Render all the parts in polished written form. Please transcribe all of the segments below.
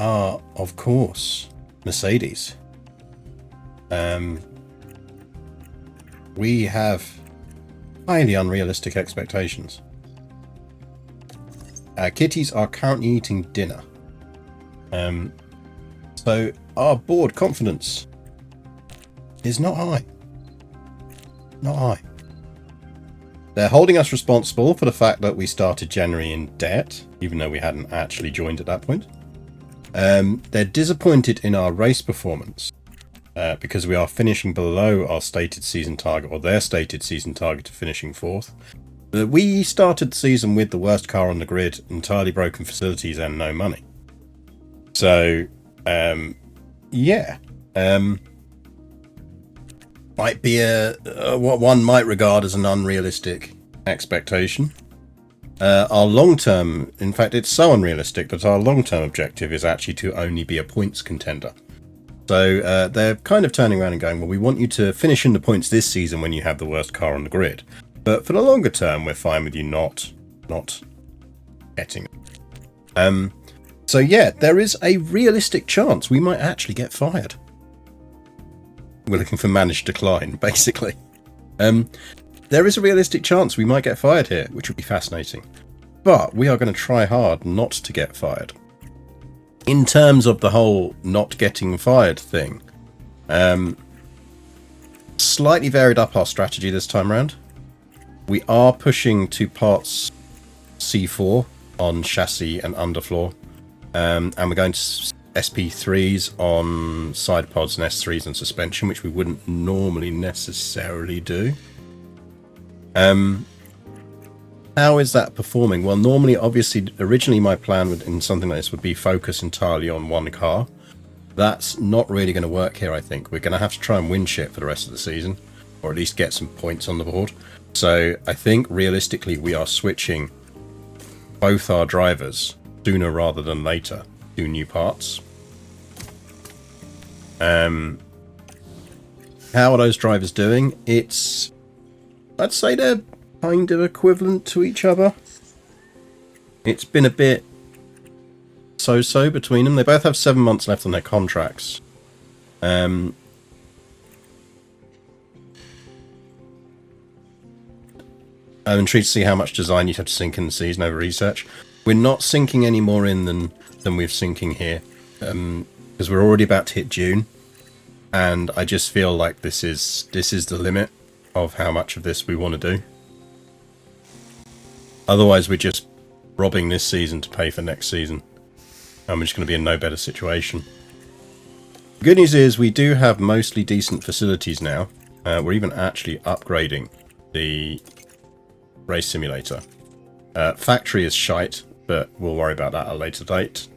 are, of course, Mercedes. We have highly unrealistic expectations. Our kitties are currently eating dinner. So our board confidence is not high. Not high. They're holding us responsible for the fact that we started January in debt, even though we hadn't actually joined at that point. They're disappointed in our race performance because we are finishing below our stated season target, or their stated season target of finishing 4th. We started the season with the worst car on the grid, entirely broken facilities and no money. So, yeah. Might be what one might regard as an unrealistic expectation. Our long-term, in fact, it's so unrealistic that our long-term objective is actually to only be a points contender. So they're kind of turning around and going, well, we want you to finish in the points this season when you have the worst car on the grid. But for the longer term, we're fine with you not getting it. So yeah, there is a realistic chance we might actually get fired. We're looking for managed decline, basically. There is a realistic chance we might get fired here, which would be fascinating. But we are going to try hard not to get fired. In terms of the whole not getting fired thing, slightly varied up our strategy this time around. We are pushing to parts C4 on chassis and underfloor. And we're going to SP3s on side pods and S3s and suspension, which we wouldn't normally necessarily do. How is that performing? Well, normally, obviously, originally my plan in something like this would be focus entirely on one car. That's not really going to work here, I think. We're going to have to try and win shit for the rest of the season, or at least get some points on the board. So I think realistically we are switching both our drivers sooner rather than later to new parts. How are those drivers doing? I'd say they're kind of equivalent to each other. It's been a bit so-so between them. They both have 7 months left on their contracts. I'm intrigued to see how much design you have to sink in the season over research. We're not sinking any more in than we're sinking here, because we're already about to hit June, and I just feel like this is the limit of how much of this we want to do. Otherwise, we're just robbing this season to pay for next season, and we're just going to be in no better situation. The good news is we do have mostly decent facilities now. We're even actually upgrading the race simulator. Factory is shite, but we'll worry about that at a later date.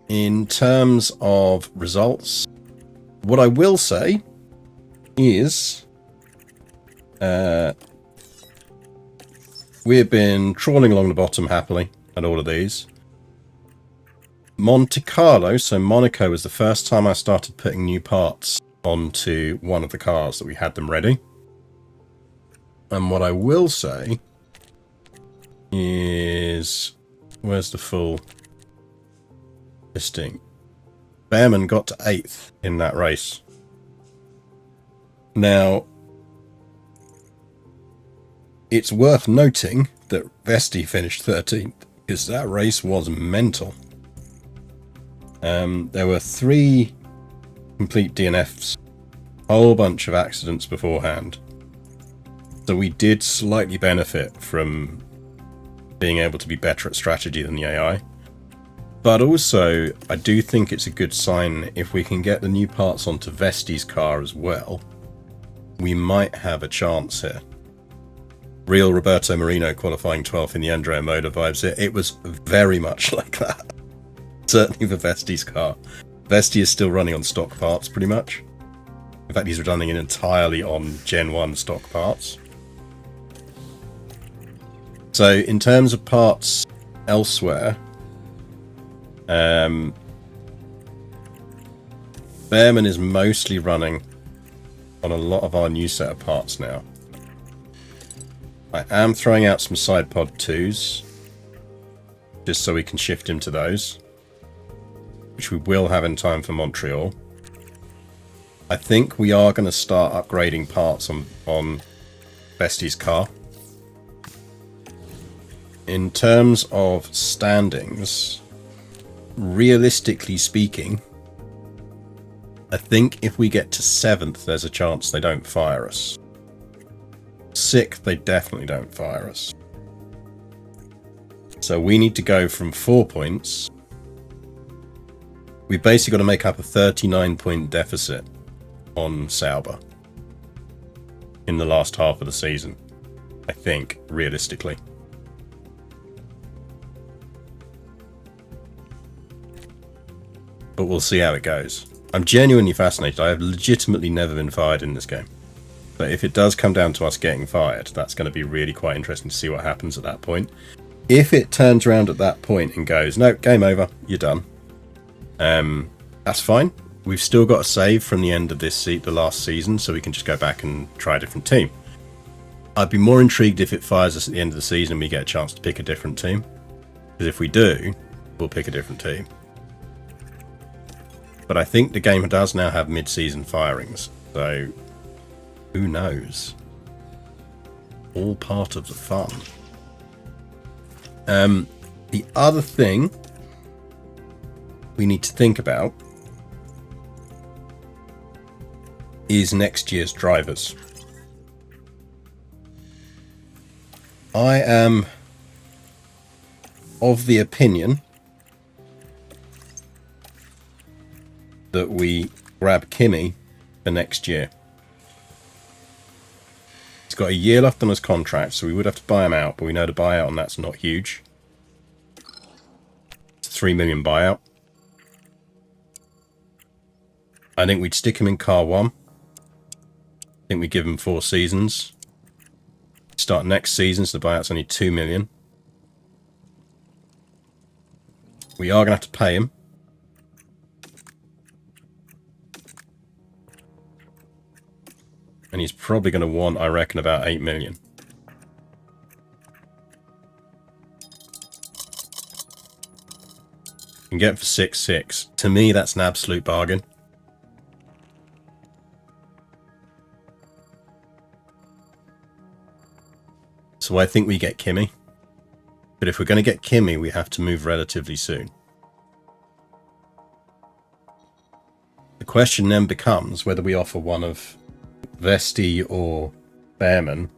In terms of results, what I will say is we've been trawling along the bottom happily at all of these. Monte Carlo, so Monaco, was the first time I started putting new parts onto one of the cars that we had them ready. And what I will say is, where's the full listing? Behrman got to 8th in that race. Now, it's worth noting that Vesti finished 13th, because that race was mental. There were 3 complete DNFs, a whole bunch of accidents beforehand. So we did slightly benefit from being able to be better at strategy than the AI. But also, I do think it's a good sign if we can get the new parts onto Vesti's car as well. We might have a chance here. Real Roberto Marino qualifying 12th in the Andrea Moda vibes here. It was very much like that. Certainly for Vesti's car. Vesti is still running on stock parts pretty much. In fact, he's running it entirely on Gen 1 stock parts. So in terms of parts elsewhere, Behrman is mostly running on a lot of our new set of parts now. I am throwing out some side pod 2s, just so we can shift him to those, which we will have in time for Montreal. I think we are going to start upgrading parts on Bestie's car. In terms of standings, realistically speaking, I think if we get to 7th, there's a chance they don't fire us. 6th, they definitely don't fire us. So we need to go from 4 points. We've basically got to make up a 39-point deficit on Sauber in the last half of the season, I think, realistically. But we'll see how it goes. I'm genuinely fascinated. I have legitimately never been fired in this game. But if it does come down to us getting fired, that's going to be really quite interesting to see what happens at that point. If it turns around at that point and goes, no, game over, you're done, that's fine. We've still got a save from the end of the last season, so we can just go back and try a different team. I'd be more intrigued if it fires us at the end of the season and we get a chance to pick a different team. Because if we do, we'll pick a different team. But I think the game does now have mid-season firings, so who knows? All part of the fun. The other thing we need to think about is next year's drivers. I am of the opinion that we grab Kimi for next year. He's got a year left on his contract, so we would have to buy him out, but we know the buyout on that's not huge. It's a 3 million buyout. I think we'd stick him in car 1. I think we give him 4 seasons. Start next season, so the buyout's only 2 million. We are going to have to pay him. And he's probably going to want, I reckon, about 8 million. You can get him for 6.6. To me, that's an absolute bargain. So I think we get Kimi. But if we're going to get Kimi, we have to move relatively soon. The question then becomes whether we offer one of Vesti or Behrman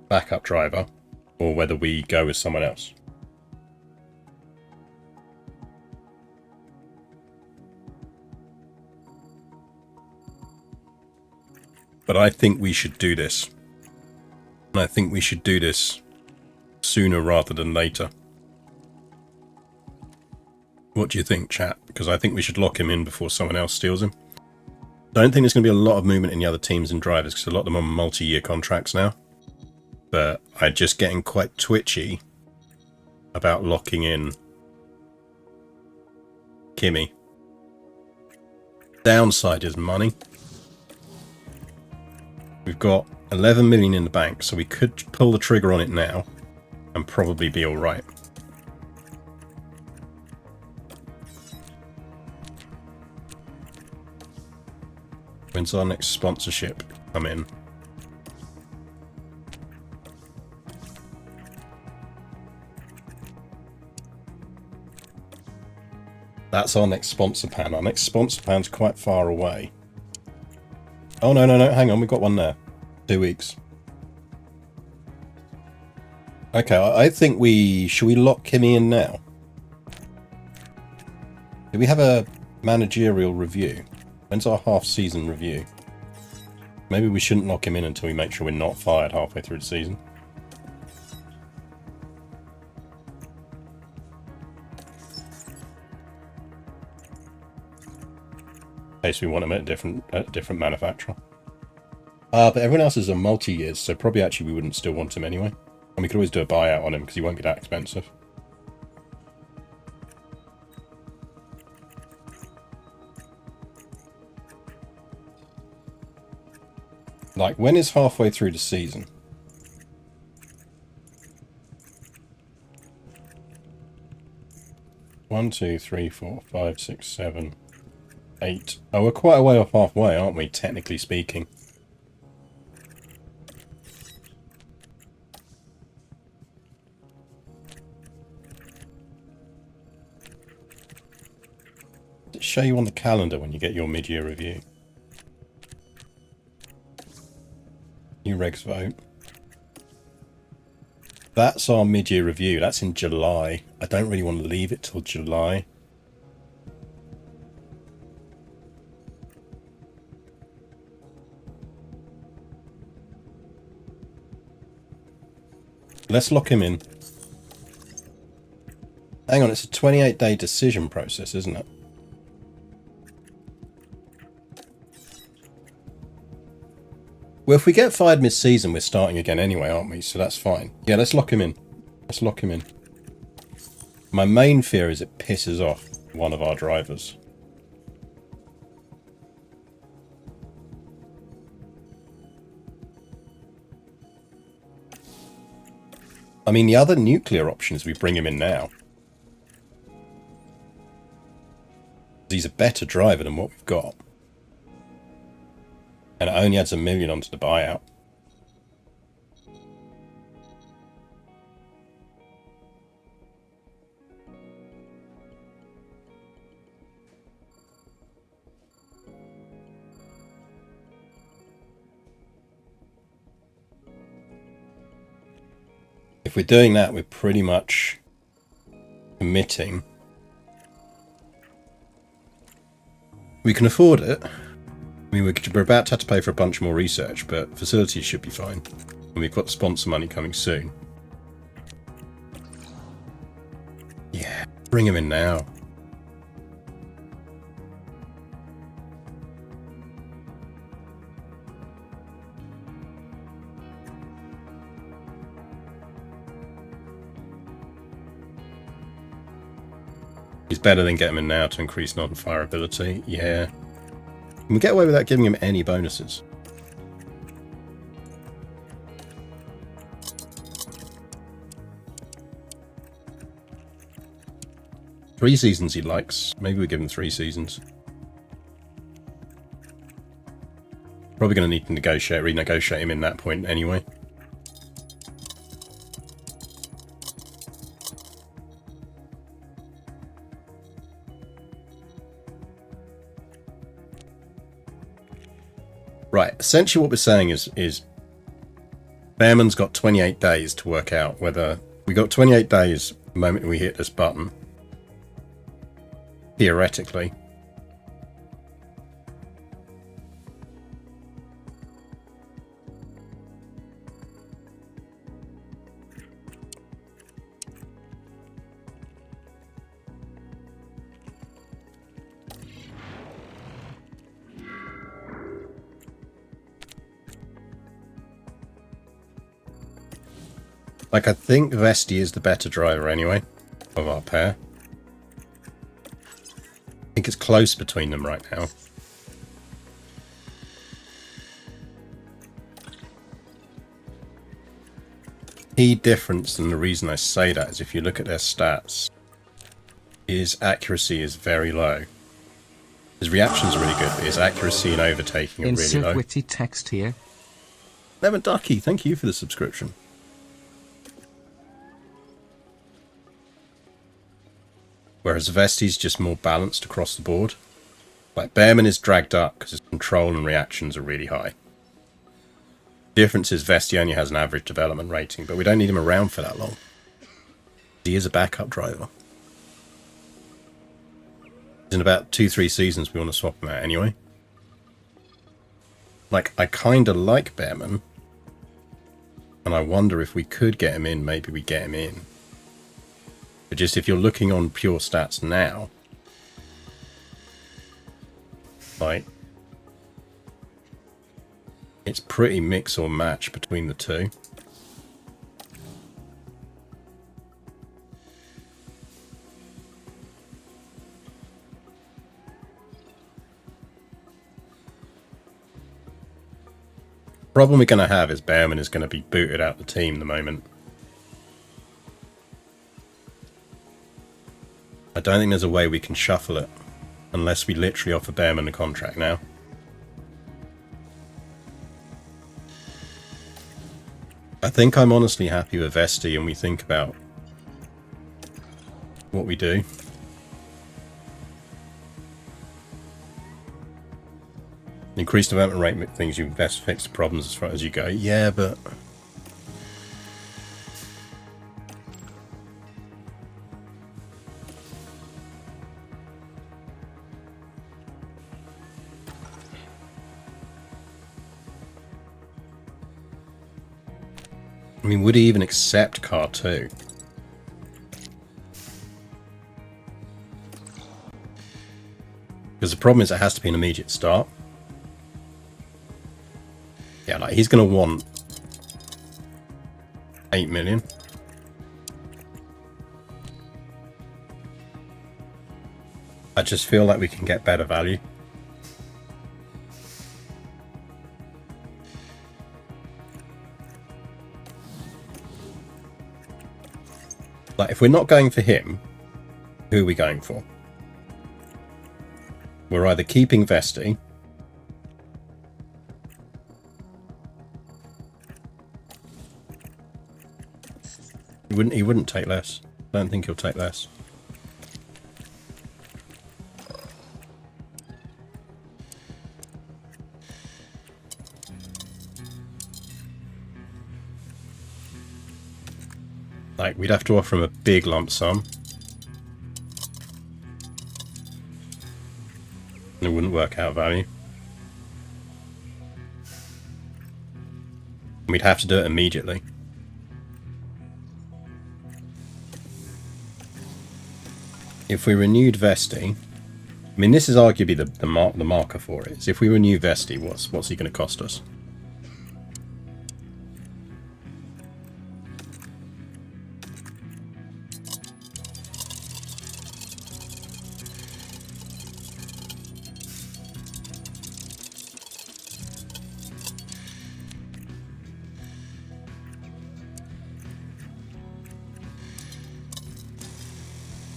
backup driver, or whether we go with someone else. But I think we should do this. And I think we should do this sooner rather than later. What do you think, chat? Because I think we should lock him in before someone else steals him. I don't think there's going to be a lot of movement in the other teams and drivers, because a lot of them are multi-year contracts now. But I'm just getting quite twitchy about locking in Kimi. Downside is money. We've got 11 million in the bank, so we could pull the trigger on it now and probably be alright. When's our next sponsorship come in? That's our next sponsor pan. Our next sponsor pan's quite far away. Oh, no, hang on, we've got one there. 2 weeks. Okay, I think should we lock Kimi in now? Do we have a managerial review? When's our half-season review? Maybe we shouldn't lock him in until we make sure we're not fired halfway through the season. In case we want him at a different manufacturer. But everyone else is a multi-years, so probably actually we wouldn't still want him anyway. And we could always do a buyout on him because he won't be that expensive. Like, when is halfway through the season? 1, 2, 3, 4, 5, 6, 7, 8. Oh, we're quite a way off halfway, aren't we, technically speaking? Does it show you on the calendar when you get your mid-year review? New regs vote. That's our mid-year review. That's in July. I don't really want to leave it till July. Let's lock him in. Hang on, it's a 28-day decision process, isn't it? Well, if we get fired mid-season, we're starting again anyway, aren't we? So that's fine. Yeah, let's lock him in. Let's lock him in. My main fear is it pisses off one of our drivers. I mean, the other nuclear option is we bring him in now. He's a better driver than what we've got. And it only adds $1 million onto the buyout. If we're doing that, we're pretty much committing. We can afford it. I mean, we're about to have to pay for a bunch more research, but facilities should be fine. And we've got sponsor money coming soon. Yeah, bring him in now. He's better than get him in now to increase non-fireability. Yeah. Can we get away without giving him any bonuses? Three seasons he likes. Maybe we give him 3 seasons. Probably going to need to renegotiate him in that point anyway. Right, essentially what we're saying is Behrman's got 28 days to work out whether... We got 28 days the moment we hit this button. Theoretically. Like, I think Vesti is the better driver anyway, of our pair. I think it's close between them right now. Key difference, and the reason I say that is if you look at their stats, his accuracy is very low. His reactions are really good, but his accuracy and overtaking are really low. Witty text here. Lemon Ducky, thank you for the subscription. Whereas Vesti's just more balanced across the board. Like, Behrman is dragged up because his control and reactions are really high. Difference is Vesti only has an average development rating, but we don't need him around for that long. He is a backup driver. In about 2-3 seasons we want to swap him out anyway. Like, I kind of like Behrman. And I wonder if we could get him in, maybe we get him in. But just if you're looking on pure stats now, like, it's pretty mix or match between the two. Problem we're going to have is Behrman is going to be booted out the team the moment. I don't think there's a way we can shuffle it unless we literally offer Behrman a contract now. I think I'm honestly happy with Vesti, and we think about what we do. Increased development rate things you best fix the problems as far as you go. Yeah, but I mean, would he even accept car 2? Because the problem is it has to be an immediate start. Yeah, like he's going to want 8 million. I just feel like we can get better value. Like, if we're not going for him, who are we going for? We're either keeping Vesti, he wouldn't take less. I don't think he'll take less. Like, we'd have to offer him a big lump sum. And it wouldn't work out value. And we'd have to do it immediately. If we renewed Vesti, I mean, this is arguably the marker for it. Is if we renew Vesti, what's he going to cost us?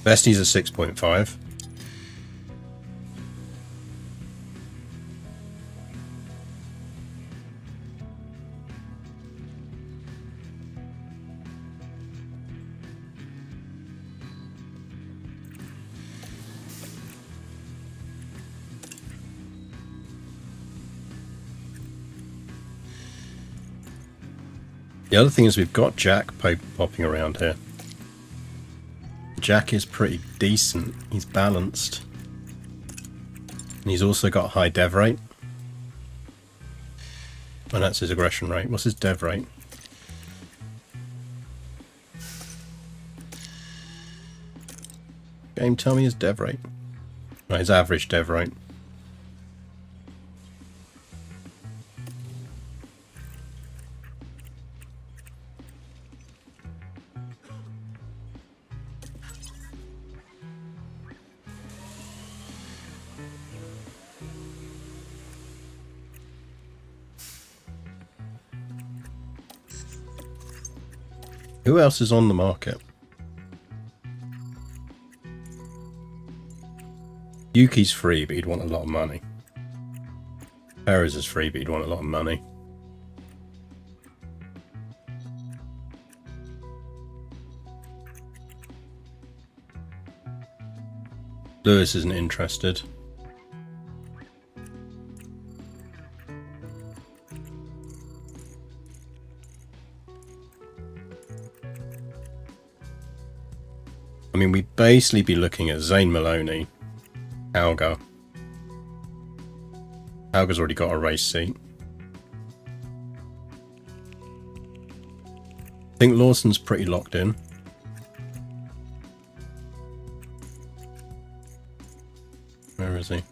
Vesti's a 6.5. The other thing is we've got Jack popping around here. Jack is pretty decent. He's balanced. And he's also got high dev rate. And that's his aggression rate. What's his dev rate? Game, tell me his dev rate. No, his average dev rate. Who else is on the market? Yuki's free, but he'd want a lot of money. Perez is free, but he'd want a lot of money. Lewis isn't interested. I mean, we'd basically be looking at Zane Maloney, Alga. Alga's already got a race seat. I think Lawson's pretty locked in. Where is he?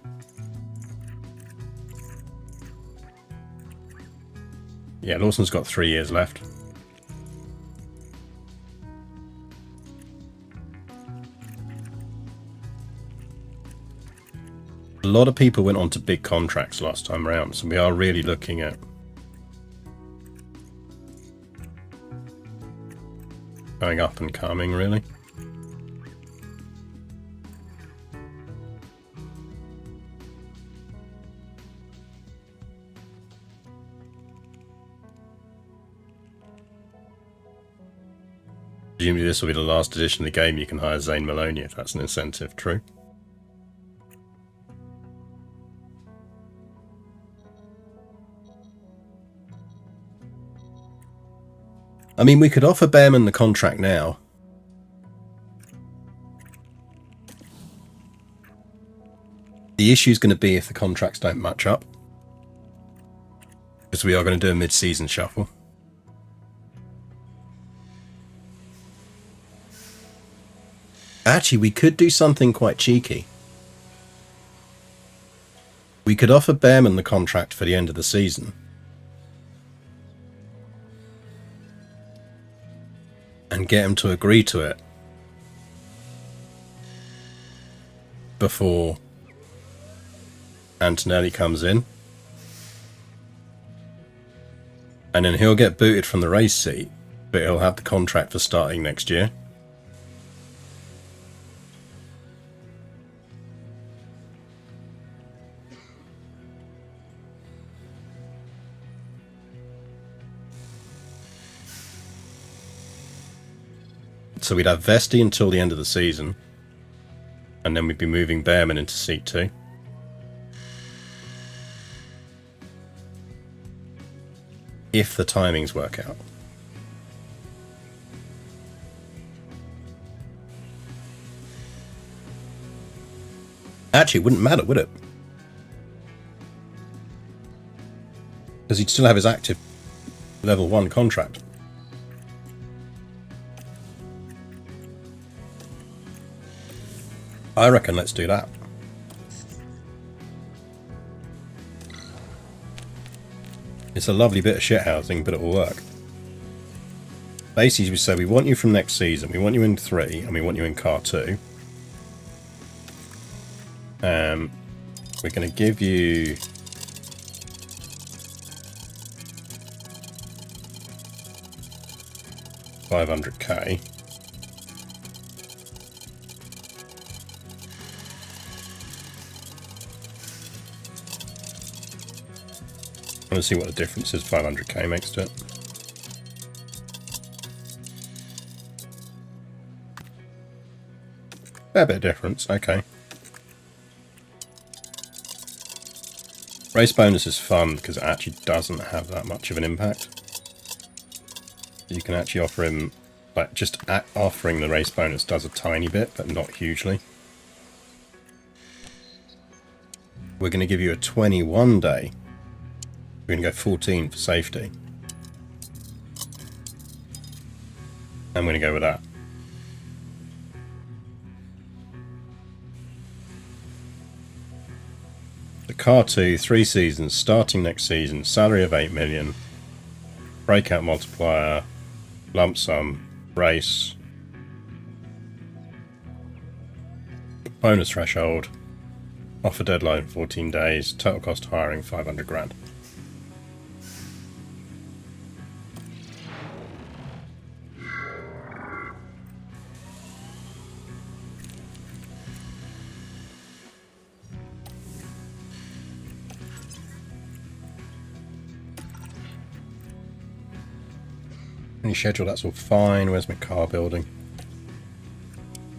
Yeah, Lawson's got 3 years left. A lot of people went on to big contracts last time around, so we are really looking at going up and coming, really. Presumably this will be the last edition of the game you can hire Zane Maloney if that's an incentive, true? I mean, we could offer Behrman the contract now. The issue is going to be if the contracts don't match up. Because we are going to do a mid-season shuffle. Actually, we could do something quite cheeky. We could offer Behrman the contract for the end of the season. And get him to agree to it before Antonelli comes in. And then he'll get booted from the race seat, but he'll have the contract for starting next year. So we'd have Vesti until the end of the season, and then we'd be moving Behrman into seat 2. If the timings work out. Actually, it wouldn't matter, would it? Because he'd still have his active level 1 contract. I reckon let's do that. It's a lovely bit of shithousing, but it will work. Basically, we say we want you from next season, we want you in 3, and we want you in car 2. We're going to give you... $500k. I want to see what the difference is 500k makes to it. Fair bit of difference, okay. Race bonus is fun because it actually doesn't have that much of an impact. You can actually offer him, like, just offering the race bonus does a tiny bit, but not hugely. We're going to give you a 21 day. We're going to go 14 for safety. I'm going to go with that. The car 2, 3 seasons, starting next season, salary of 8 million, breakout multiplier, lump sum, race, bonus threshold, offer deadline 14 days, total cost hiring 500 grand. Any schedule, that's all fine. Where's my car building?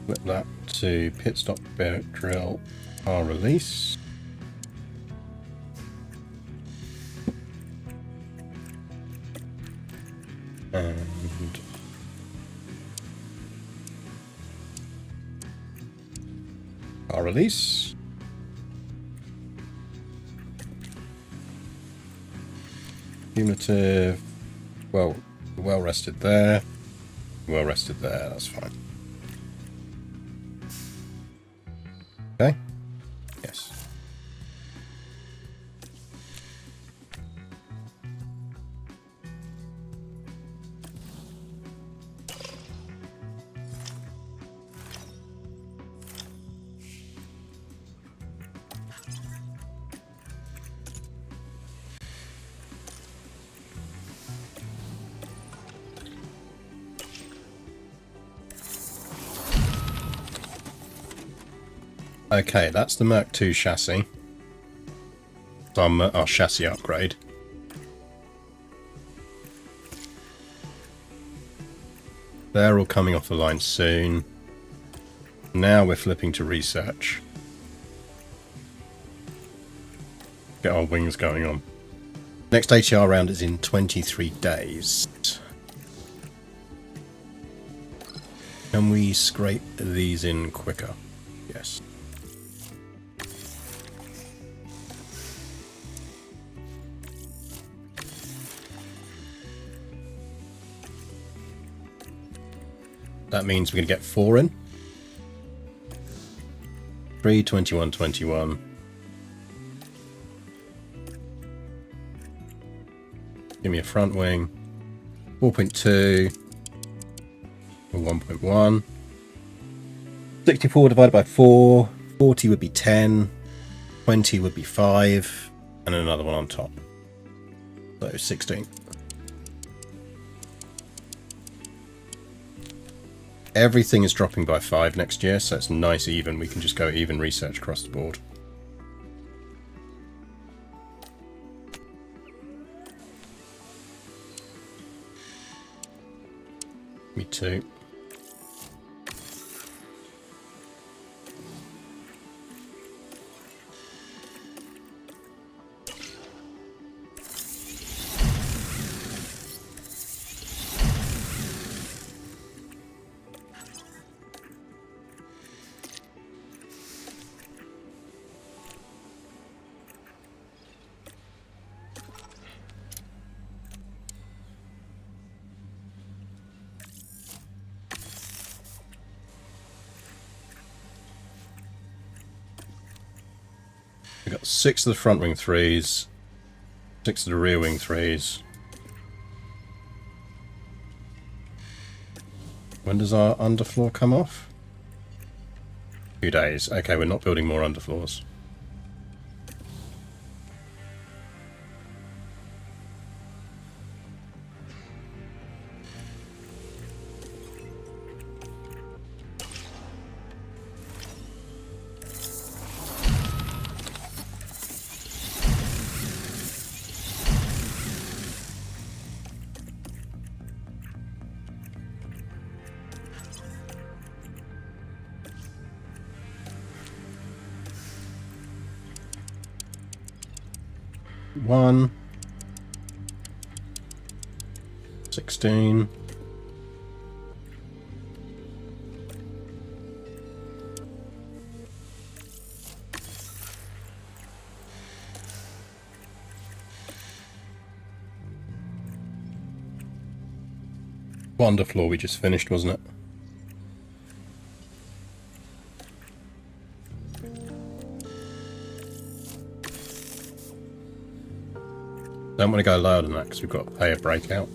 Flip that to pit stop drill car release. And car release. Cumulative, well rested there, well rested there, that's fine. Okay, yes. Okay, that's the Merc 2 chassis. Our chassis upgrade. They're all coming off the line soon. Now we're flipping to research. Get our wings going on. Next ATR round is in 23 days. Can we scrape these in quicker? Yes. That means we're going to get 4 in. 3, 21, 21. Give me a front wing. 4.2. 1.1. 64 divided by 4. 40 would be 10. 20 would be 5. And another one on top. So 16. Everything is dropping by 5 next year, so it's nice even. We can just go even research across the board. Me too. We've got 6 of the front wing 3s, 6 of the rear wing 3s. When does our underfloor come off? 2 days. Okay, we're not building more underfloors. One, 16. Underfloor we just finished, wasn't it? Don't want to go lower than that because we've got to pay a breakout.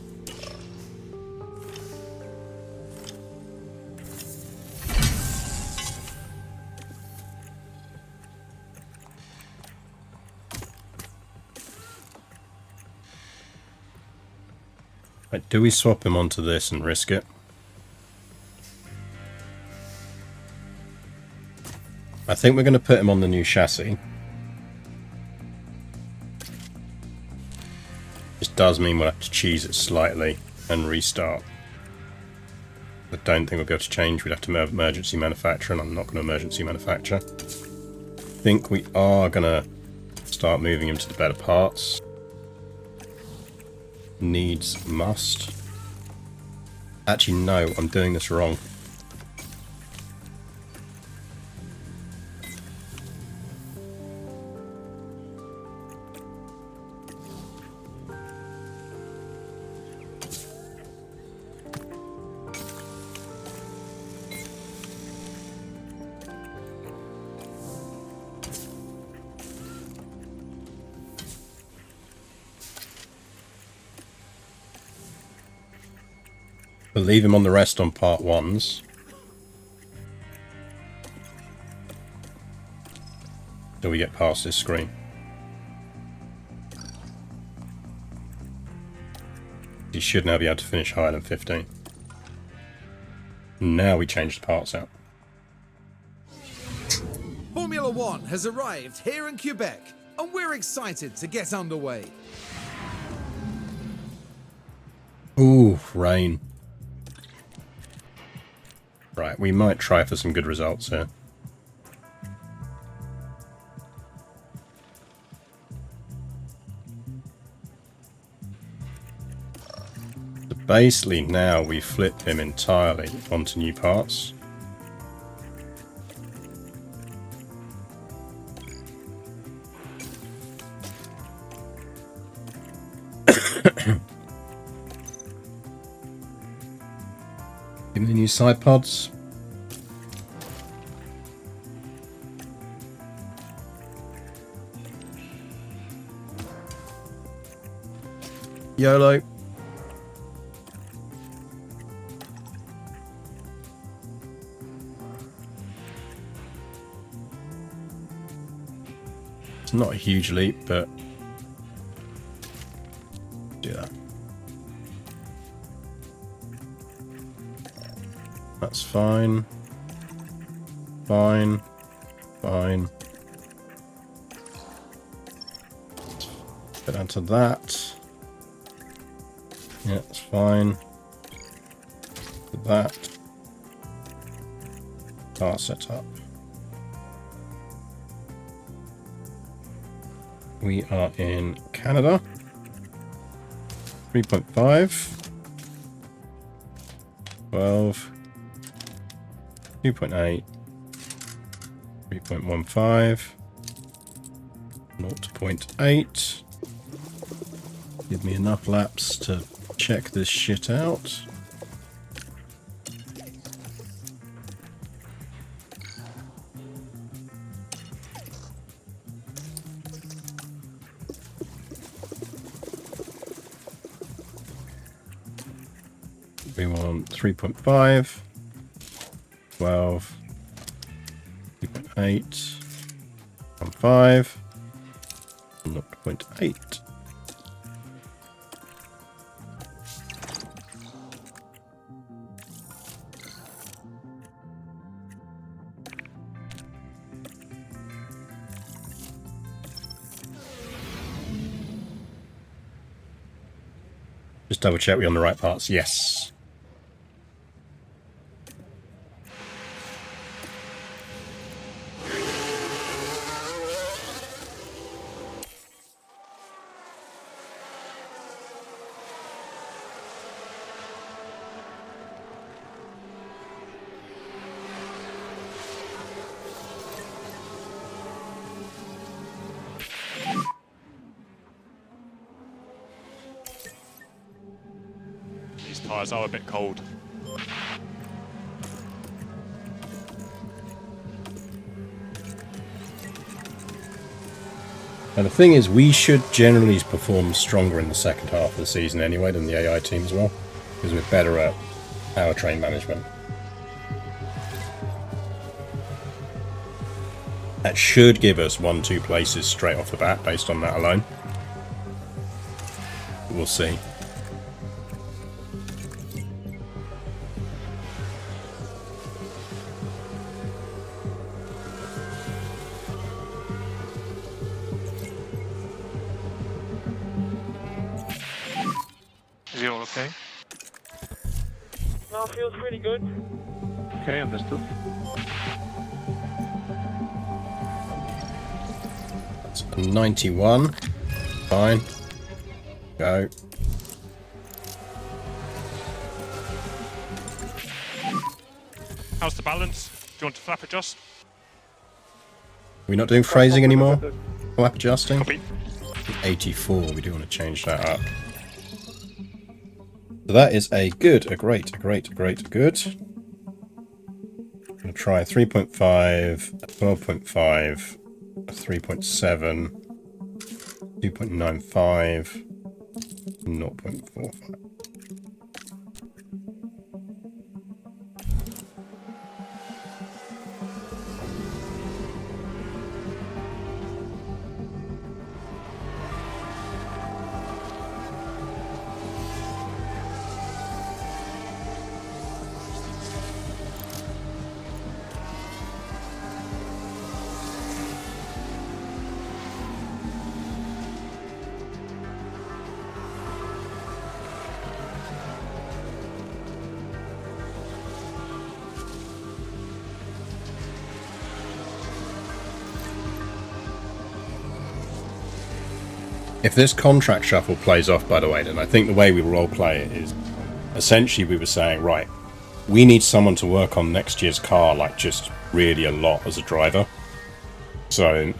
Right, do we swap him onto this and risk it? I think we're going to put him on the new chassis. This does mean we'll have to cheese it slightly and restart. I don't think we'll be able to change. We'd have to emergency manufacture, and I'm not going to emergency manufacture. I think we are going to start moving him to the better parts. Needs must. Actually, no, I'm doing this wrong. We'll leave him on the rest on part 1s. Till we get past this screen. He should now be able to finish higher than 15. Now we change the parts out. Formula One has arrived here in Quebec, and we're excited to get underway. Ooh, rain. Right, we might try for some good results here. So basically now we flip him entirely onto new parts. Give me the new side pods. YOLO. It's not a huge leap, but do that. That's fine. Fine. Fine. Go down to that. Yeah, it's fine. That. Car setup. We are in Canada. 3.5. 12. 2.8. 3.15. 0.8. Give me enough laps to check this shit out. We want 3.5, 12, 2.8, 5, 0.8. Just double check we're on the right parts. Yes. These tyres are a bit cold. And the thing is, we should generally perform stronger in the second half of the season anyway than the AI team as well, because we're better at powertrain management. That should give us 1-2 places straight off the bat based on that alone. We'll see. Is it all okay? No, feels pretty good. Okay, understood. That's a 91. Fine. Go. How's the balance? Do you want to flap adjust? We're not doing phrasing anymore? Flap adjusting? Copy. 84. We do want to change that up. So that is a good, a great, a great, a great, a good. I'm going to try 3.5, 12.5, 3.7, 2.95, 0.45. If this contract shuffle plays off, by the way, then I think the way we role play it is essentially we were saying, right, we need someone to work on next year's car, like just really a lot as a driver. So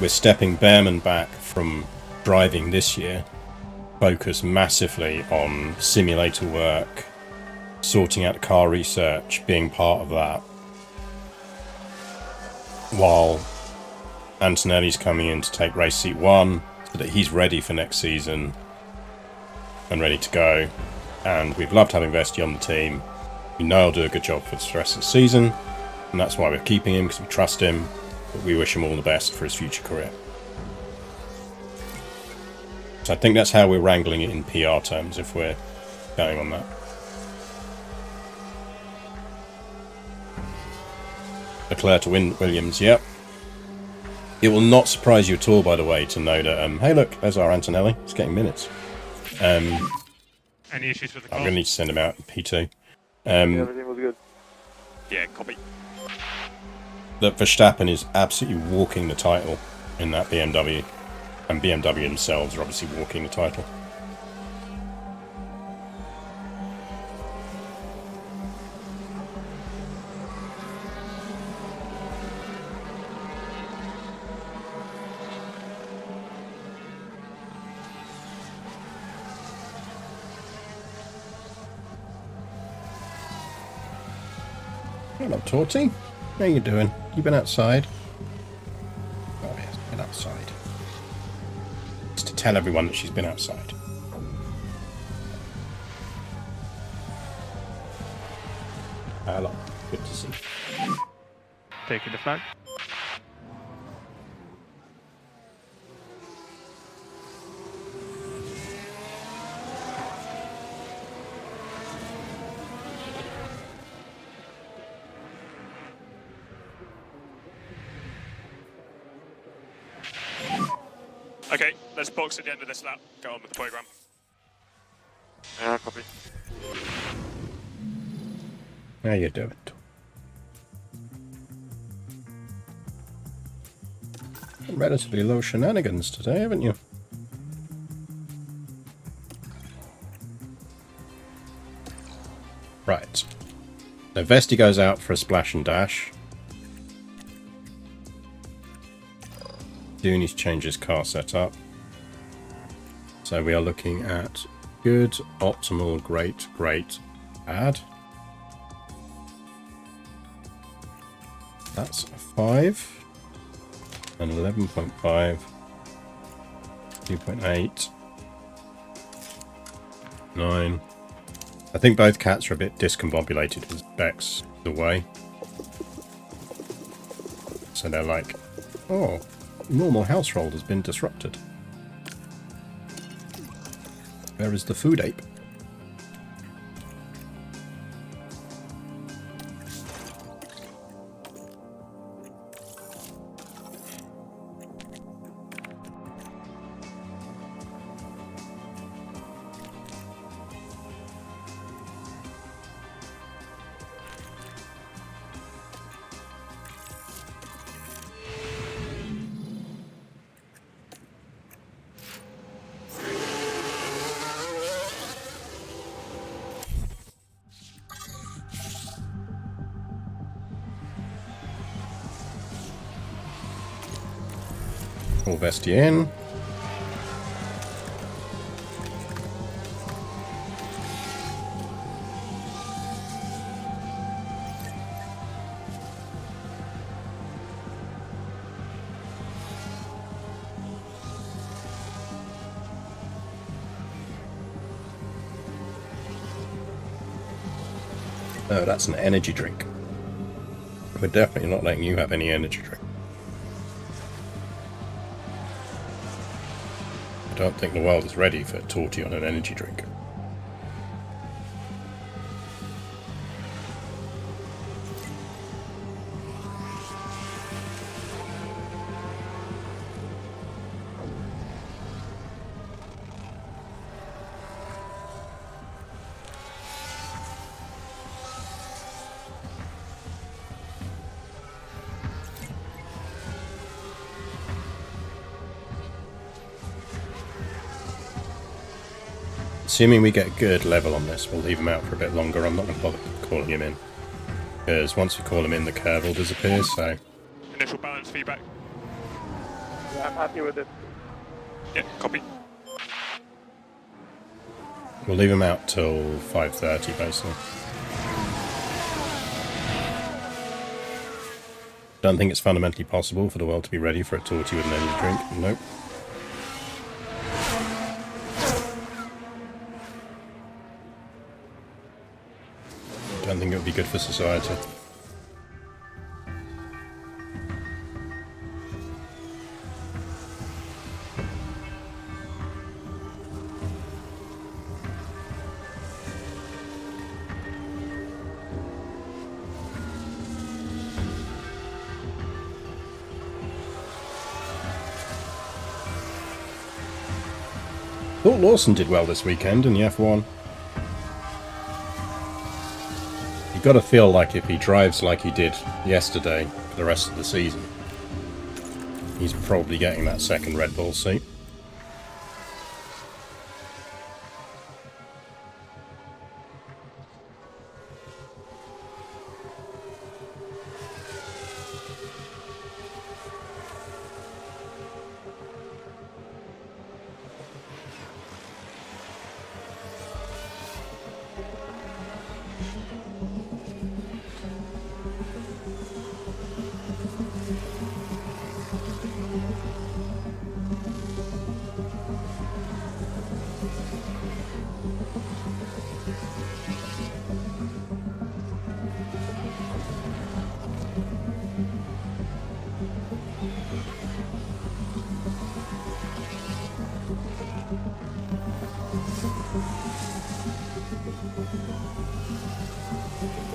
we're stepping Behrman back from driving this year, focus massively on simulator work, sorting out car research, being part of that, while Antonelli's coming in to take race seat 1 so that he's ready for next season and ready to go. And we've loved having Vesti on the team. We know he'll do a good job for the rest of the season, and that's why we're keeping him, because we trust him, but we wish him all the best for his future career. So I think that's how we're wrangling it in PR terms, if we're going on that. Leclerc to win Williams, yep. It will not surprise you at all, by the way, to know that, hey look, there's our Antonelli. He's getting minutes. Any issues with the car? I'm going to need to send him out in P2. Yeah, everything was good. Yeah, copy. That Verstappen is absolutely walking the title in that BMW. And BMW themselves are obviously walking the title. Hello, Torty. How you doing? You been outside? Oh yes, been outside. Just to tell everyone that she's been outside. Hello. Good to see you. Taking the flag. Okay, let's box at the end of this lap. Go on with the program. Yeah, copy. How you doing? Relatively low shenanigans today, haven't you? Right. So Vesti goes out for a splash and dash. Do need to change his car setup. So we are looking at good, optimal, great, great, bad. That's a 5. And 11.5. 2.8. 9. I think both cats are a bit discombobulated as Beck's away. So they're like, oh, normal household has been disrupted. Where is the food ape? All Vesti in. Oh, that's an energy drink. We're definitely not letting you have any energy drink. I don't think the world is ready for Torty on an energy drink. Assuming we get good level on this, we'll leave him out for a bit longer. I'm not going to bother calling him in. Because once we call him in, the curve will disappear, so... Initial balance feedback. Yeah, I'm happy with it. Yeah, copy. We'll leave him out till 5:30, basically. Don't think it's fundamentally possible for the world to be ready for a torty with an energy drink. Nope. Don't think it would be good for society. Thought Lawson did well this weekend in the F1. You've got to feel like if he drives like he did yesterday for the rest of the season, he's probably getting that second Red Bull seat.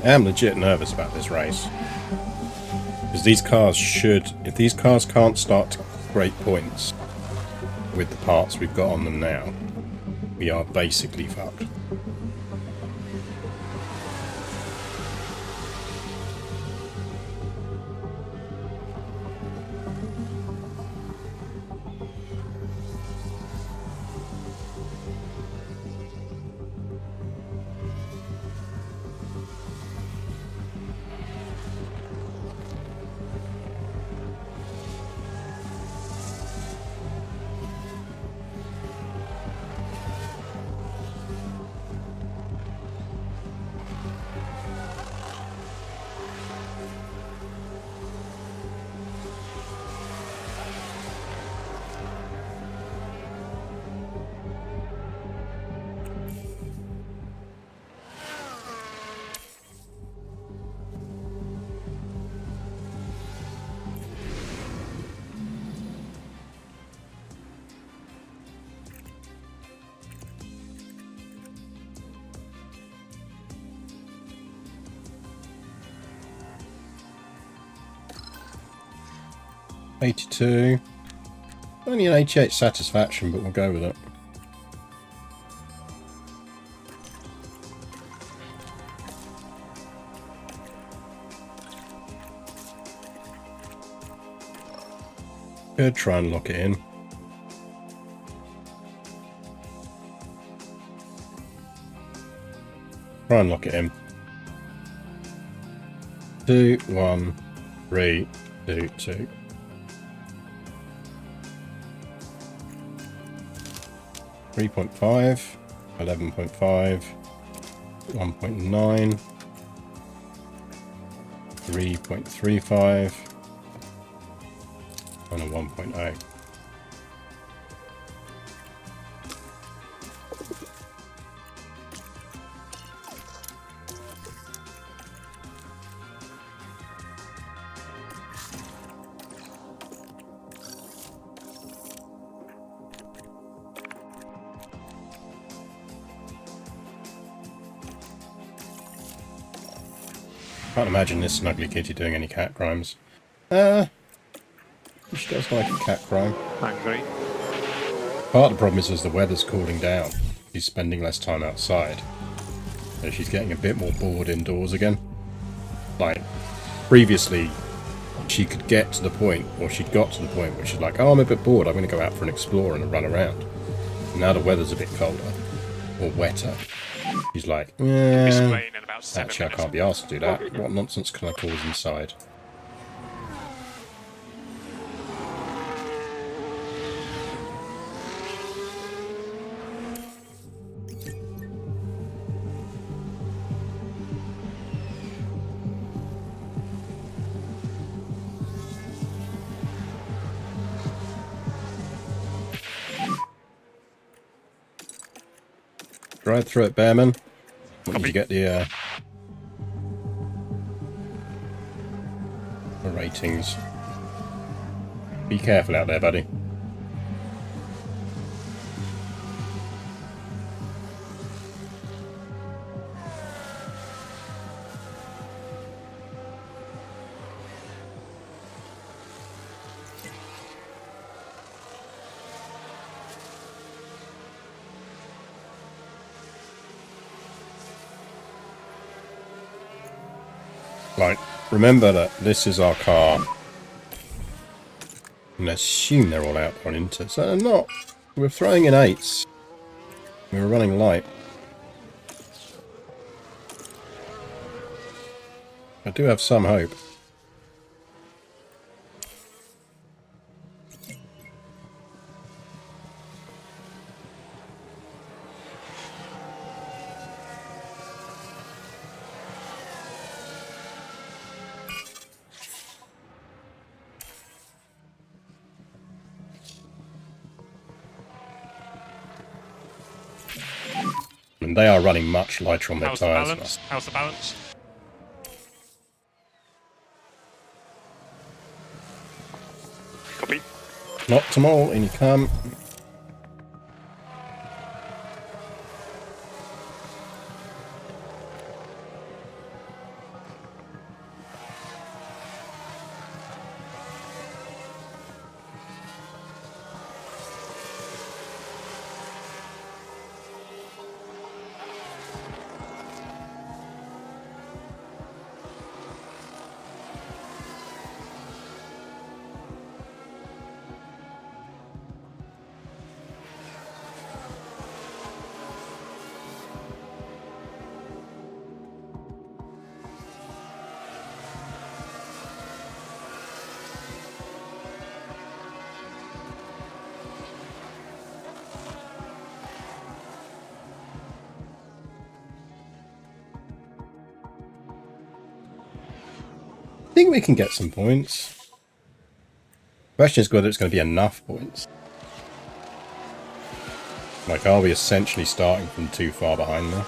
I am legit nervous about this race. Because these cars should... If these cars can't start to break points with the parts we've got on them now, we are basically fucked. $82. Only an 88 satisfaction, but we'll go with it. Could try and lock it in. Try and lock it in. 2, 1, 3, 2, 2. 3.5, 11.5, 1.9, 3.35, and a 1.0. Can't imagine this snuggly kitty doing any cat crimes. She does like a cat crime. Angry. Part of the problem is as the weather's cooling down, she's spending less time outside. So she's getting a bit more bored indoors again. Like, previously, she could get to the point, or she'd got to the point where she's like, oh, I'm a bit bored, I'm going to go out for an explore and a run around. And now the weather's a bit colder. Or wetter. He's like, Be yeah, spraying in about 7 actually I minutes. can't be asked to do that. What nonsense can I cause inside? Drive through it, Bearman. What did you get the ratings? Be careful out there, buddy. Right, remember that this is our car. And assume they're all out on Inter. So they're not. We're throwing in 8s. We were running light. I do have some hope. And they are running much lighter on their How's the tyres. balance? How's the balance? Copy. Knock them all, in you come. I think we can get some points. Question is whether it's going to be enough points. Like, are we essentially starting from too far behind there?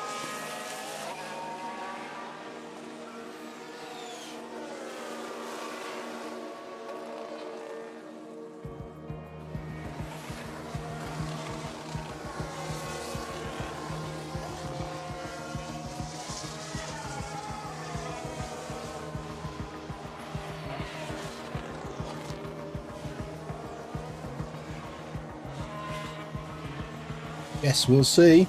Yes, we'll see.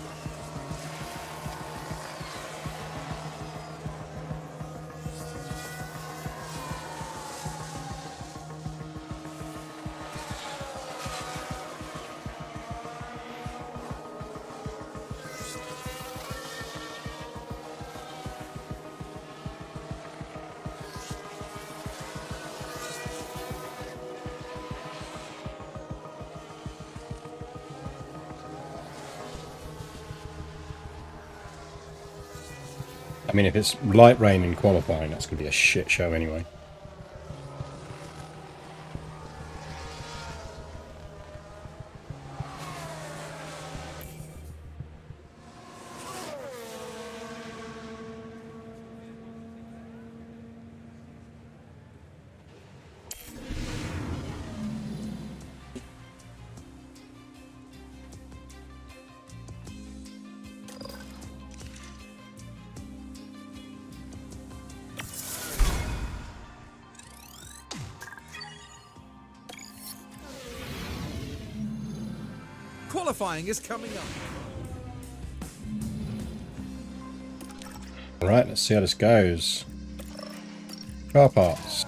I mean, if it's light rain in qualifying, that's going to be a shit show anyway. Qualifying is coming up. Alright, let's see how this goes. Car parts.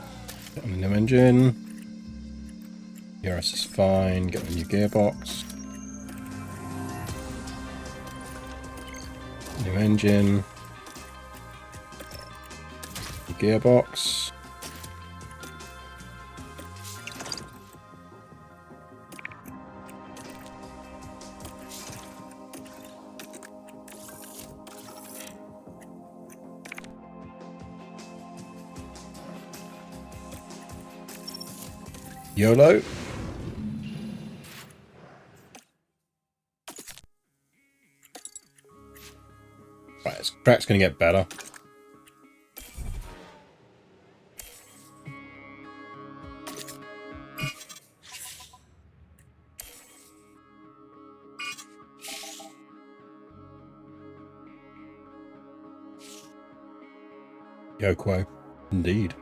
Get on the new engine. ERS is fine. Get the new gearbox. engine. Gearbox. YOLO. Right, this track's going to get better. Yoko, indeed.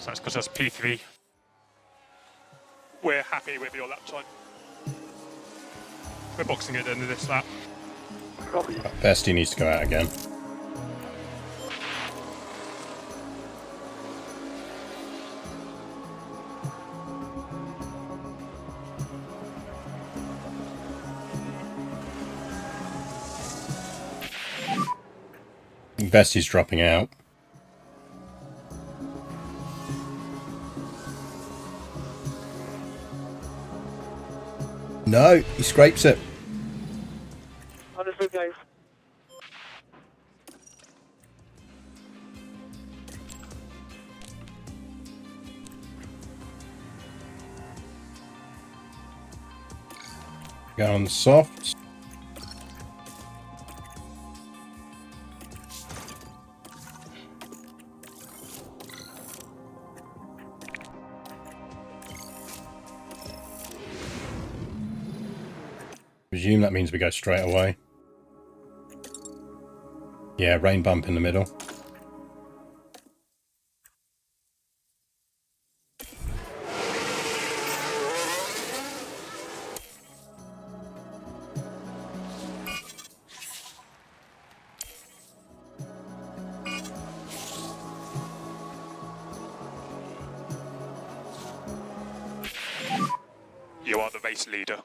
So that's because that's P3. We're happy with your lap time. We're boxing at the end of this lap. Copy. Bestie needs to go out again. Bestie's dropping out. No, he scrapes it. Understood, guys. Go on soft. Presume that means we go straight away. Yeah, rain bump in the middle. You are the race leader.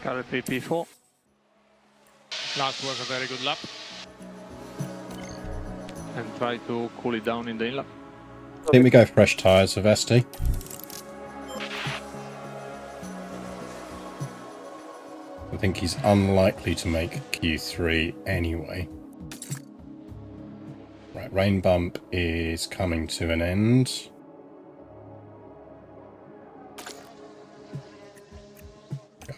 Currently P4. Last was a very good lap. And try to cool it down in the in-lap. I think we go fresh tyres for Vesti. I think he's unlikely to make Q3 anyway. Right, rain bump is coming to an end. Go.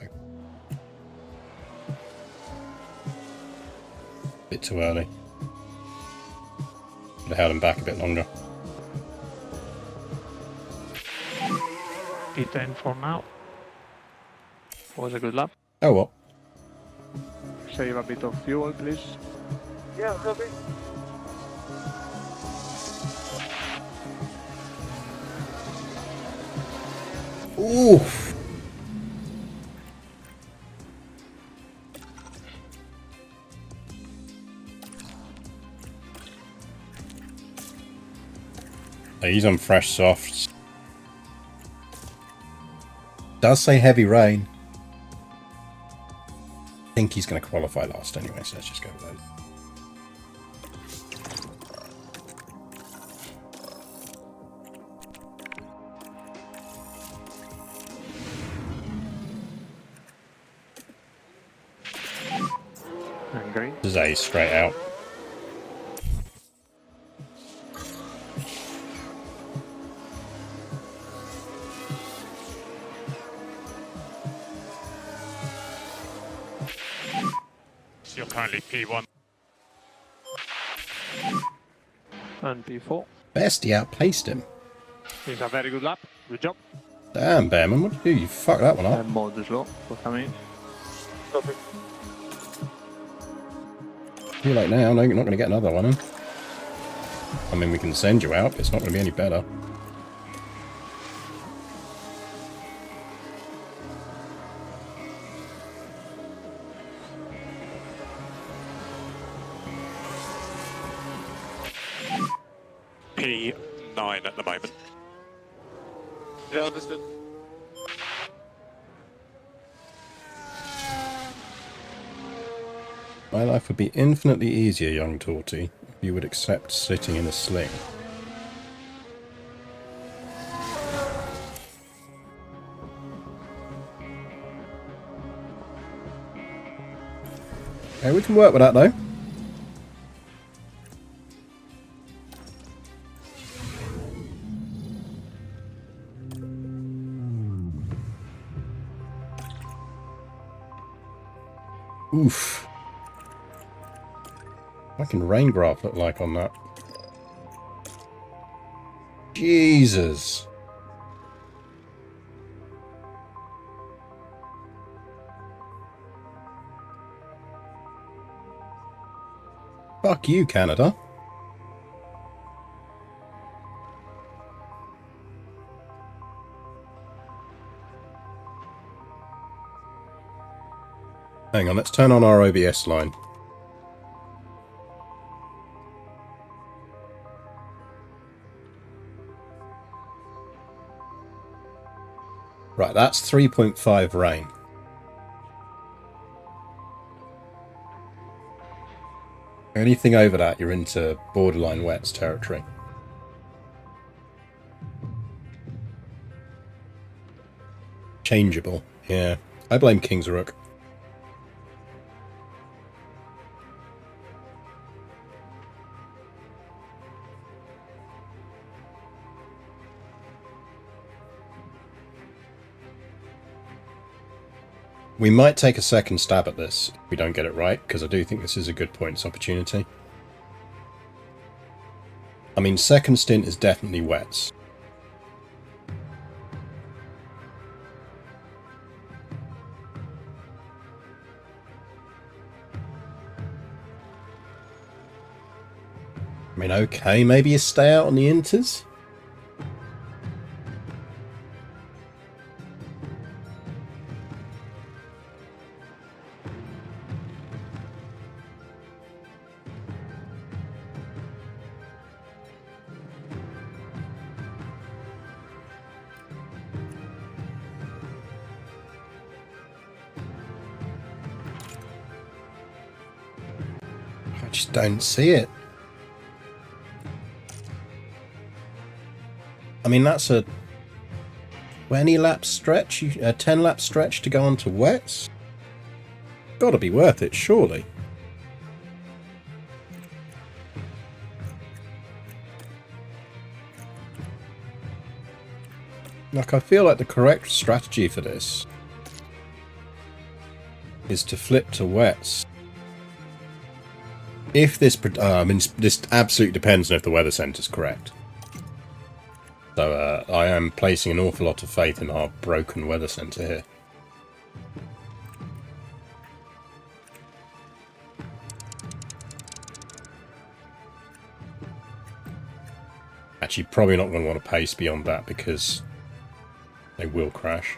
Bit too early. Could have held him back a bit longer. P10 for now. Was a good lap. Oh well. Save a bit of fuel, please. Yeah, copy. Oof. He's on fresh softs. Does say heavy rain. I think he's going to qualify last anyway, so let's just go with that. And green. This is A straight out. So you're currently P1. And P4. Bestie outpaced him. It's a very good lap. Good job. Damn, Bearman, what did you do? You fucked that one up. And mode slow for coming in. Copy. Too late now. No, you're not going to get another one in. I mean, we can send you out. It's not going to be any better. P9 at the moment. Yeah, understood. My life would be infinitely easier, young Torty, if you would accept sitting in a sling. Okay, we can work with that though. Oof. What can rain graph look like on that? Jesus. Fuck you, Canada. Hang on, let's turn on our OBS line. Right, that's 3.5 rain. Anything over that, you're into borderline wets territory. Changeable, yeah. I blame King's Rook. We might take a second stab at this if we don't get it right, because I do think this is a good points opportunity. I mean, second stint is definitely wets. I mean, okay, maybe you stay out on the inters? I just don't see it. I mean, that's a 20 lap stretch, a 10 lap stretch to go on to wets? Gotta be worth it, surely. Like, I feel like the correct strategy for this is to flip to wets. If this, I mean, this absolutely depends on if the weather centre's correct. So I am placing an awful lot of faith in our broken weather centre here. Actually, probably not going to want to pace beyond that because they will crash.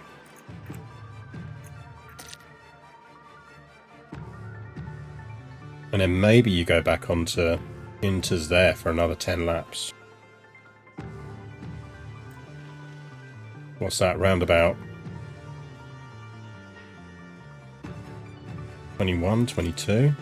And then maybe you go back onto inters there for another 10 laps. What's that, roundabout 21, 22?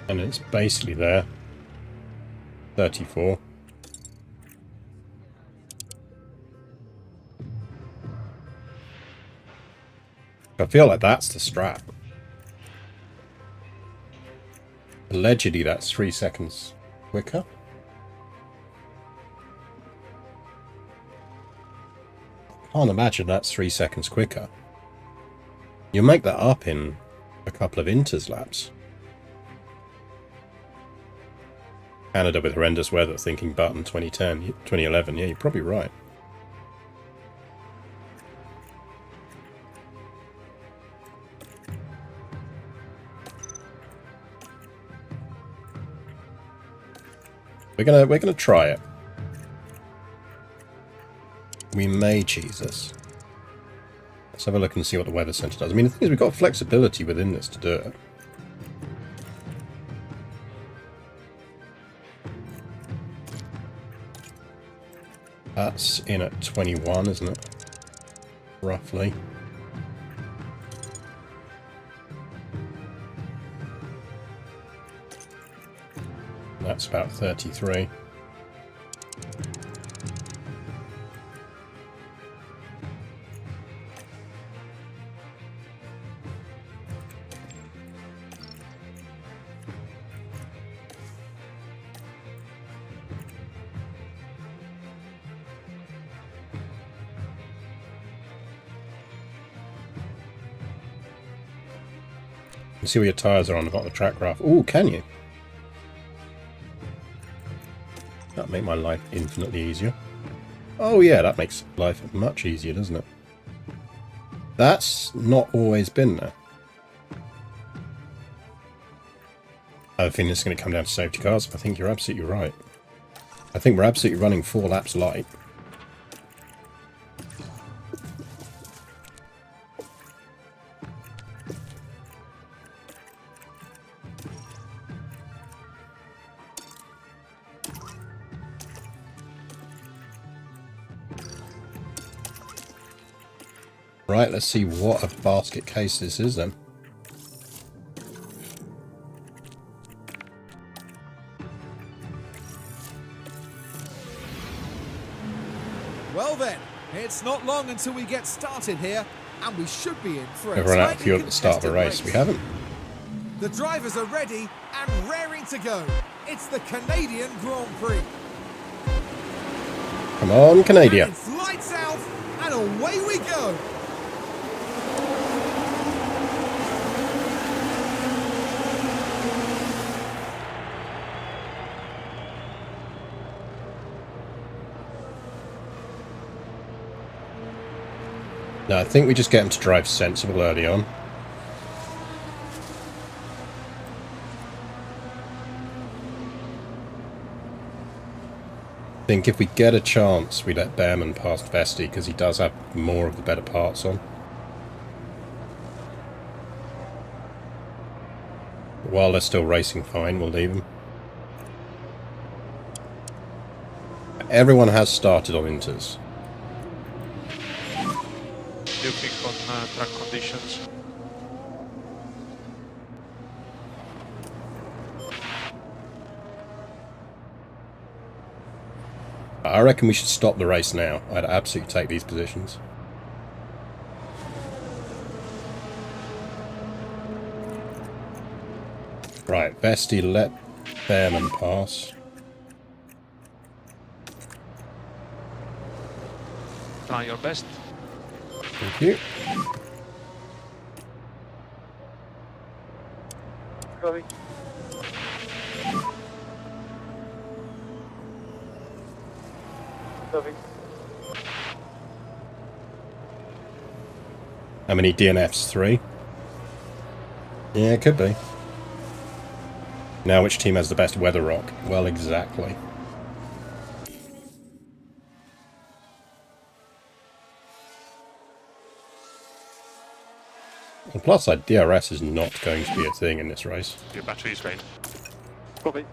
And it's basically there. 34. I feel like that's the strat. Allegedly, that's 3 seconds quicker. Can't imagine that's 3 seconds quicker. You'll make that up in a couple of inters laps. Canada with horrendous weather, thinking Button 2011. Yeah, you're probably right. We're gonna try it. We may cheese this. Let's have a look and see what the weather center does. I mean, the thing is, we've got flexibility within this to do it. That's in at 21, isn't it? Roughly. That's about 33. You can see where your tyres are on the bottom of the track graph. Ooh, can you? That'll make my life infinitely easier. Oh yeah, that makes life much easier, doesn't it? That's not always been there. I have a feeling it's going to come down to safety cars. I think you're absolutely right. I think we're absolutely running 4 laps light. Right, let's see what a basket case this is then. Well then, it's not long until we get started here, and we should be in for a We've run out of tightly fuel at the start of the race. We haven't. The drivers are ready and raring to go. It's the Canadian Grand Prix. Come on, Canada. And it's lights out, and away we go. No, I think we just get him to drive sensible early on. I think if we get a chance, we let Behrman past Vesti, because he does have more of the better parts on. While they're still racing fine, we'll leave them. Everyone has started on inters. Looking on track conditions. I reckon we should stop the race now. I'd absolutely take these positions. Right, Vesti, let Behrman pass. Try your best. Thank you. Copy. Copy. How many DNFs? 3? Yeah, it could be. Now, which team has the best weather rock? Well, exactly. And plus, DRS is not going to be a thing in this race. Your battery's drained. Copy.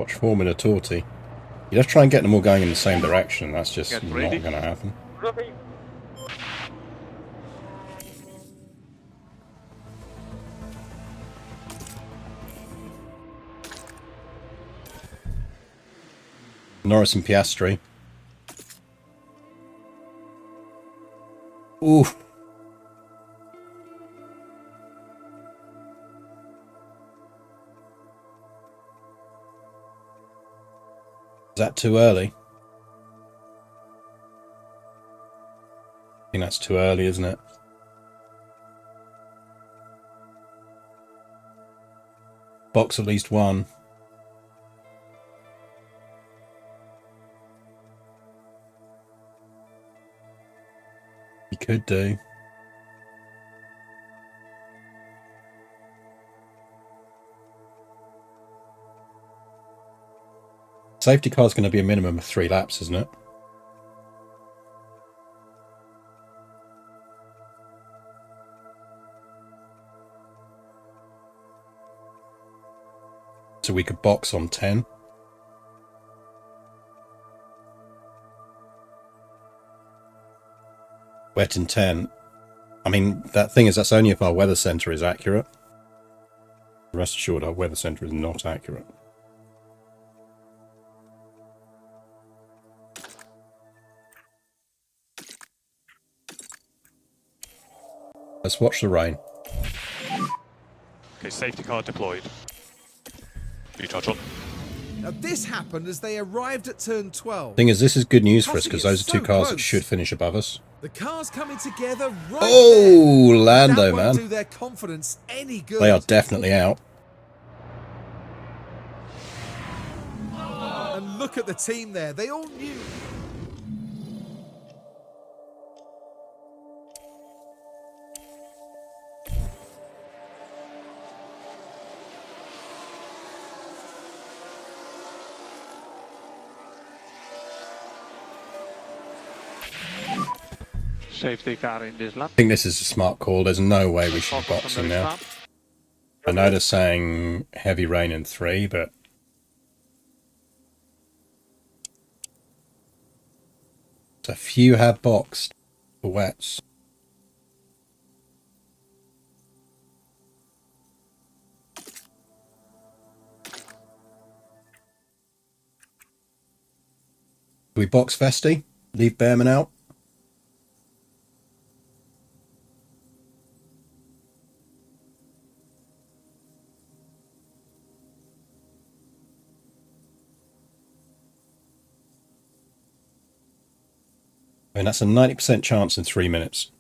Watch Formula Torti. You just try and get them all going in the same direction. That's just Get not ready. going to happen. Copy. Norris and Piastri. Ooh. Is that too early? I think that's too early, isn't it? Box at least one. You could do. Safety car is going to be a minimum of 3 laps, isn't it? So we could box on 10. Wet in 10. I mean, that thing is, that's only if our weather centre is accurate. Rest assured, our weather centre is not accurate. Let's watch the rain. Okay, safety car deployed. Recharge on. Now this happened as they arrived at turn 12. Thing is, this is good news for us because Crossing those is are 2 so cars that close. should finish above us. The cars coming together right Oh, there. Lando, That won't man. do their confidence any good. They are definitely out. And look at the team there. They all knew. Safety car in this lap. I think this is a smart call. There's no way we should be Focus on boxing the now. lap. I know they're saying heavy rain in 3, but a few have boxed for wets. Do we box Vesti? Leave Behrman out? I mean, that's a 90% chance in 3 minutes.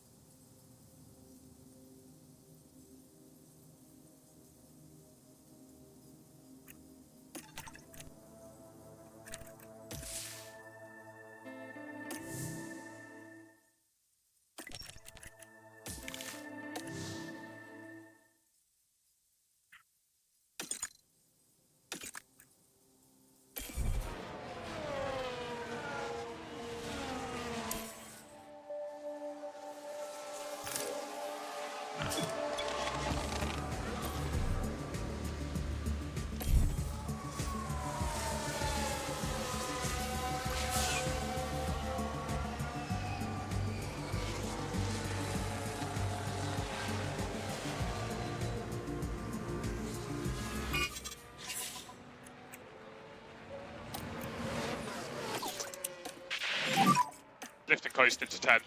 Lift and coast into 10.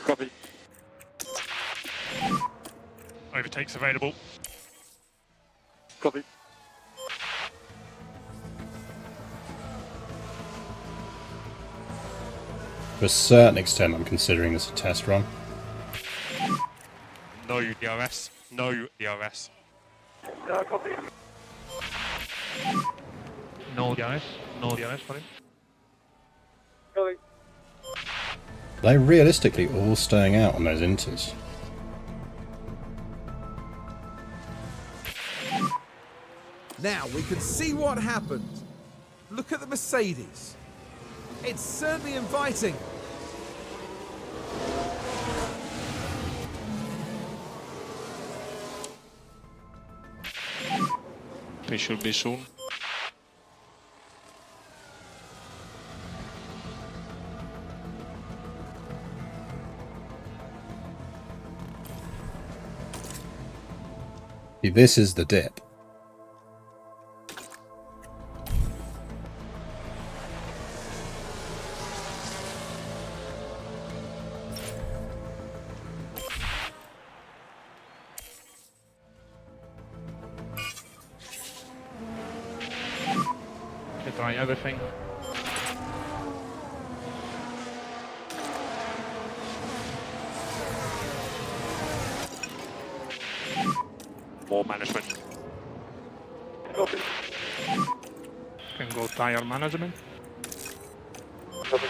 Copy. Overtakes available. Copy. To a certain extent, I'm considering this a test run. No DRS. No DRS. Copy. No DRS. No DRS for him. Copy. They're realistically all staying out on those inters. Now we can see what happened. Look at the Mercedes. It's certainly inviting. They should be soon. See, this is the dip. I try everything. More management. Copy. Can go tire management. Copy.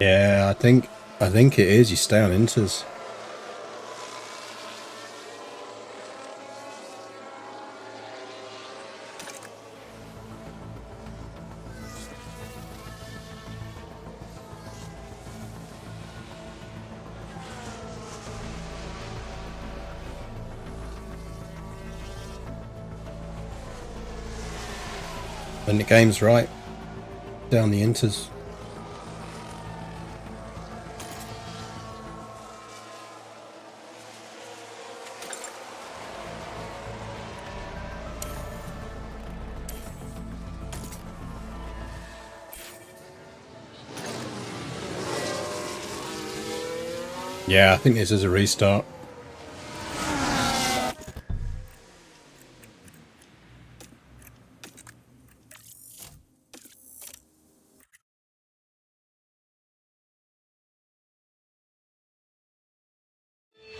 Yeah, I think it is. You stay on inters. When the game's right, down the inters. Yeah, I think this is a restart.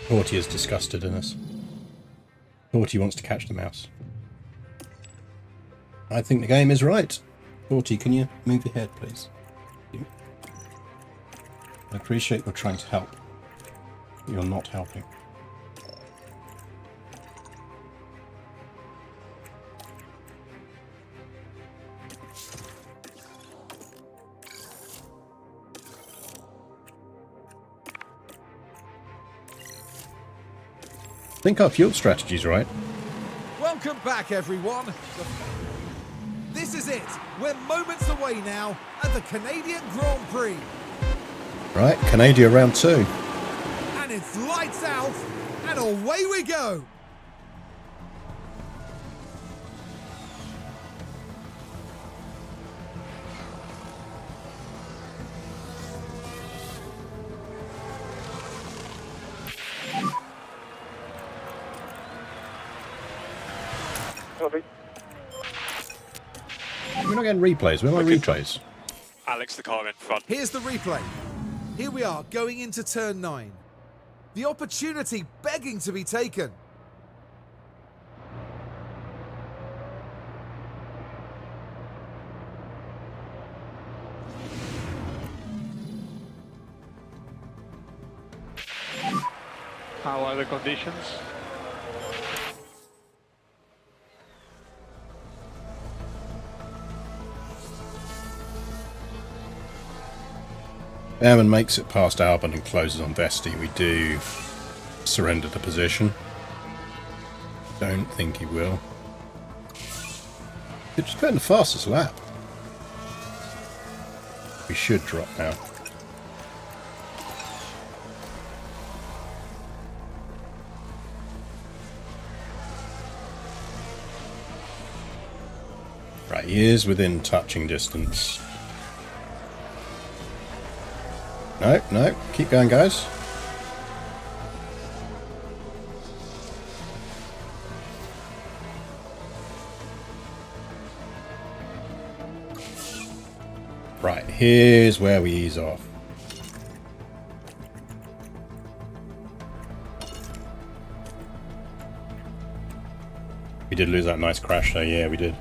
Torty is disgusted in us. Torty wants to catch the mouse. I think the game is right. Torty, can you move your head, please? Thank you. I appreciate you're trying to help. You're not helping. I think our fuel strategy's right. Welcome back, everyone. This is it. We're moments away now at the Canadian Grand Prix. Right, Canada round 2. And it's lights out, and away we go. Copy. We're not getting replays. Where are my replays? Alex, the car in front. Here's the replay. Here we are going into turn 9. The opportunity begging to be taken. How are the conditions? Airman makes it past Albon and closes on Vesti. We do surrender the position. Don't think he will. They're just putting the fastest lap. We should drop now. Right, he is within touching distance. No, no, keep going, guys. Right, here's where we ease off. We did lose that nice crash though, yeah, we did.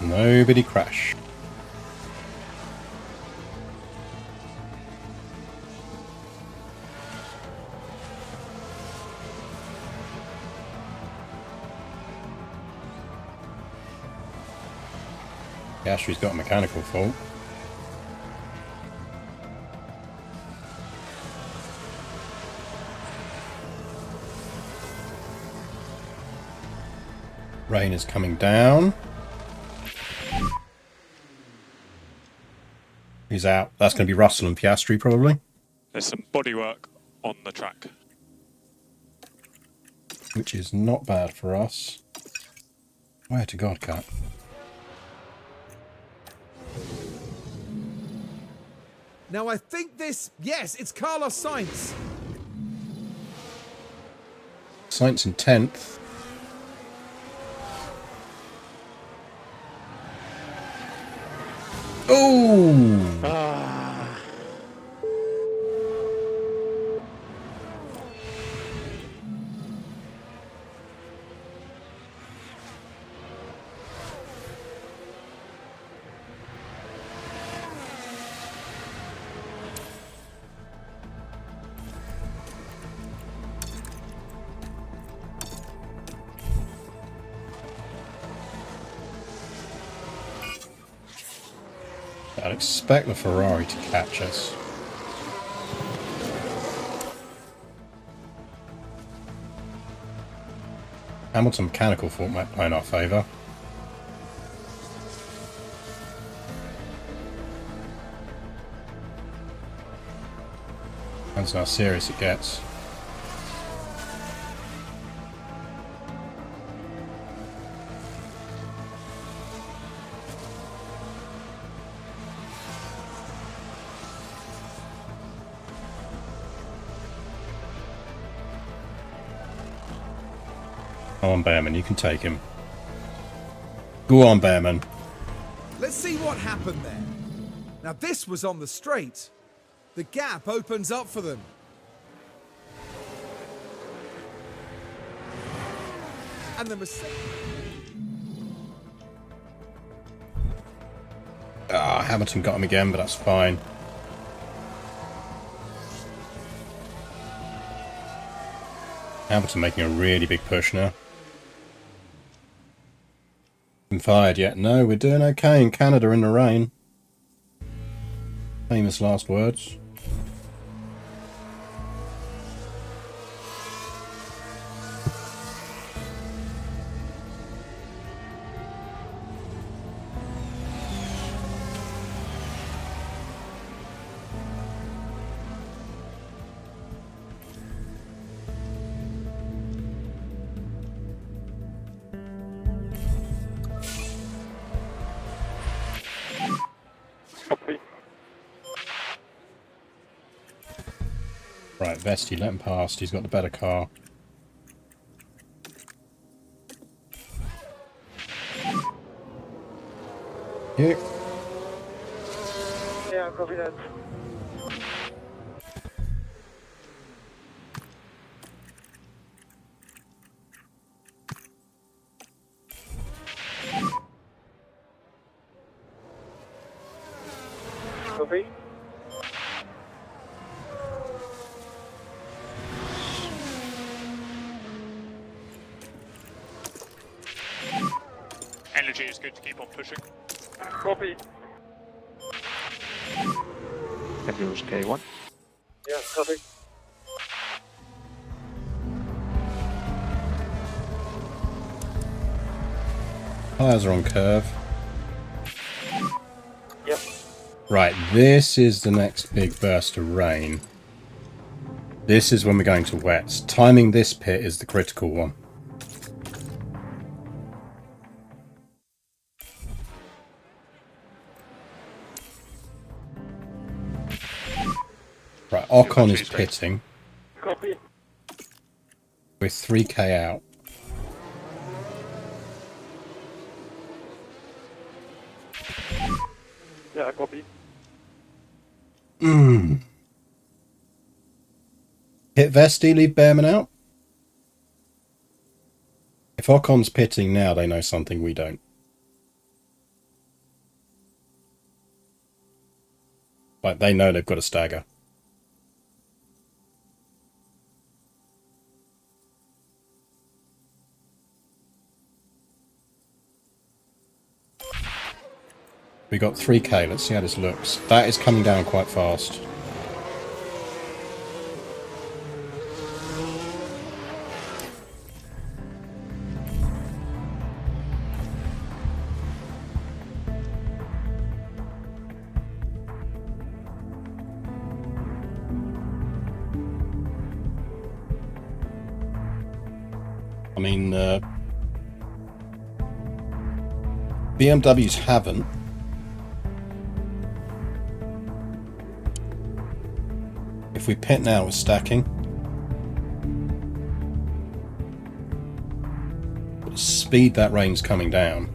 Nobody crashed. Gasly's got a mechanical fault. Rain is coming down. He's out. That's going to be Russell and Piastri, probably. There's some bodywork on the track. Which is not bad for us. Where to God, Cat? Now I think this... Yes, it's Carlos Sainz. Sainz in 10th. Oh! I'd expect the Ferrari to catch us. Hamilton mechanical fault might play in our favour. Depends on how serious it gets. Come on, Behrman, you can take him. Go on, Behrman. Let's see what happened there. Now this was on the straight. The gap opens up for them. And the Mercedes... Ah, Hamilton got him again, but that's fine. Hamilton making a really big push now. Been fired yet? No, we're doing okay in Canada in the rain. Famous last words. Copy. Right, Vesti, let him past. He's got the better car. Yeah. Yeah, copy that. Copy. Energy is good to keep on pushing. Copy. Can use K1. Yeah, copy. Tyres are on curve. Yep. Right, this is the next big burst of rain. This is when we're going to wets. Timing this pit is the critical one. Right, Ocon is pitting. Copy. We're 3k out. Yeah, copy. Hit Vesti, leave Behrman out. If Ocon's pitting now, they know something we don't. Like, they know they've got a stagger. We got 3k, let's see how this looks. That is coming down quite fast. mean, BMWs haven't. If we pit now, we're stacking. But the speed that rain's coming down.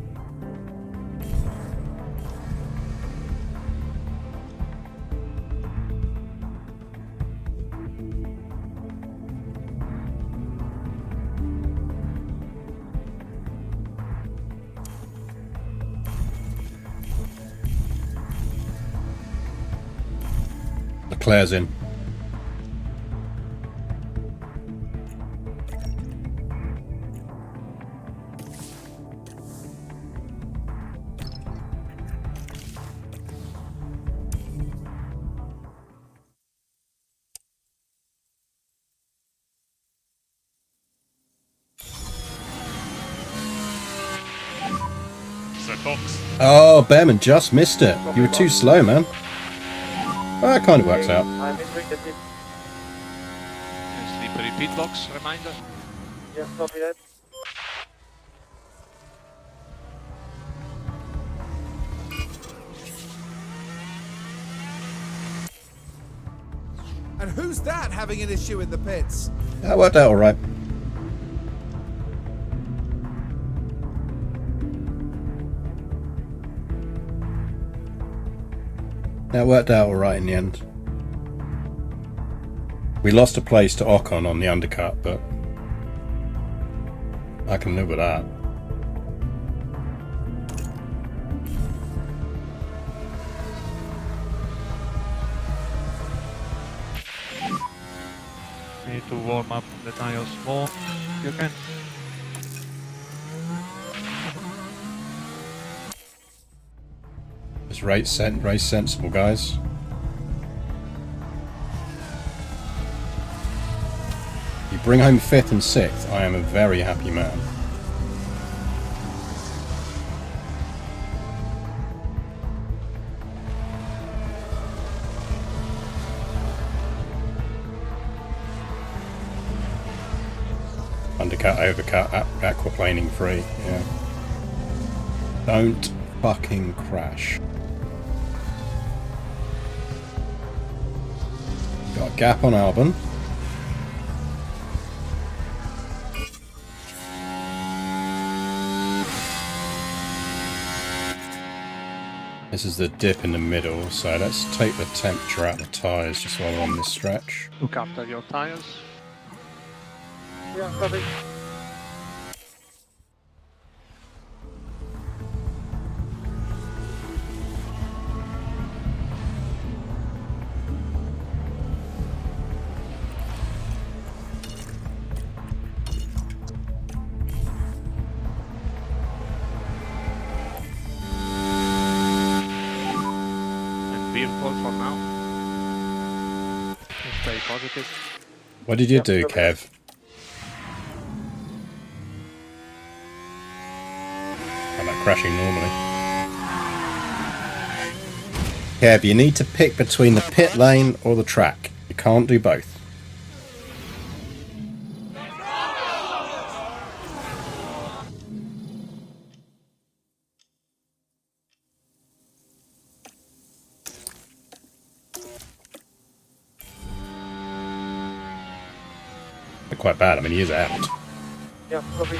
Leclerc's in. So box. Oh, Bearman just missed it. You were too slow, man. Well, that kind of works out. I'm entering the pit. Slippery pit box, reminder. Yeah, copy that. And who's that having an issue in the pits? That worked out alright. That worked out alright in the end. We lost a place to Ocon on the undercut, but I can live with that. Need to warm up the tires more if you can. Just race sensible, guys. You bring home 5th and 6th, I am a very happy man. Undercut, overcut, aquaplaning free, yeah. Don't fucking crash. Got a gap on Albon. This is the dip in the middle, so let's take the temperature out of the tyres just while we're on this stretch. Look after your tires. Yeah, copy. And be in pole for now. Stay positive. What did you do, Kev? I'm not crashing normally. Kev, you need to pick between the pit lane or the track. You can't do both. They're quite bad. I mean, he is out. Yeah, copy.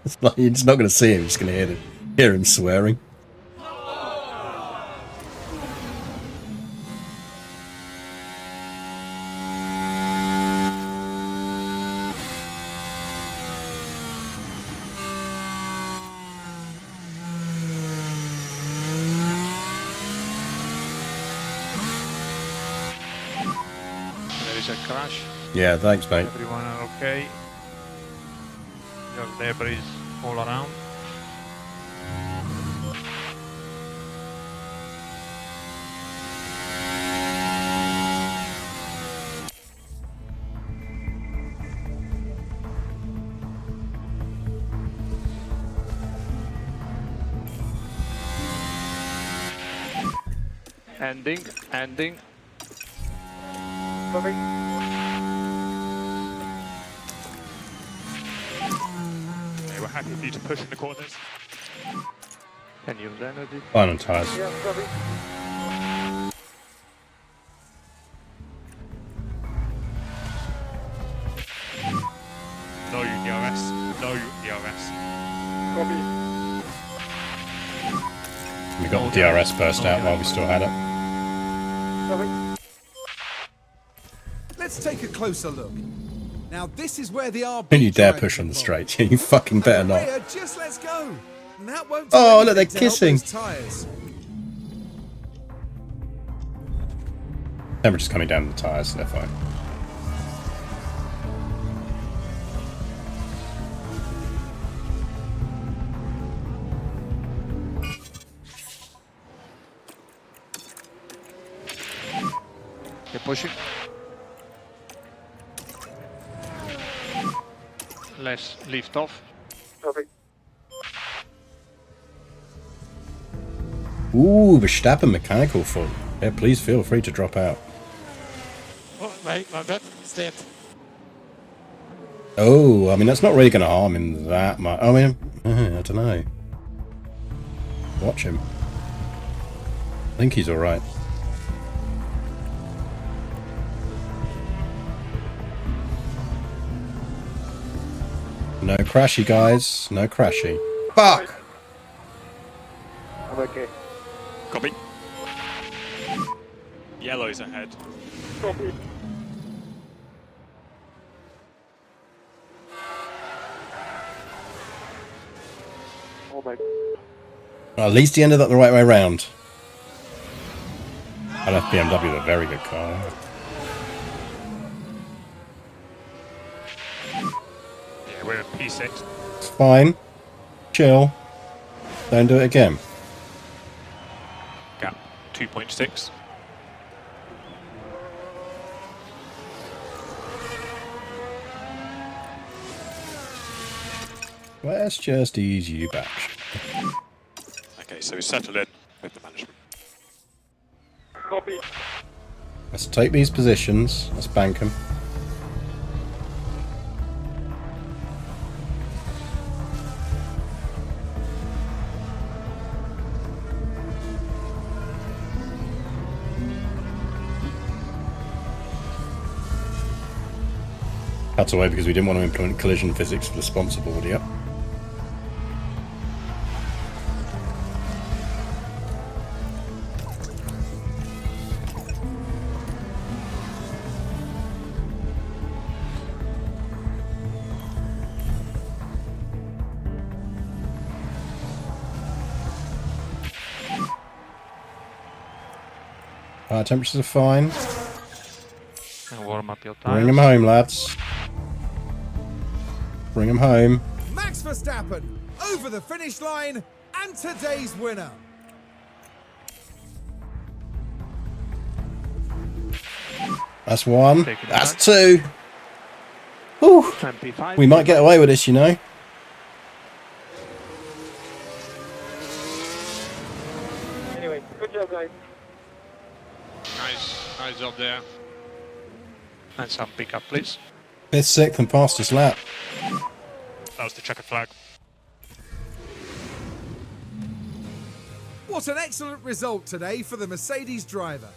It's like you're just not going to see him. You're just going to hear him swearing. There is a crash. Yeah, thanks, mate. Everyone are okay. Your debris all around. Ending. Copy. Okay, we're happy for you to push in the corners. Can use energy. Fine on tyres. Yeah, copy. No DRS. No DRS. Copy. We got the DRS burst out while we still had it. Copy. Let's take a closer look. Now this is where the RB Don't you dare drivers push on the involved. straight. You fucking better And the not. rear just lets go. And that won't do Oh, look, anything they're to help kissing. those tyres. Temperature's coming down the tyres, so they're fine. Keep pushing. Let's lift off. Copy. Ooh, Verstappen mechanical fault. Yeah, please feel free to drop out. Oh, mate, my bad. Stay. Oh, I mean, that's not really going to harm him that much. I mean, I don't know. Watch him. I think he's alright. No crashy, guys. No crashy. Fuck! I'm okay. Copy. Yellow's ahead. Copy. Oh my. Well, at least he ended up the right way round. I left BMW a very good car. Yeah, we're in P6. It's fine. Chill. Don't do it again. Gap 2.6. Let's just ease you back. Okay, so we settled in with the management. Copy. Let's take these positions. Let's bank them. Cut away because we didn't want to implement collision physics for the sponsor board, yep. Temperatures are fine. And warm up your Bring them tires. home, lads. Bring them home. Max Verstappen over the finish line and today's winner. That's one. Take it That's back. two. Whew. MP5. We might get away with this, you know. Anyway, good job, guys. Nice job there. And some pickup, please. Fifth, sixth, and fastest lap. That was the checker flag. What an excellent result today for the Mercedes driver.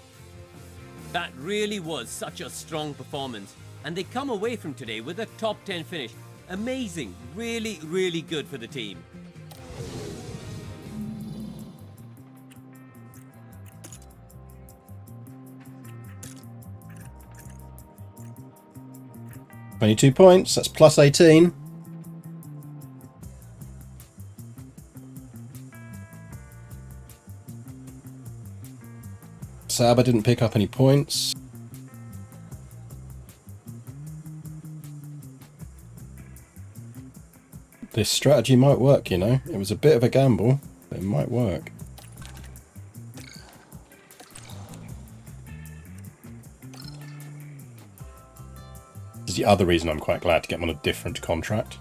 That really was such a strong performance, and they come away from today with a top 10 finish. Amazing, really, really good for the team. $22 points. That's plus 18. Saba didn't pick up any points. This strategy might work, you know. It was a bit of a gamble, but it might work. This is the other reason I'm quite glad to get him on a different contract.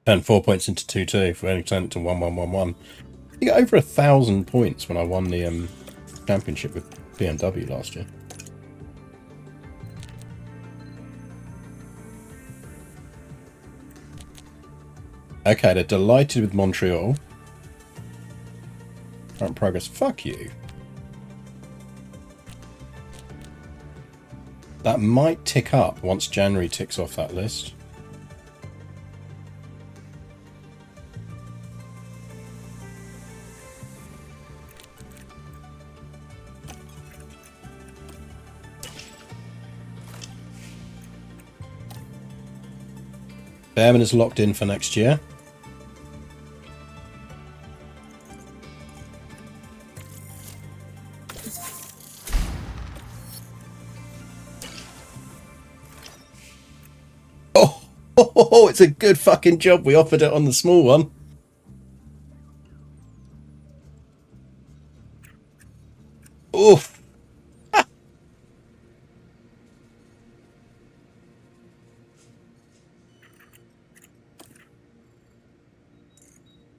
Turned 4 points into 2-2 if we only turned it to 1-1-1-1. You got over 1,000 points when I won the championship with BMW last year. Okay, they're delighted with Montreal. Current progress. Fuck you. That might tick up once January ticks off that list. Behrman is locked in for next year. Oh, it's a good fucking job we offered it on the small one. Oof.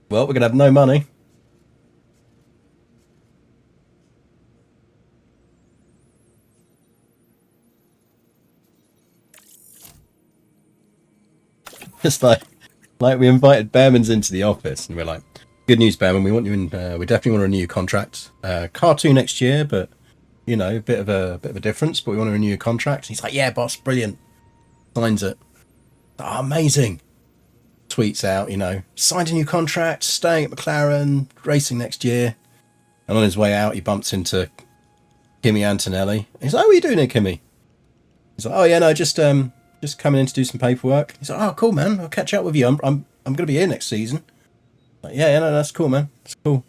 Well, we're going to have no money. Just like we invited Behrman's into the office and we're like, good news, Behrman, we want you in, we definitely want to renew your contract. Car 2 next year, but, you know, a bit of a difference, but we want to renew your contract. And he's like, yeah, boss, brilliant. Signs it. Oh, amazing. Tweets out, you know, signed a new contract, staying at McLaren, racing next year. And on his way out, he bumps into Kimi Antonelli. He's like, oh, what are you doing here, Kimi? He's like, oh, yeah, no, just coming in to do some paperwork. He's like, oh, cool, man. I'll catch up with you. I'm going to be here next season. Like, yeah, no, that's cool, man. That's cool.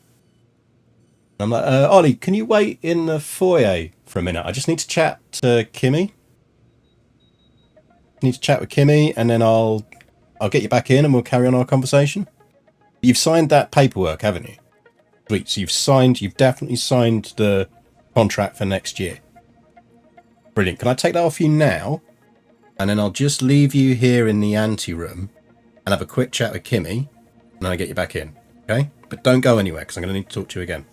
And I'm like, Ollie, can you wait in the foyer for a minute? I just need to chat to Kimi. Need to chat with Kimi, and then I'll get you back in, and we'll carry on our conversation. You've signed that paperwork, haven't you? Sweet. So you've definitely signed the contract for next year. Brilliant. Can I take that off you now? And then I'll just leave you here in the ante room and have a quick chat with Kimi, and then I'll get you back in. Okay? But don't go anywhere, because I'm going to need to talk to you again.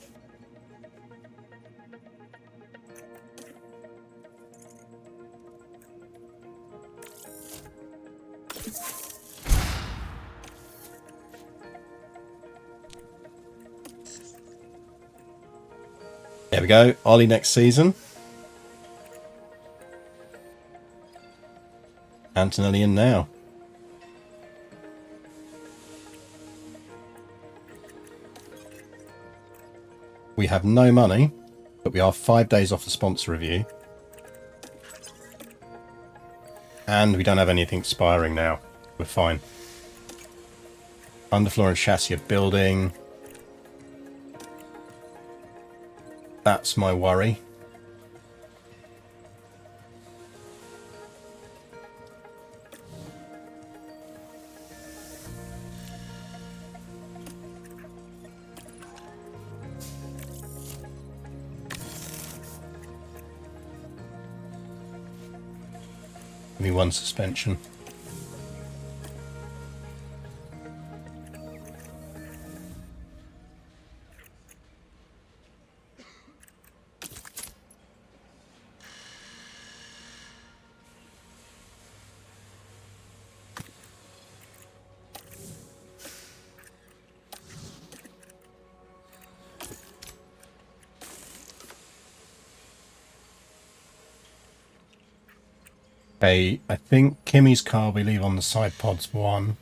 There we go. Ollie next season. Antonelli in now. We have no money, but we are 5 days off the sponsor review. And we don't have anything expiring now. We're fine. Underfloor and chassis are building. That's my worry. Give me one suspension. Okay, I think Kimi's car we leave on the side pods 1.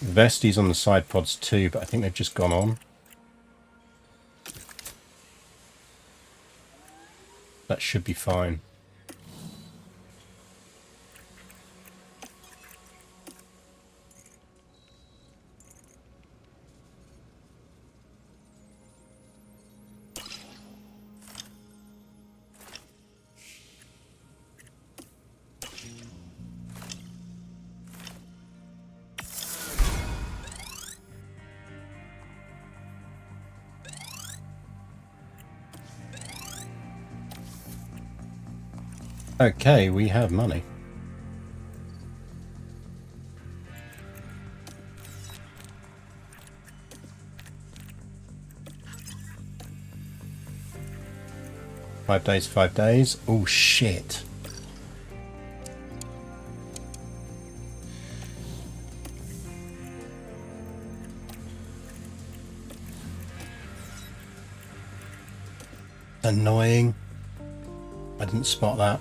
Vesti's on the side pods 2, but I think they've just gone on. That should be fine. Okay, we have money. 5 days, 5 days. Oh, shit. Annoying. I didn't spot that.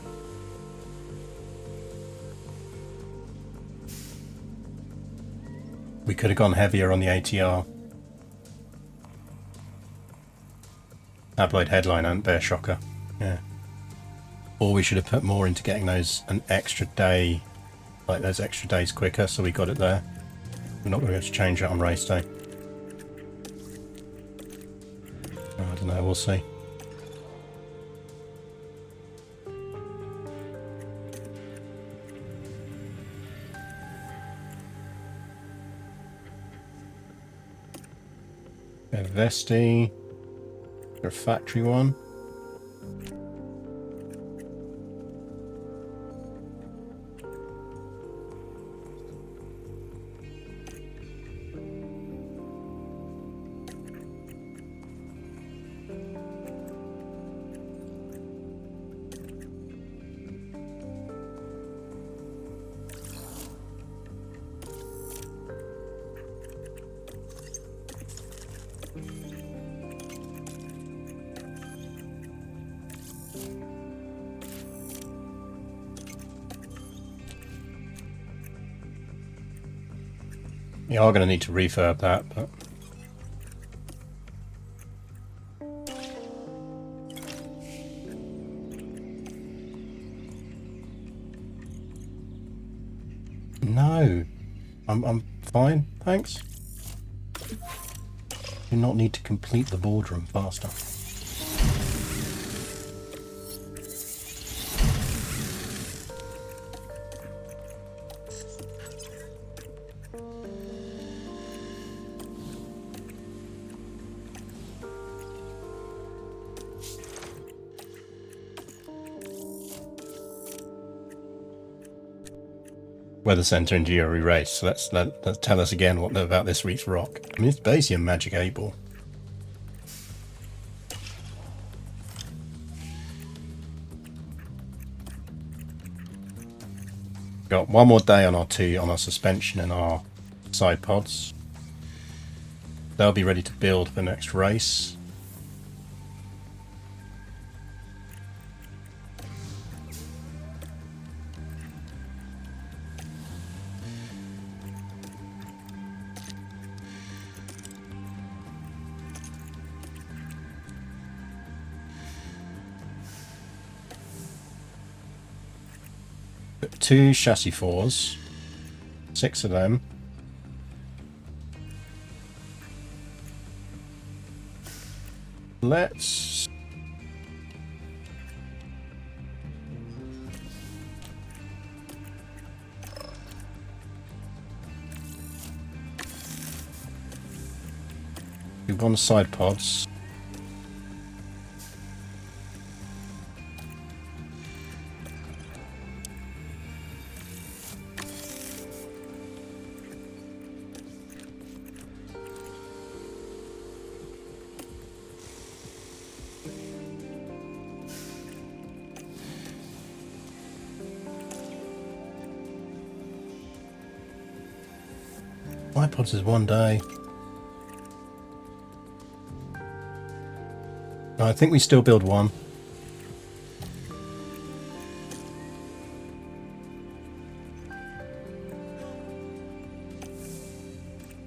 We could have gone heavier on the ATR. Tabloid headline and bear shocker. Yeah. Or we should have put more into getting those an extra day, like those extra days quicker, so we got it there. We're not going to be able to change that on race day. I don't know, we'll see. A Vesti, a factory one. You are going to need to refurb that, but... No. I'm fine, thanks. Do not need to complete the boardroom faster. Weather Center in Giori race. So let's tell us again what about this Reef Rock. I mean, it's basically a magic 8-ball. Got one more day on our suspension and our side pods. They'll be ready to build for the next race. Two chassis 4s, 6 of them. Let's do one side pods. Pods is 1 day. No, I think we still build one.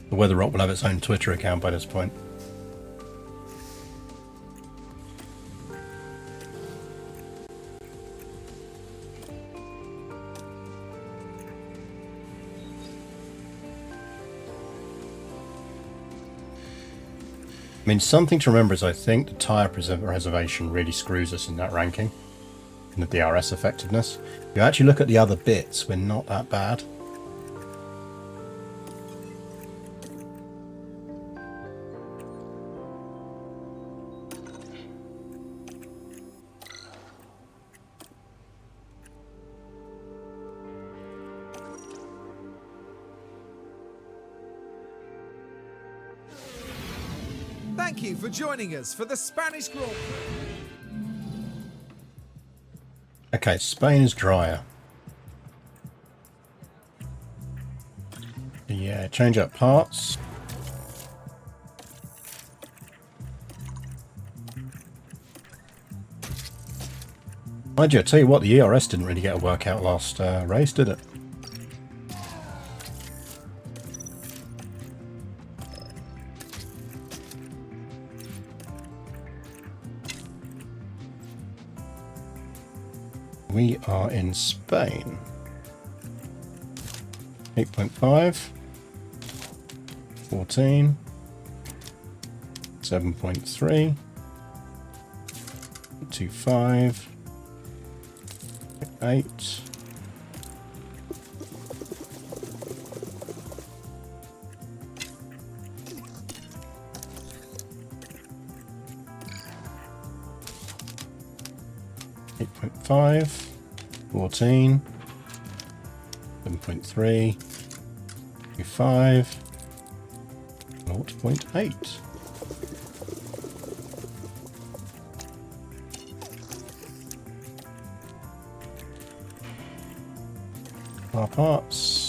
The Weather Rock will have its own Twitter account by this point. I mean, something to remember is I think the tyre reservation really screws us in that ranking, in the DRS effectiveness. If you actually look at the other bits, we're not that bad. Thank you for joining us for the Spanish Grand Prix. Okay, Spain is drier. Yeah, change up parts. Mind you, I tell you what, the ERS didn't really get a workout last race, did it? We are in Spain. 8.5. 14. 7.3. 25. 8. .5, 14, 7.3, 5, 0.8. Our parts.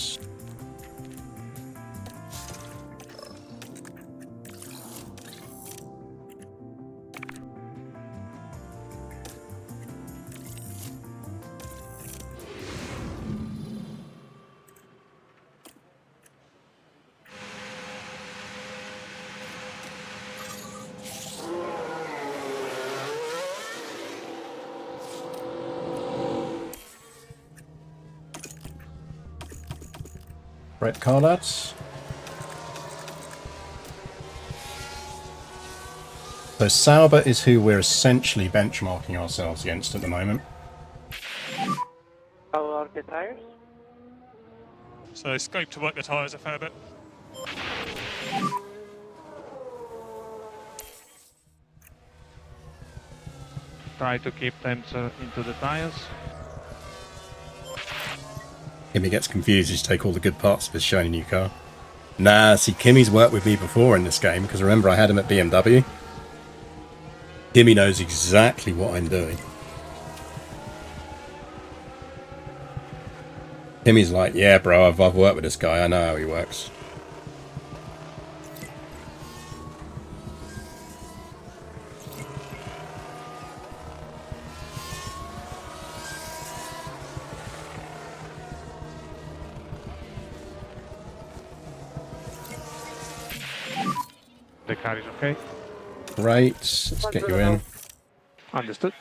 Brett Carlatz. So Sauber is who we're essentially benchmarking ourselves against at the moment. How are the tires? So scope to work the tyres a fair bit. Try to keep them into the tires. Kimmy gets confused, just take all the good parts of his shiny new car. Nah, see, Kimmy's worked with me before in this game, because remember I had him at BMW. Kimmy knows exactly what I'm doing. Kimmy's like, yeah bro, I've worked with this guy, I know how he works. The car is okay. Great, let's get you in. Understood.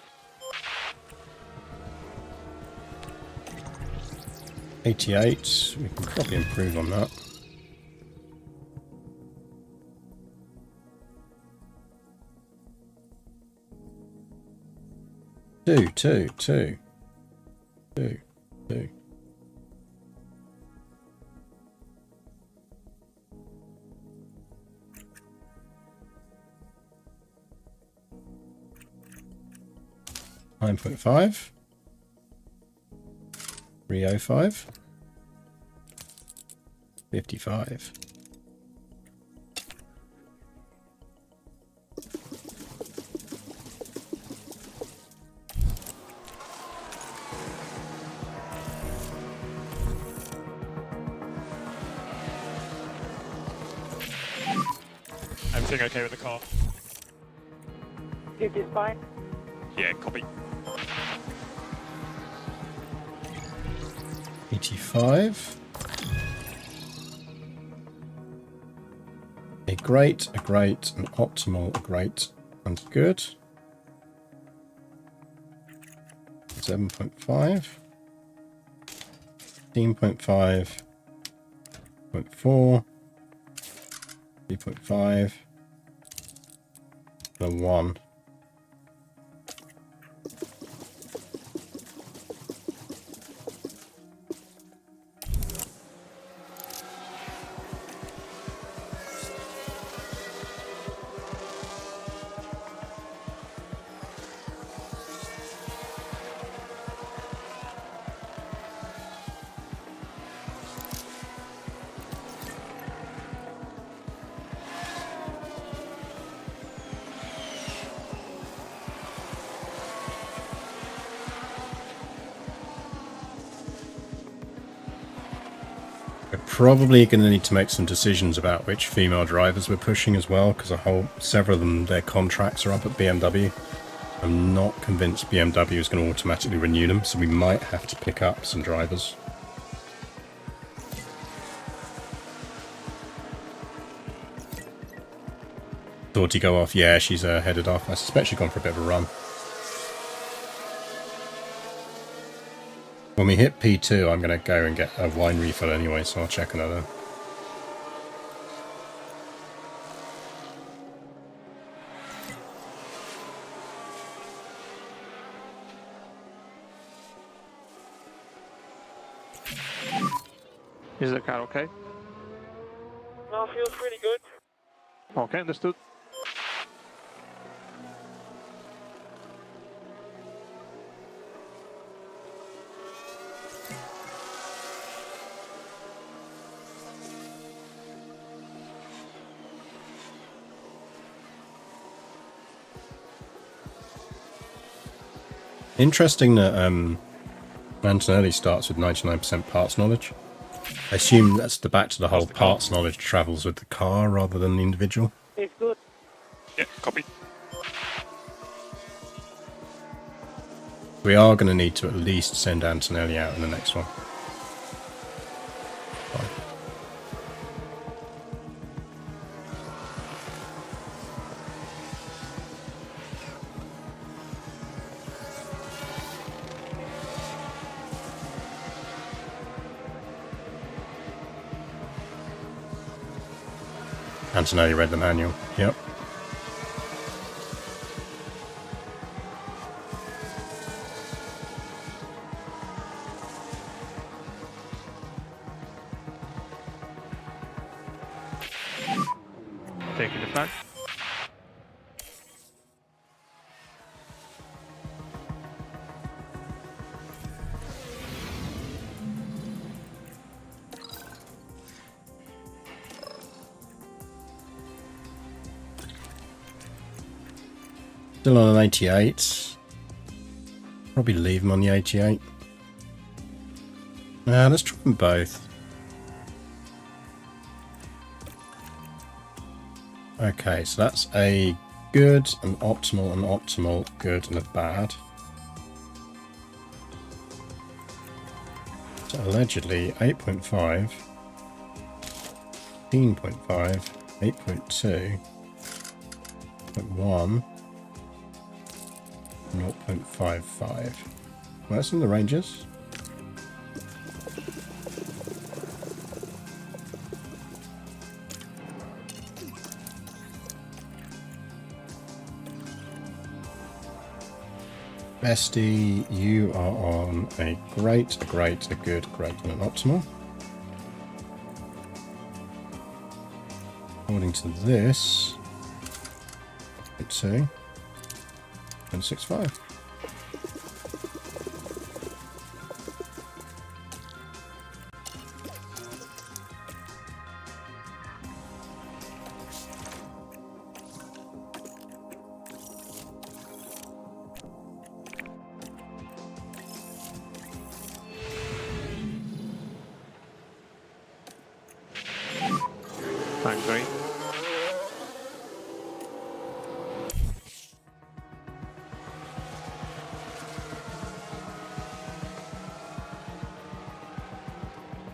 88, we can probably improve on that. Two. 9.5. 305. 55. Everything okay with the car? It is fine. Yeah, copy. 85. A great, an optimal, a great, and good. 7.5. 15.5. 0.4. 3.5. And 1. probably going to need to make some decisions about which female drivers we're pushing as well, because several of them, their contracts are up at BMW. I'm not convinced BMW is going to automatically renew them, so we might have to pick up some drivers. Thought he'd go off. Yeah, she's headed off. I suspect she's gone for a bit of a run. When we hit P2, I'm going to go and get a wine refill anyway, so I'll check another. Is the car okay? No, feels pretty good. Okay, understood. Interesting that Antonelli starts with 99% parts knowledge. I assume that's back to the whole parts knowledge travels with the car rather than the individual. It's good. Yeah, copy. We are going to need to at least send Antonelli out in the next one. Fine. Antonelli read the manual. Yep. Taking the flag. Still on an 88. Probably leave him on the 88. Let's try them both. Okay, so that's a good, an optimal, good, and a bad. So allegedly 8.5, 15.5, 8.2, 0.1, 0.55. Well, that's in the ranges. Bestie, you are on a great, a great, a good, great, and an optimal. According to this, 2. 0.65. Thanks, Gary.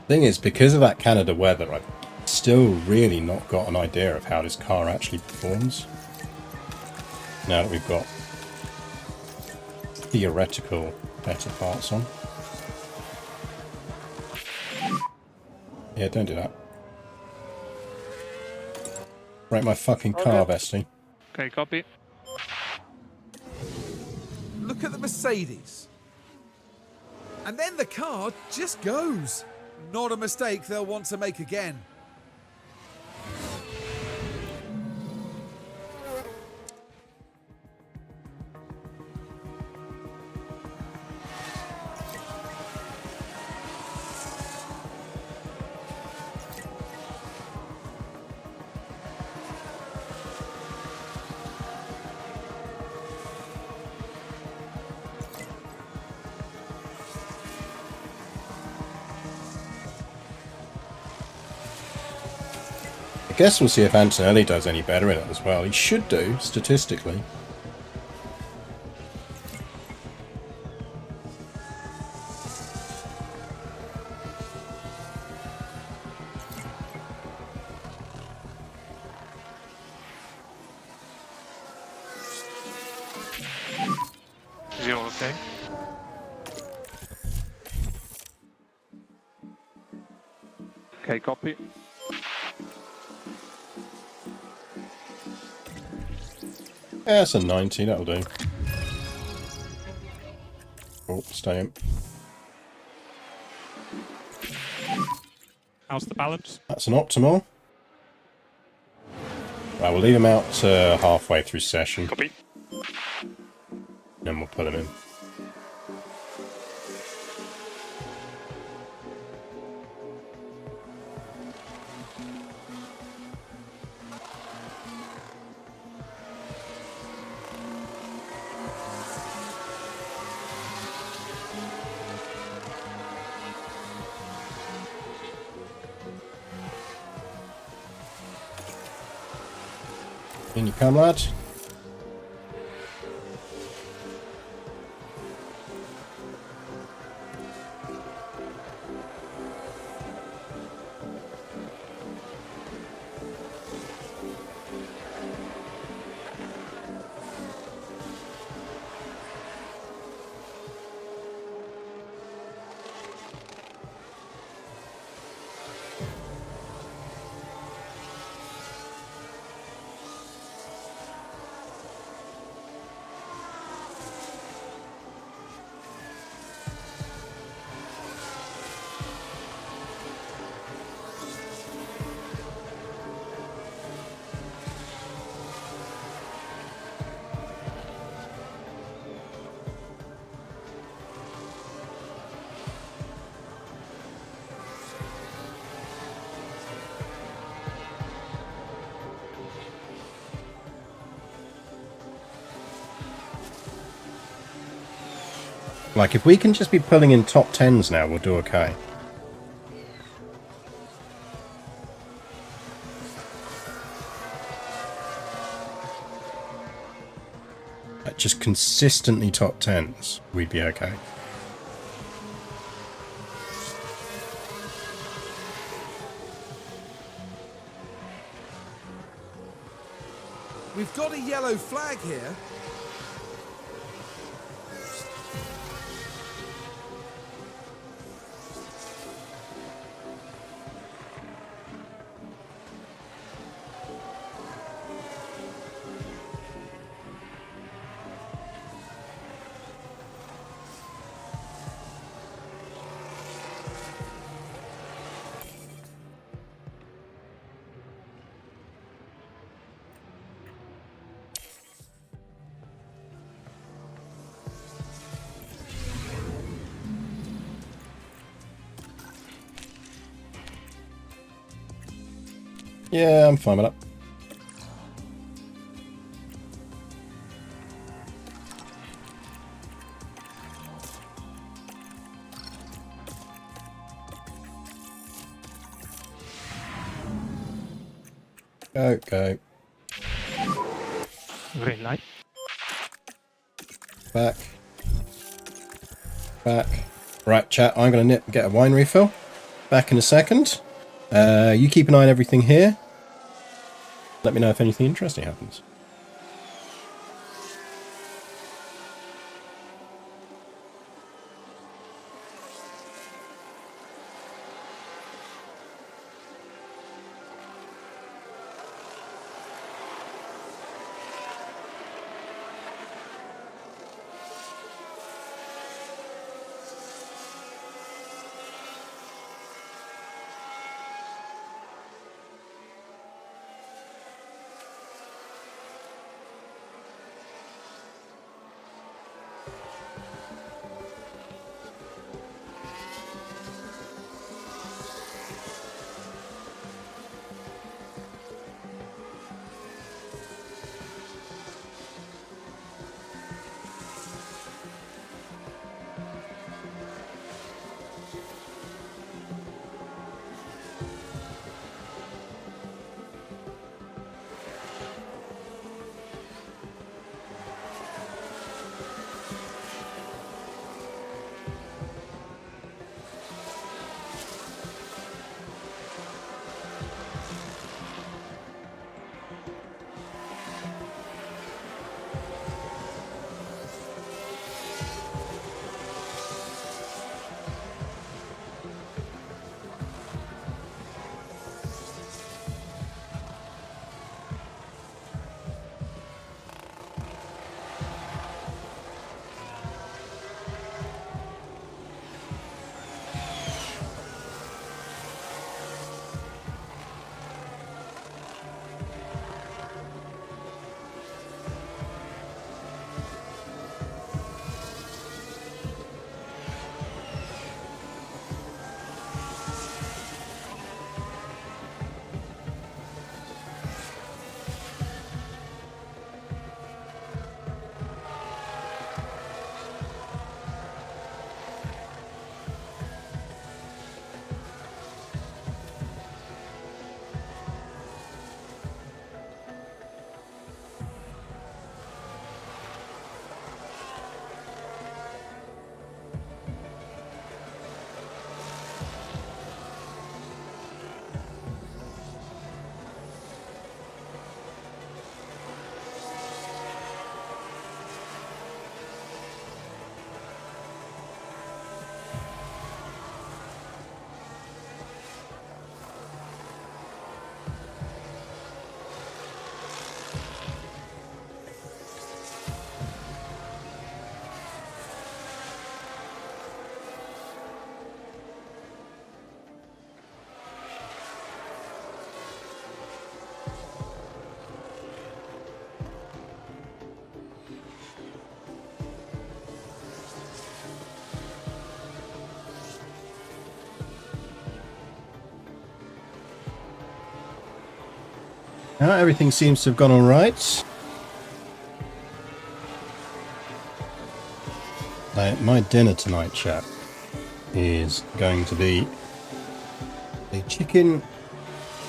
Thing is, because of that Canada weather, I've still really not got an idea of how this car actually performs. Now that we've got theoretical better parts on. Yeah, don't do that. Break my fucking car, bestie. Okay, copy. Look at the Mercedes. And then the car just goes. Not a mistake they'll want to make again. Guess we'll see if Antonelli does any better in it as well. He should do, statistically. Is he all okay? Okay, copy. Yeah, it's a 90, that'll do. Oh, stay in. How's the balance? That's an optimal. Right, we'll leave him out halfway through session. Copy. Then we'll put him in. In you come, lad. Like, if we can just be pulling in top 10s now, we'll do okay. Like, just consistently top 10s, we'd be okay. We've got a yellow flag here. Yeah, I'm fine with that. Go, go. Very nice. Back. Back. Right, chat, I'm going to nip and get a wine refill. Back in a second. You keep an eye on everything here. Let me know if anything interesting happens. Everything seems to have gone all right. My dinner tonight, chap, is going to be a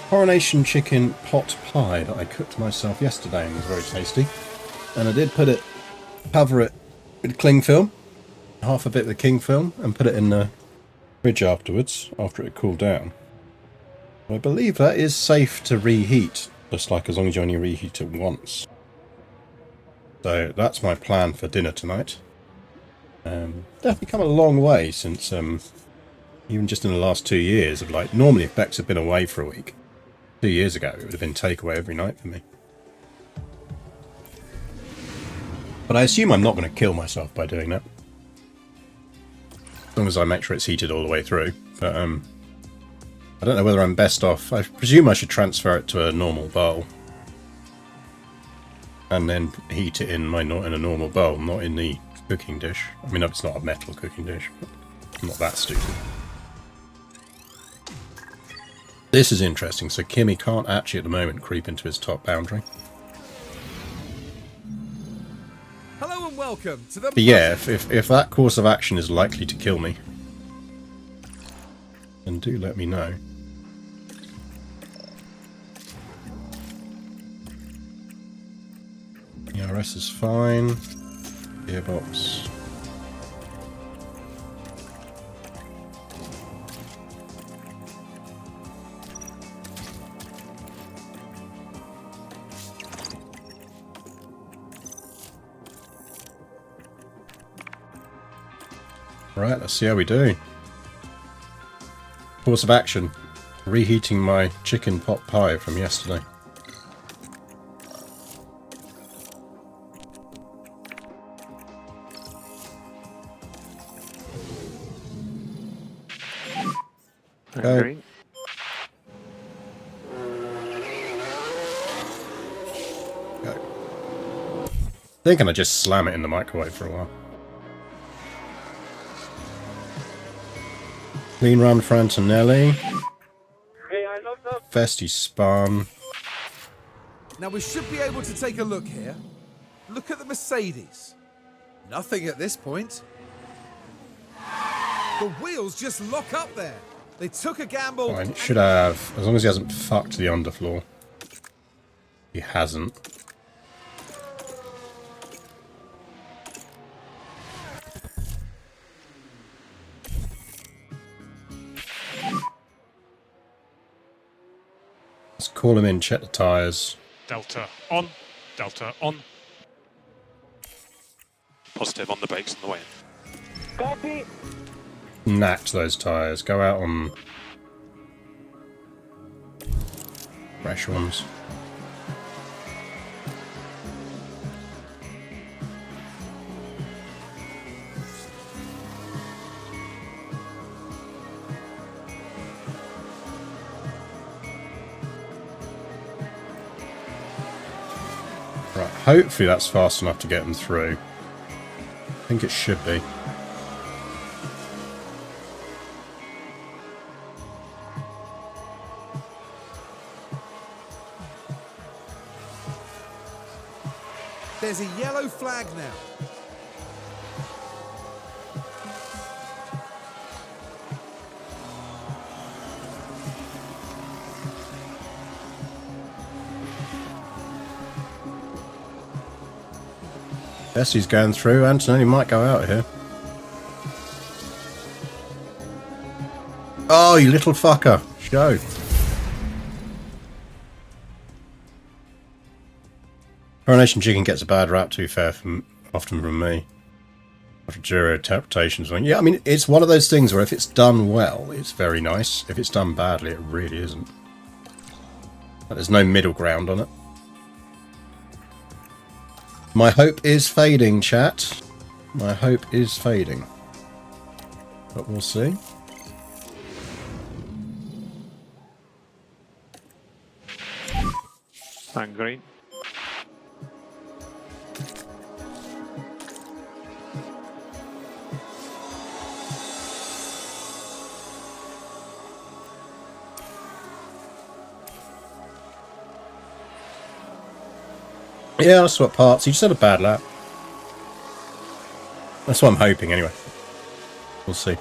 coronation chicken pot pie that I cooked myself yesterday and was very tasty. And I did cover it with cling film, half of it with cling film, and put it in the fridge afterwards, after it cooled down. I believe that is safe to reheat, just like as long as you only reheat it once. So that's my plan for dinner tonight. Definitely come a long way since, even just in the last 2 years of like, normally if Bex had been away for a week, 2 years ago it would have been takeaway every night for me. But I assume I'm not going to kill myself by doing that. As long as I make sure it's heated all the way through. But I don't know whether I'm best off. I presume I should transfer it to a normal bowl. And then heat it in a normal bowl, not in the cooking dish. I mean, it's not a metal cooking dish, but I'm not that stupid. This is interesting. So Kimmy can't actually at the moment creep into his top boundary. Hello and welcome to the... But yeah, if that course of action is likely to kill me, then do let me know. ERS is fine. Gearbox. Right, let's see how we do. Course of action. Reheating my chicken pot pie from yesterday. Go. Green. Go. I think I'm gonna just slam it in the microwave for a while. Clean run for Antonelli. Vesti spun. Now we should be able to take a look here. Look at the Mercedes. Nothing at this point. The wheels just lock up there. They took a gamble. Fine, it should have, as long as he hasn't fucked the underfloor. He hasn't. Let's call him in, check the tyres. Delta on. Delta on. Positive on the brakes on the way in. Copy. Knacked those tyres. Go out on fresh ones. Right, hopefully that's fast enough to get them through. I think it should be. There's a yellow flag now. Bessie's going through. Antonelli might go out here. Oh, you little fucker. Show. Coronation Chicken gets a bad rap, to be fair, often from me. After jury interpretations. Yeah, I mean, it's one of those things where if it's done well, it's very nice. If it's done badly, it really isn't. But there's no middle ground on it. My hope is fading, chat. My hope is fading. But we'll see. And green. Yeah, I swapped parts. He just had a bad lap. That's what I'm hoping, anyway. We'll see.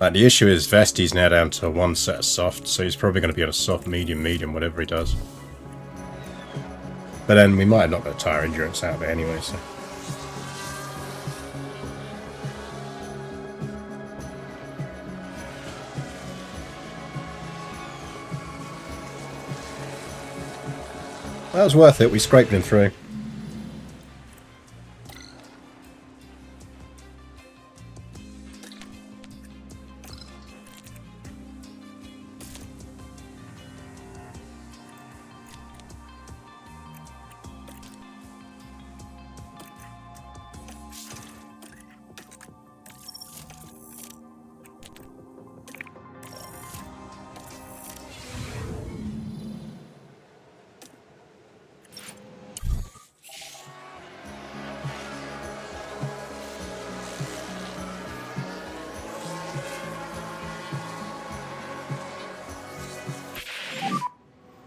Like, the issue is Vesti's now down to one set of soft, so he's probably going to be on a soft, medium, whatever he does. But then we might have not got tyre endurance out of it anyway, so... That was worth it, we scraped him through.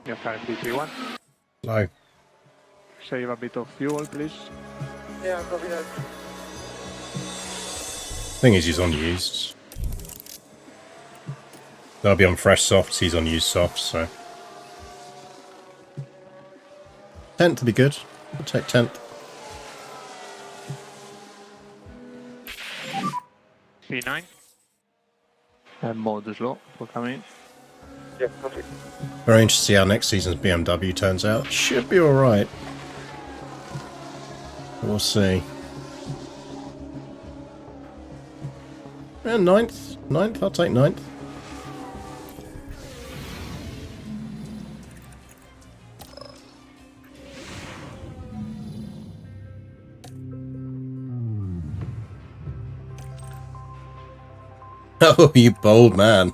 Your time PT1. Low. Save a bit of fuel, please. Yeah, copy that. Thing is, he's on used. They'll be on fresh softs, he's on used softs, so... 10th to be good. We'll take 10th. P9. And mode slow for coming. Yeah, copy. Very interested to see how next season's BMW turns out. Should be alright. We'll see. And 9th. 9th, I'll take 9th. Oh, you bold man.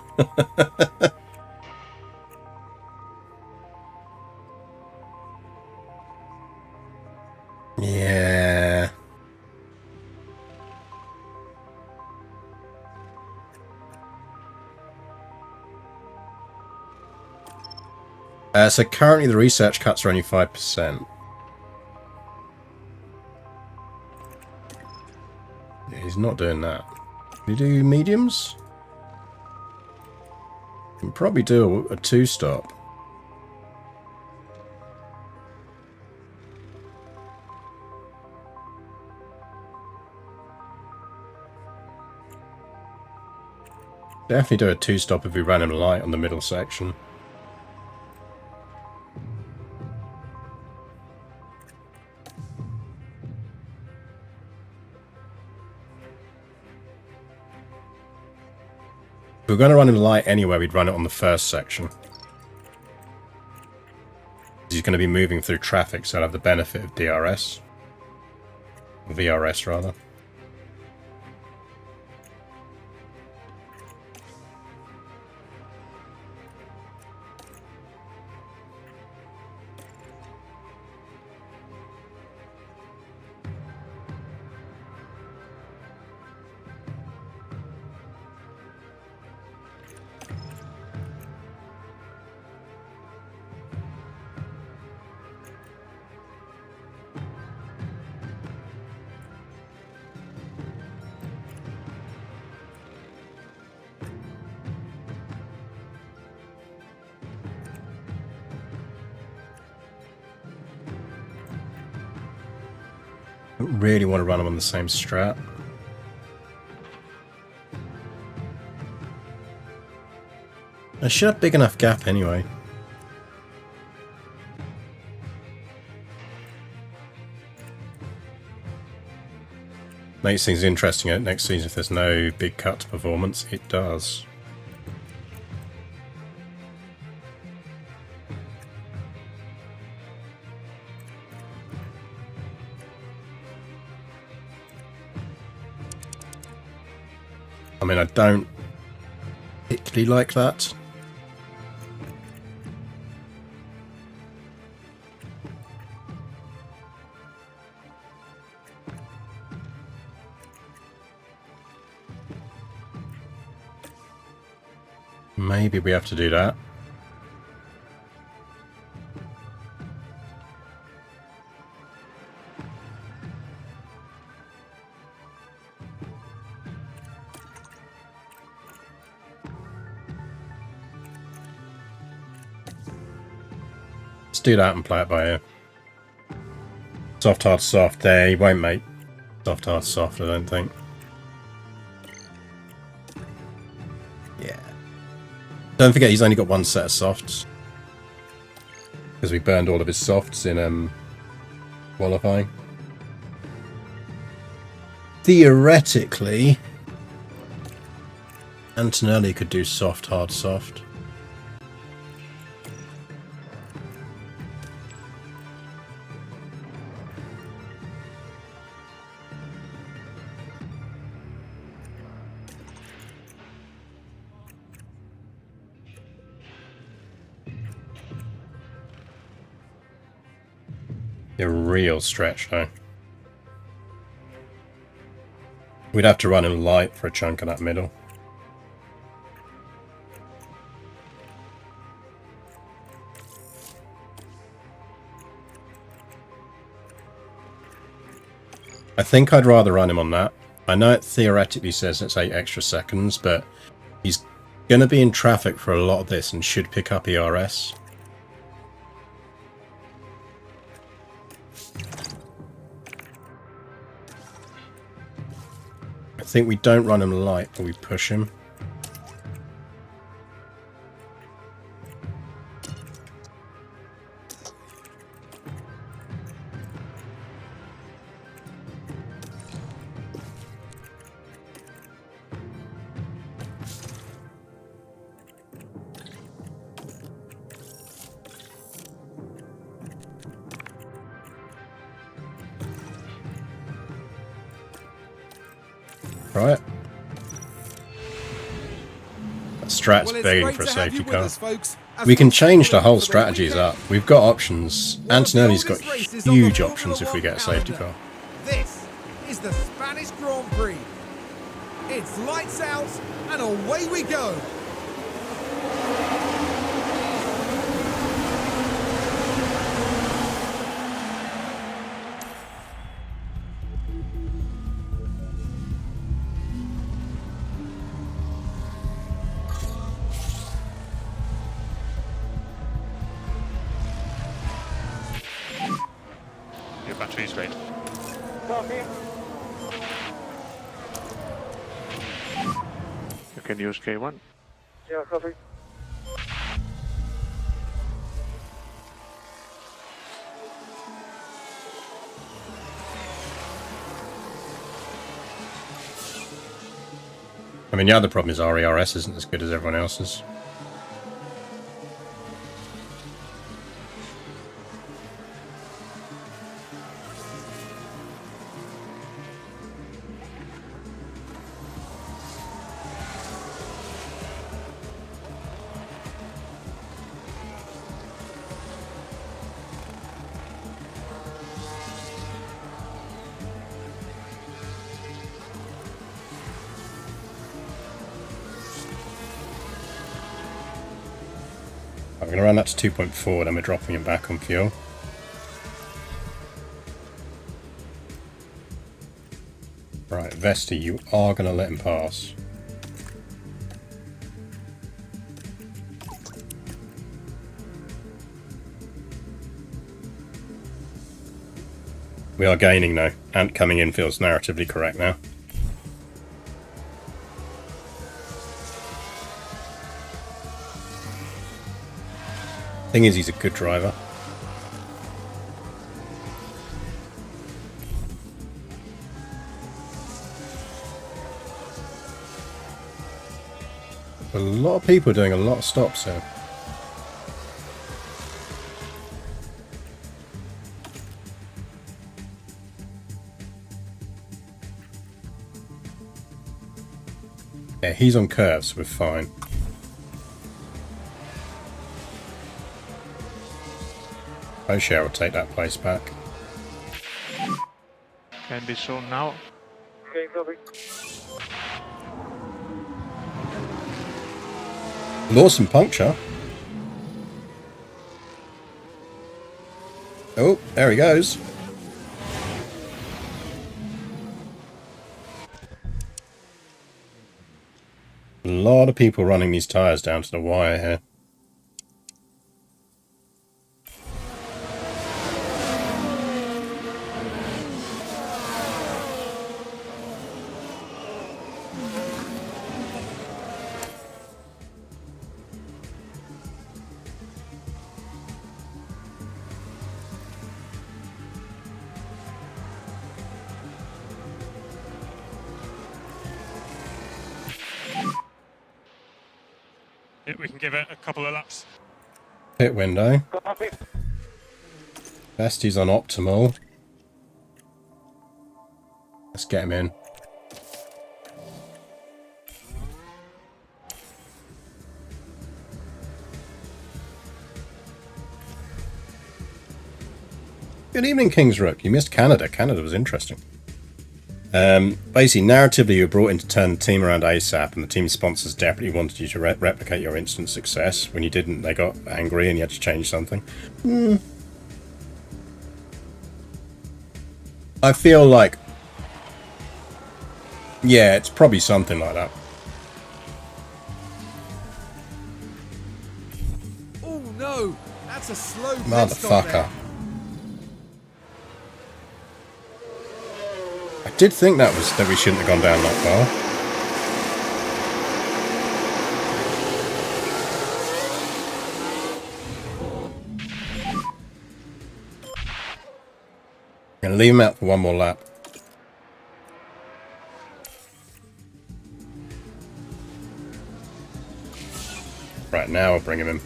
Yeah. So currently the research cuts are only 5%. Yeah, he's not doing that. Can you do mediums? You can probably do a 2-stop. Definitely do a 2-stop if we ran him light on the middle section. If we're going to run him light anyway, we'd run it on the first section. He's going to be moving through traffic, so he'll have the benefit of DRS. VRS, rather. I don't really want to run them on the same strat. I should have a big enough gap anyway. Makes things interesting at next season if there's no big cut to performance. It does. I mean, I don't particularly like that. Maybe we have to do that. Let's do that and play it by ear. Soft, hard, soft. There, he won't make soft, hard, soft, I don't think. Yeah. Don't forget he's only got one set of softs. Because we burned all of his softs in qualifying. Theoretically, Antonelli could do soft, hard, soft. A real stretch though. We'd have to run him light for a chunk of that middle. I think I'd rather run him on that. I know it theoretically says it's 8 extra seconds, but he's going to be in traffic for a lot of this and should pick up ERS. I think we don't run him light, but we push him. Right. Strat's begging for a safety car. We can change the whole strategies up. We've got options. Antonelli's got huge options if we get a safety car. This is the Spanish Grand Prix. It's lights out and away we go. Your battery's red. Copy. You can use K1. Yeah, copy. I mean, the other problem is our ERS isn't as good as everyone else's. I'm going to run that to 2.4, then we're dropping him back on fuel. Right, Vesti, you are going to let him pass. We are gaining though. Ant coming in feels narratively correct now. Thing is, he's a good driver. A lot of people doing a lot of stops here. Yeah, he's on curves, we're fine. O'Shea will take that place back. Can be shown now. Okay, copy. Lawson puncture. Oh, there he goes. A lot of people running these tyres down to the wire here. Yeah, we can give it a couple of laps. Pit window. Copy. Bestie's on optimal. Let's get him in. Good evening, King's Rook. You missed Canada. Canada was interesting. Basically, narratively, you were brought in to turn the team around ASAP, and the team sponsors desperately wanted you to replicate your instant success. When you didn't, they got angry and you had to change something. I feel like... yeah, it's probably something like that. Oh no! That's a slow pit stop there. Motherfucker. I did think that we shouldn't have gone down that far. I'm going to leave him out for one more lap. Right, now I'll bring him in.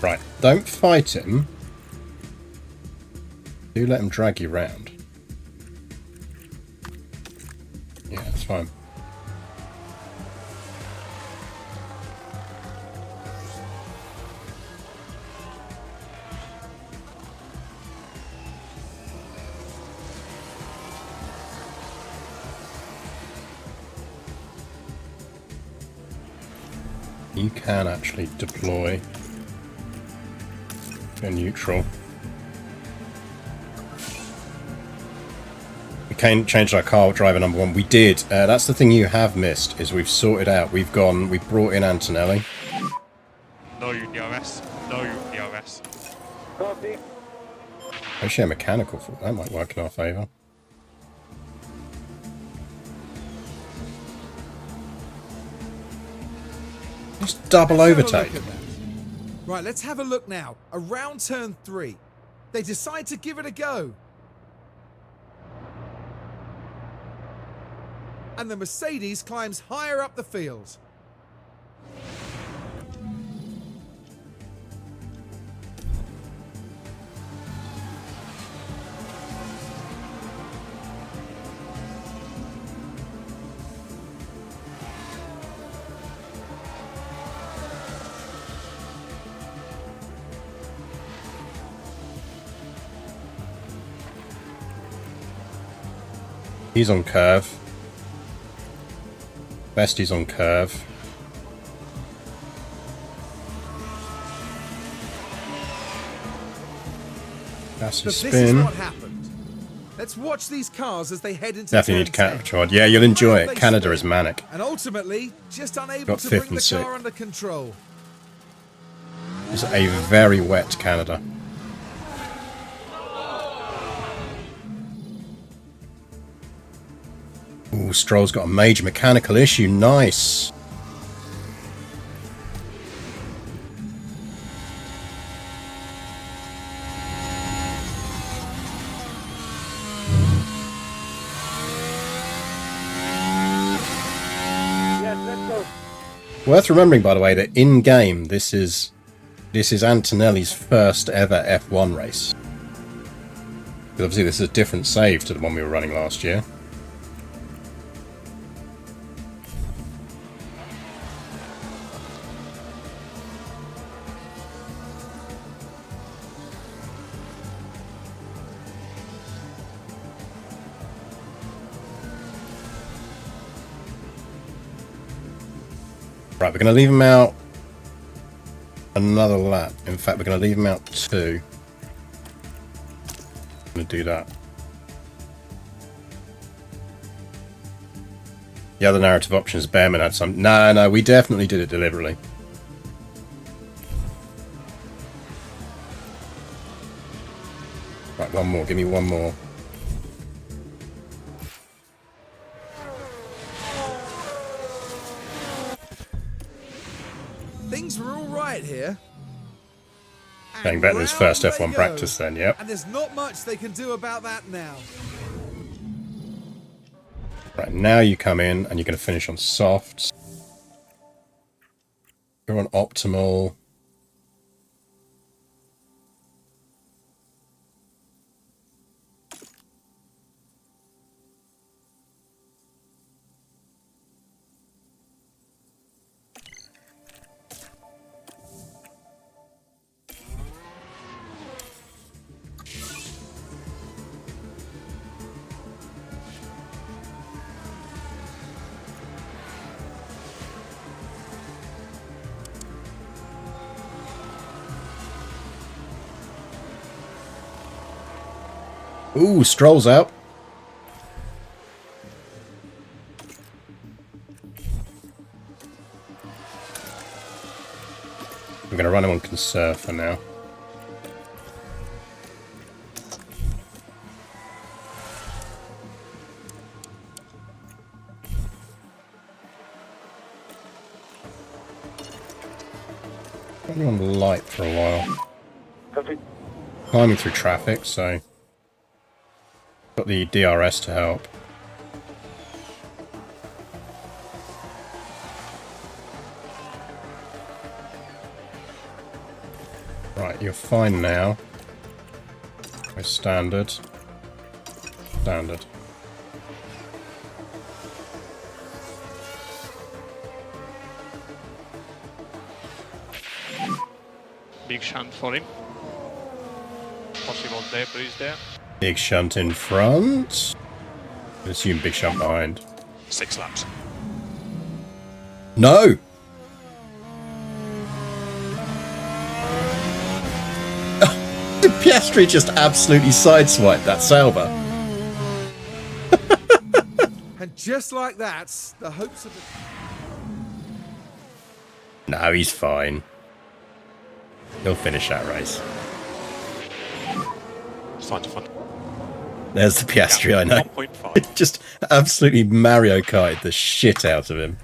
Right, don't fight him. Do let him drag you round. Yeah, that's fine. You can actually deploy a neutral. We can change our car driver number 1. We did. That's the thing you have missed, is we've sorted out. We've brought in Antonelli. No DRS. No DRS. Copy. Actually, a mechanical fault. That might work in our favour. Just double overtake. Right, let's have a look now. Around turn 3. They decide to give it a go. And the Mercedes climbs higher up the field. He's on curve. Bestie's on curve. That's a But this is spin. what happened. Let's watch these cars as they head into Definitely need turn 10. capture. Yeah, you'll enjoy it. They Canada spin, is manic. And ultimately, just unable Got to fifth bring the and car sixth. under control. It's a very wet Canada. Ooh, Stroll's got a major mechanical issue. Nice. Worth remembering, by the way, that in game this is Antonelli's first ever F1 race. Because obviously this is a different save to the one we were running last year. Right, we're going to leave him out another lap. In fact, we're going to leave him out 2. I'm going to do that. The other narrative option is Bearman had some... No, we definitely did it deliberately. Right, one more. Give me one more. Things were all right here. Getting better than his first round they F1 go. practice then, yep. And there's not much they can do about that now. Right, now you come in and you're going to finish on softs. You're on optimal. Ooh, Stroll's out. We're going to run him on conserve for now. Only on the light for a while. Copy. Climbing through traffic, so got the DRS to help. Right, you're fine now. Standard. Standard. Big shunt for him. Possible debris there. Big shunt in front. I assume big shunt behind. 6 laps. No! Did Piastri just absolutely sideswipe that Sauber? And just like that, the hopes of the... No, he's fine. He'll finish that race. Fun to fun. There's the Piastri, I know. 1.5. Just absolutely Mario Karted the shit out of him.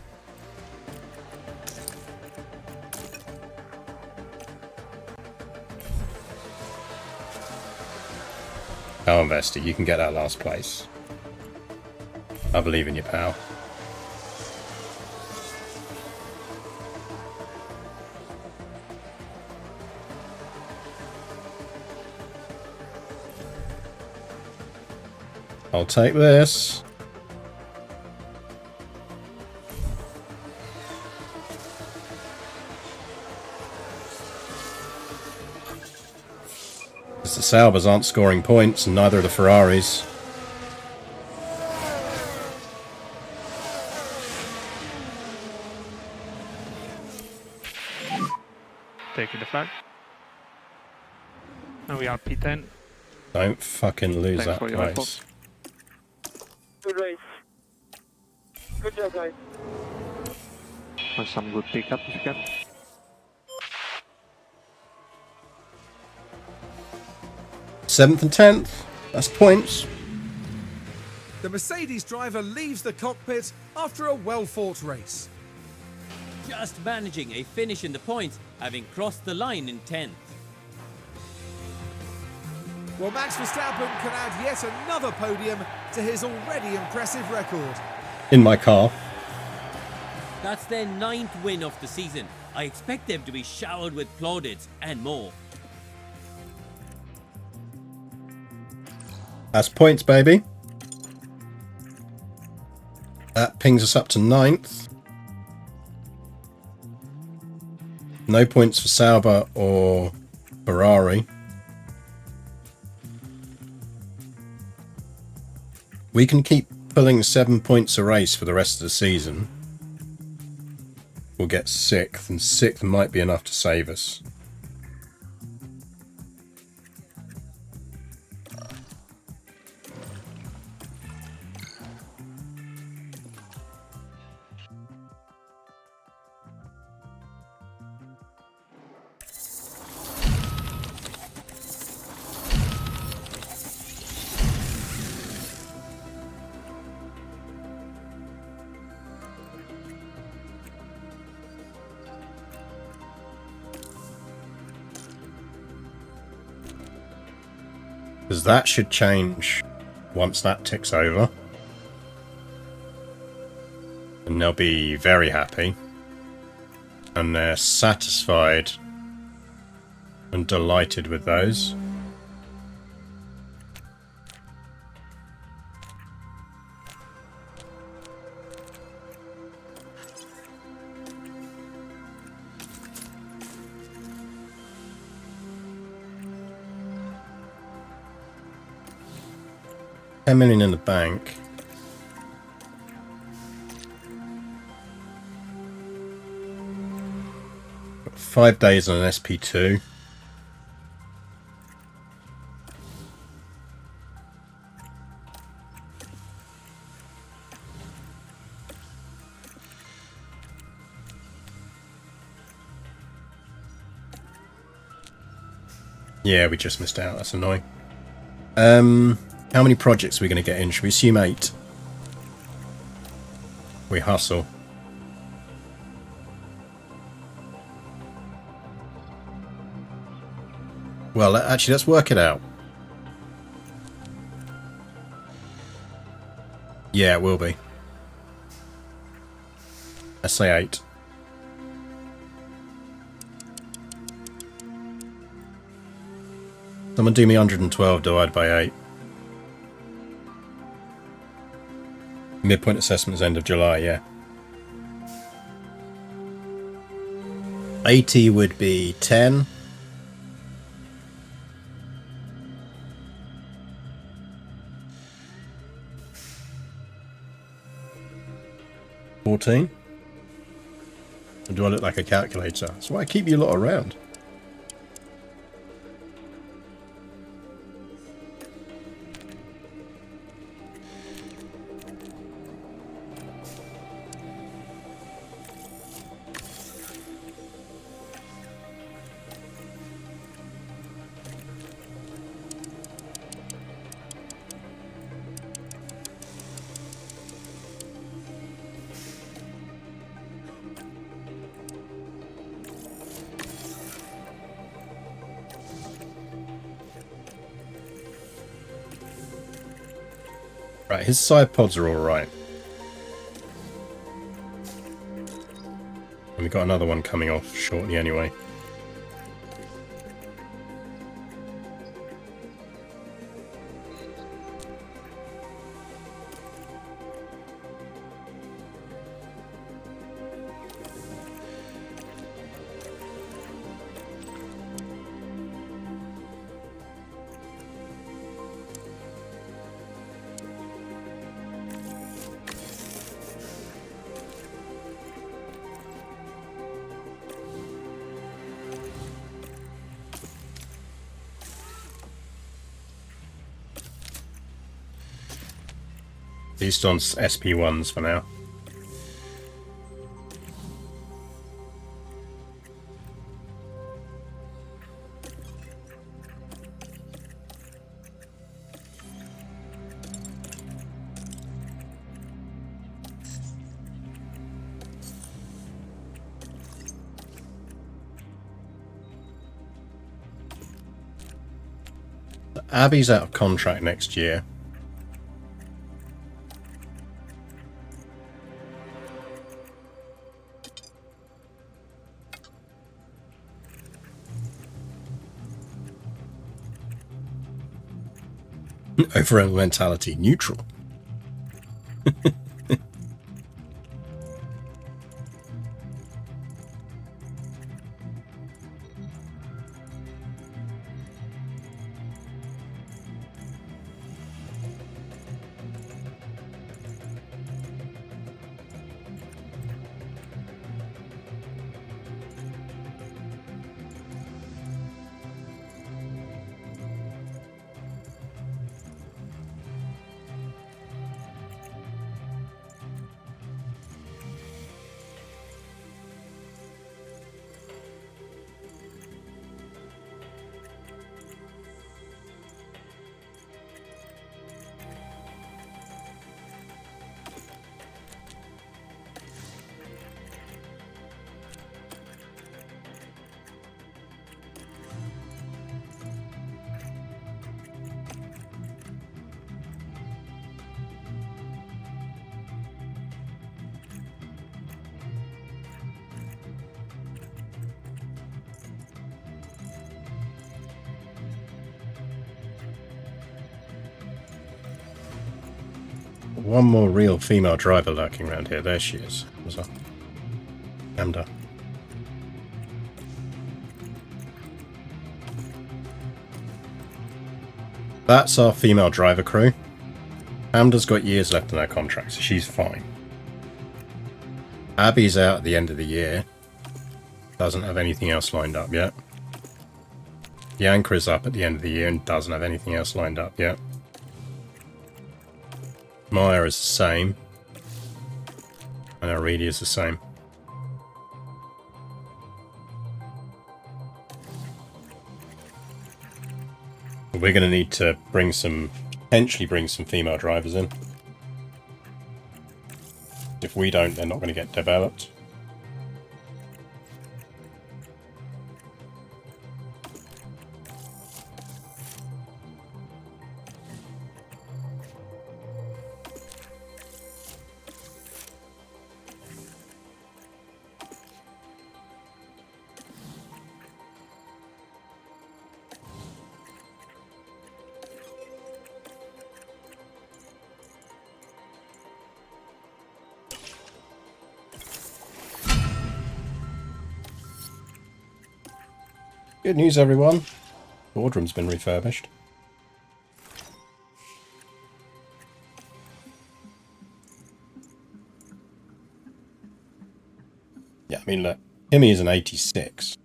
Come on, Vesti, you can get that last place. I believe in you, pal. I'll take this. Because the Saubers aren't scoring points, and neither are the Ferraris. Taking the flag. And we are P10. Don't fucking lose Thanks that for your place. effort. Good race. Good job, guys. And some good pickup if you can. Seventh and 10th. That's points. The Mercedes driver leaves the cockpit after a well-fought race. Just managing a finish in the points, having crossed the line in 10th. Well, Max Verstappen can add yet another podium to his already impressive record. In my car. That's their 9th win of the season. I expect them to be showered with plaudits and more. That's points, baby. That pings us up to 9th. No points for Sauber or Ferrari. We can keep pulling 7 points a race for the rest of the season. We'll get 6th, and 6th might be enough to save us. Because that should change once that ticks over. And they'll be very happy. And they're satisfied and delighted with those. $10 million in the bank. Got 5 days on an SP2. Yeah, we just missed out. That's annoying. How many projects are we going to get in? Should we assume 8? We hustle. Well, actually, let's work it out. Yeah, it will be. Let's say 8. Someone do me 112 divided by 8. Midpoint assessment is end of July, yeah. 80 would be 10. Or do I look like a calculator? That's why I keep you lot around. Right, his side pods are alright. And we've got another one coming off shortly anyway. Least on SP1s for now. Abby's out of contract next year. Overall mentality neutral. One more real female driver lurking around here. There she is. What's up? Amda. That's our female driver crew. Amda's got years left in her contract, so she's fine. Abby's out at the end of the year. Doesn't have anything else lined up yet. Yanka is up at the end of the year and doesn't have anything else lined up yet. Maya is the same. And Aurelia is the same. We're going to need to potentially bring some female drivers in. If we don't, they're not going to get developed. Good news, everyone. Boardroom's been refurbished. Yeah, I mean, look, Kimmy is an 86.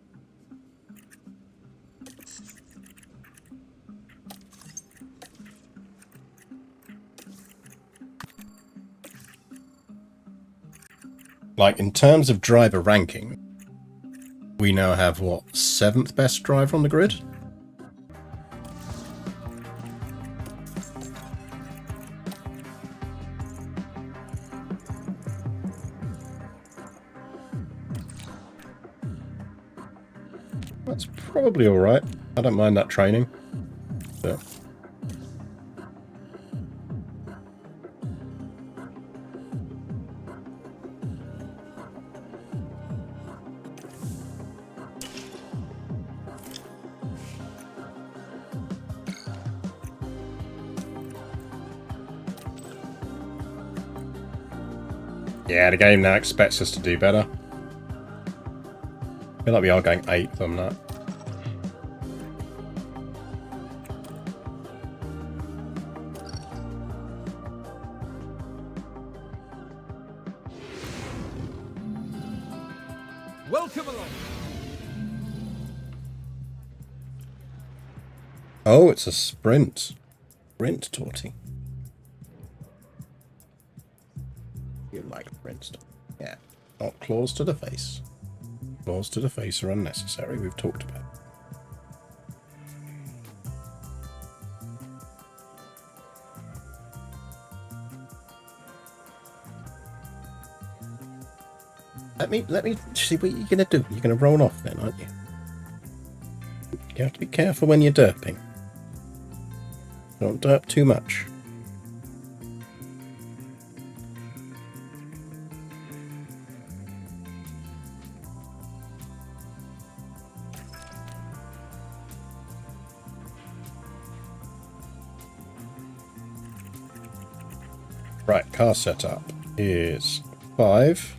Like, in terms of driver ranking, we now have, what, 7th best driver on the grid? That's probably alright. I don't mind that training. But yeah, the game now expects us to do better. I feel like we are going 8th on that. Welcome along. Oh, it's a sprint. Sprint torty. You like sprint? Yeah. Not claws to the face. Claws to the face are unnecessary. We've talked about it. Let me see what you're gonna do. You're gonna roll off then, aren't you? You have to be careful when you're derping. Don't derp too much. Right, car setup is 5,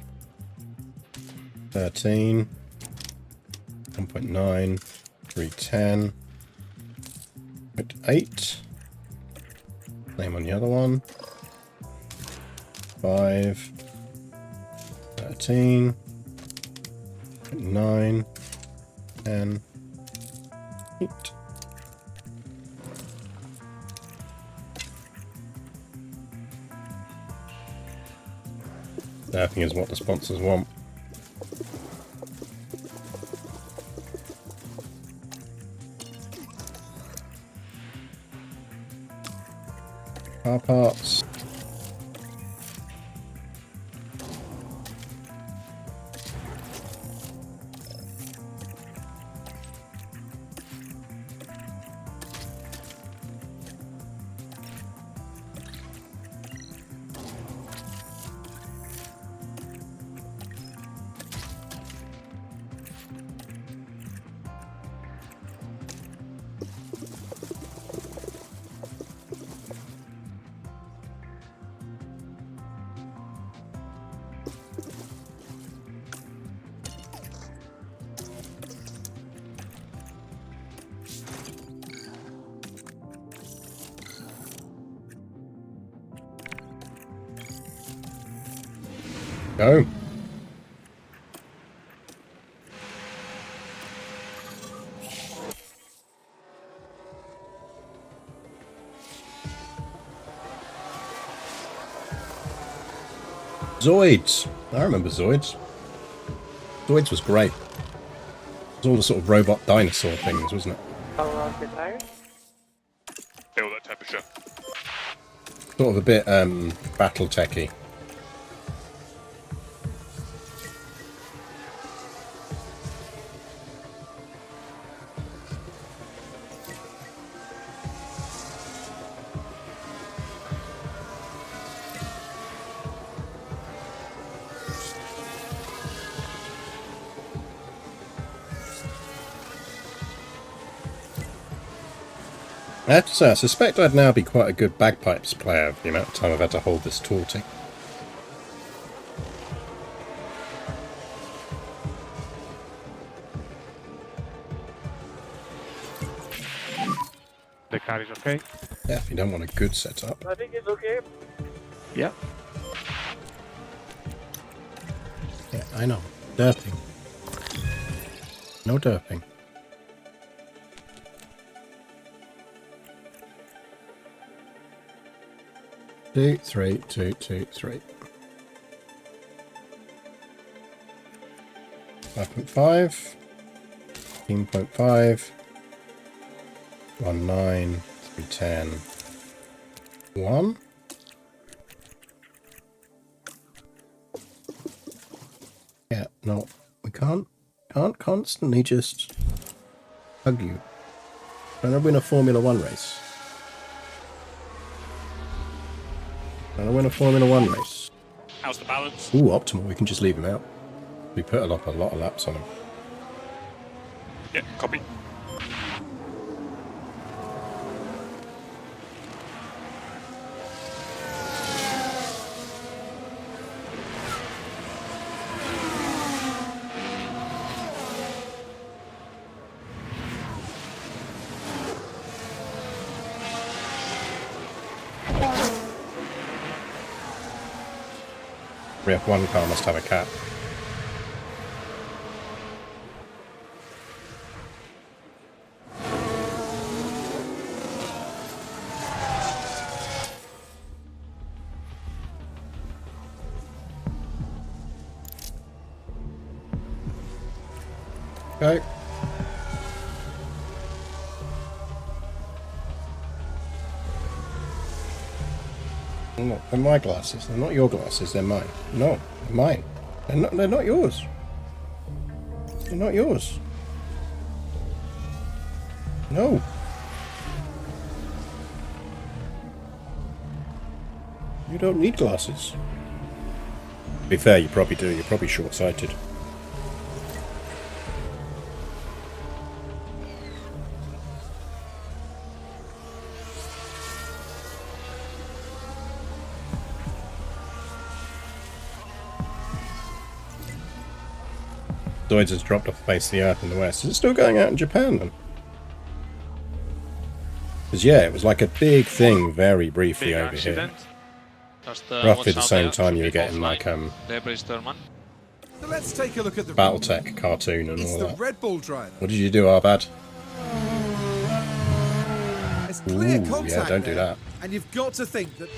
13, 1.9, 310, 0.8. Same on the other one. 5, 13, 9, 10, 8. Surfing is what the sponsors want. Car parts. Go. Zoids. I remember Zoids. Zoids was great. It was all the sort of robot dinosaur things, wasn't it? How long is the tire? Feel that temperature. Sort of a bit battle techy. I have to say, I suspect I'd now be quite a good bagpipes player the amount of time I've had to hold this torting. The car is okay. Yeah, if you don't want a good setup. I think it's okay. Yeah. Yeah, I know. Derping. No derping. Two, three, 2, 2, 3. 5.5. 15.5. 1, 9, 3, 10. 1. Yeah, no, we can't constantly just hug you. Trying to win a Formula 1 race. Trying to win a Formula 1 race. How's the balance? Ooh, optimal. We can just leave him out. We put a lot of laps on him. Yeah, copy. Every F1 car must have a cat. Okay. No, they're my glasses. They're not your glasses. They're mine. No, they're mine. They're not yours. They're not yours. No. You don't need glasses. To be fair, you probably do. You're probably short-sighted. Zoids has dropped off the face of the earth in the west. Is it still going out in Japan then? Because yeah, it was like a big thing very briefly Big over accident. here. Just, Roughly watch the out same there, time should you were be getting offline. like Debris Sturman. So let's take a look at the Battletech cartoon and It's all the that. Red Bull driver. What did you do, Arbad? It's clear Ooh, contact yeah, don't do there, that. and you've got to think that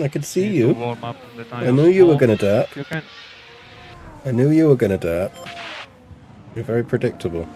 I could see Need to you. warm up the I tires knew you were more going to derp. if you can. I knew you were going to derp. You're very predictable.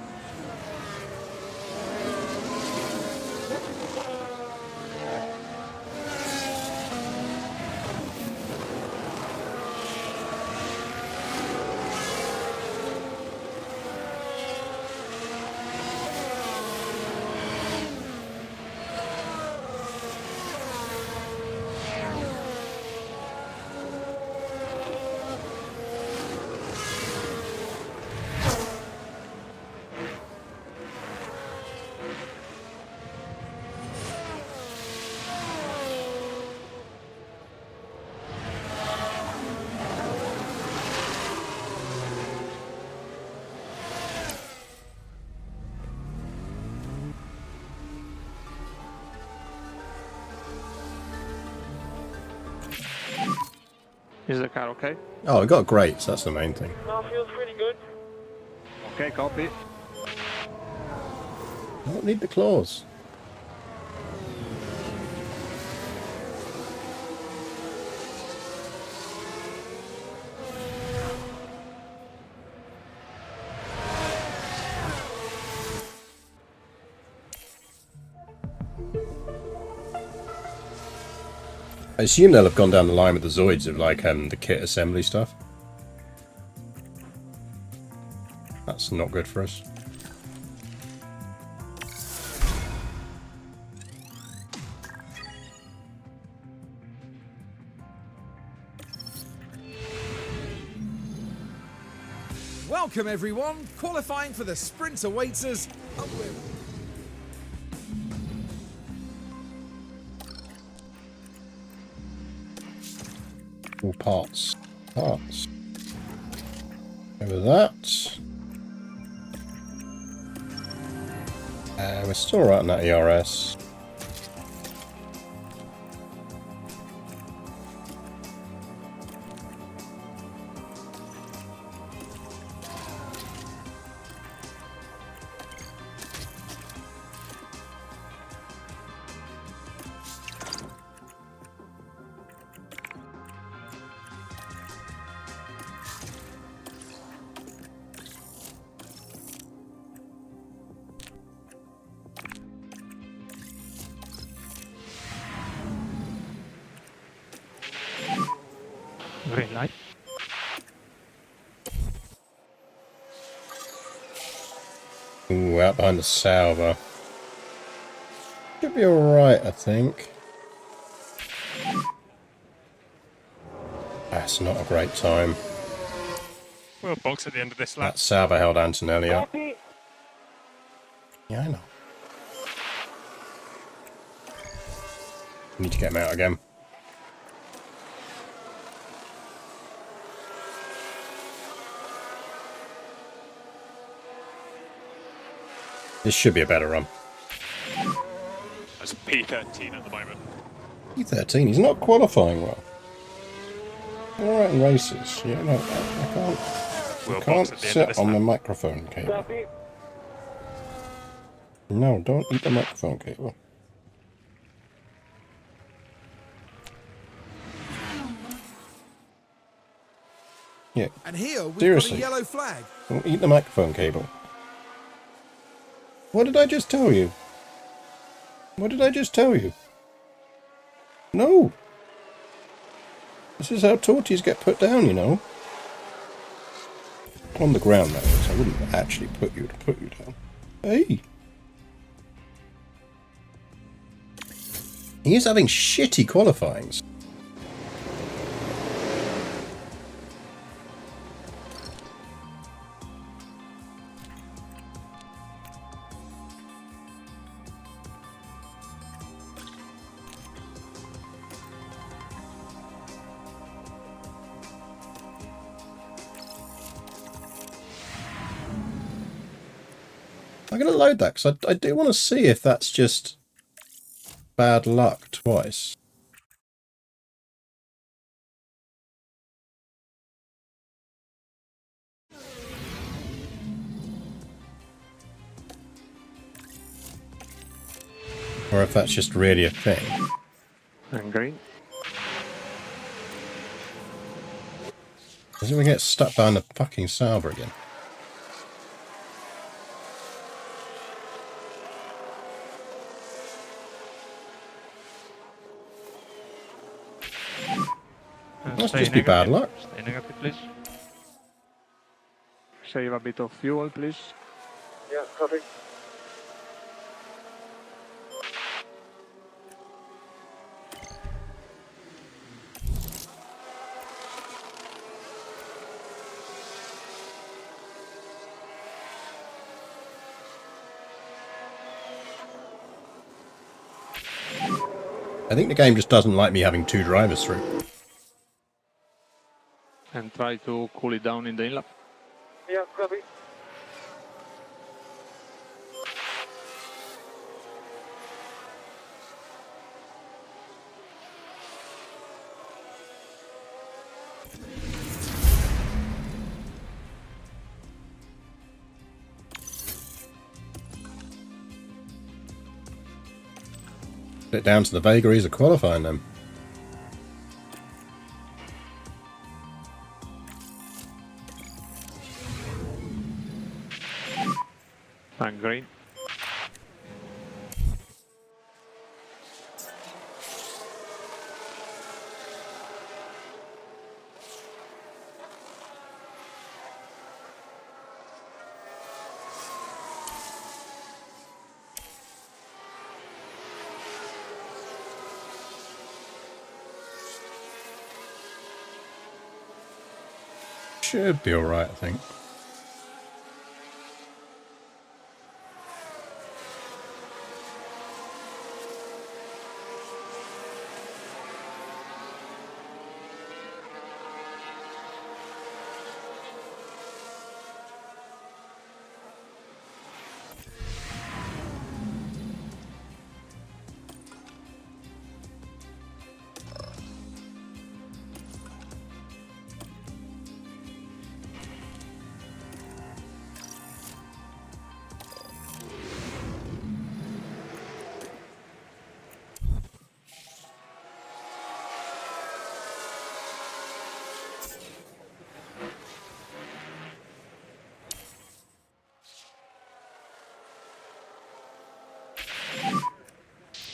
Is the car okay? Oh, I got great, so that's the main thing. Car feels pretty good. Okay, copy. I don't need the claws. I assume they'll have gone down the line with the Zoids of like the kit assembly stuff. That's not good for us. welcome everyone, qualifying for the sprint awaits us. All parts. Parts. Over that. We're still right on that ERS. Green light. Ooh, out behind the salver. Should be alright, I think. That's not a great time. We'll box at the end of this lap. That salver held Antonelli up. Yeah, I know. Need to get him out again. This should be a better run. That's P13 at the moment. P13, he's not qualifying well. Alright in races. Yeah, no, I can't. We'll I box can't at the end of sit this on the lap. microphone cable. Copy. No, don't eat the microphone cable. Yeah, And here we've Seriously. got a yellow flag. don't eat the microphone cable. What did I just tell you? What did I just tell you? No! This is how torties get put down, you know. On the ground, that is. I wouldn't actually put you down. Hey! He is having shitty qualifyings. I'm going to load that because I do want to see if that's just bad luck twice. Or if that's just really a thing. And green. Doesn't we get stuck behind the fucking salver again? Must Stay just be bad negative. luck. Stay negative, please. Save a bit of fuel, please. Yeah, copy. I think the game just doesn't like me having two drivers through. And try to cool it down in the inlet. Yeah, copy. Get down to the vagaries of qualifying them. And green. Should be alright, I think.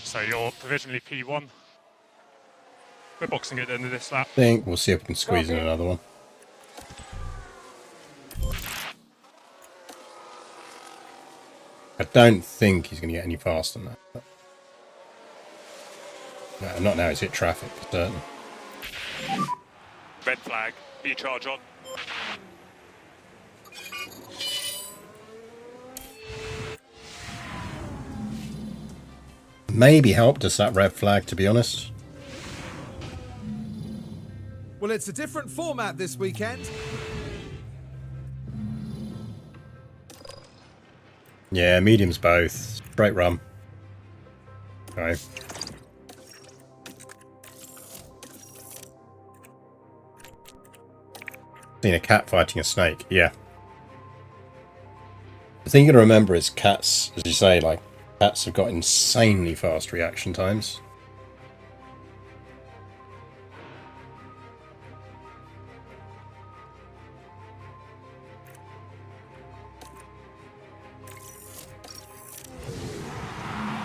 So you're provisionally P1. We're boxing at the end of this lap. I think we'll see if we can squeeze in another one. I don't think he's going to get any faster than that. No, not now he's hit traffic, for certain. Red flag. E-charge on. Maybe helped us, that red flag, to be honest. Well, it's a different format this weekend. Yeah, mediums both. Straight rum. Okay. Seen a cat fighting a snake, yeah. The thing you gotta remember is cats, as you say, like, cats have got insanely fast reaction times.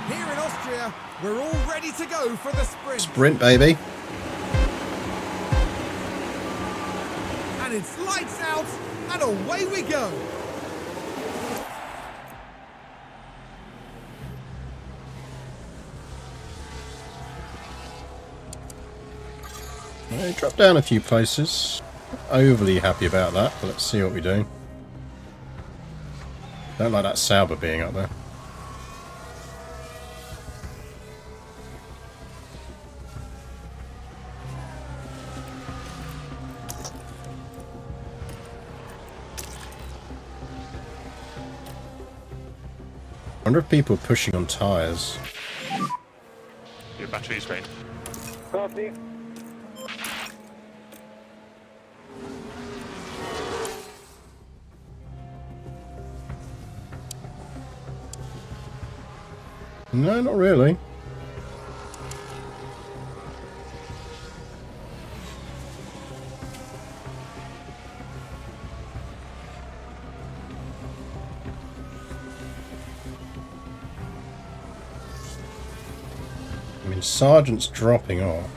Here in Austria, we're all ready to go for the sprint. Sprint, baby. And it's lights out, and away we go. Drop down a few places. Not overly happy about that, but let's see what we do. Don't like that Sauber being up there. I wonder if people are pushing on tyres. Your battery's great. Copy. No, not really. I mean, Sergeant's dropping off.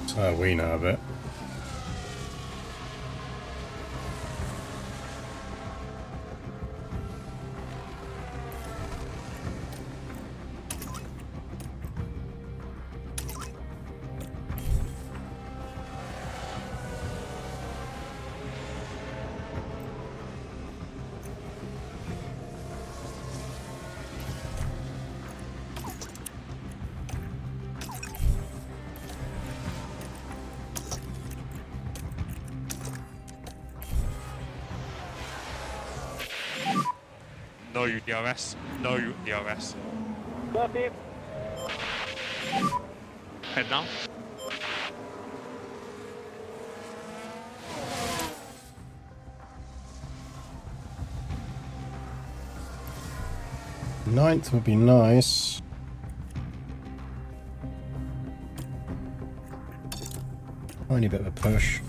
That's how we know of it. No DRS. No DRS. Copy. Head down. Ninth would be nice. Tiny bit of a push.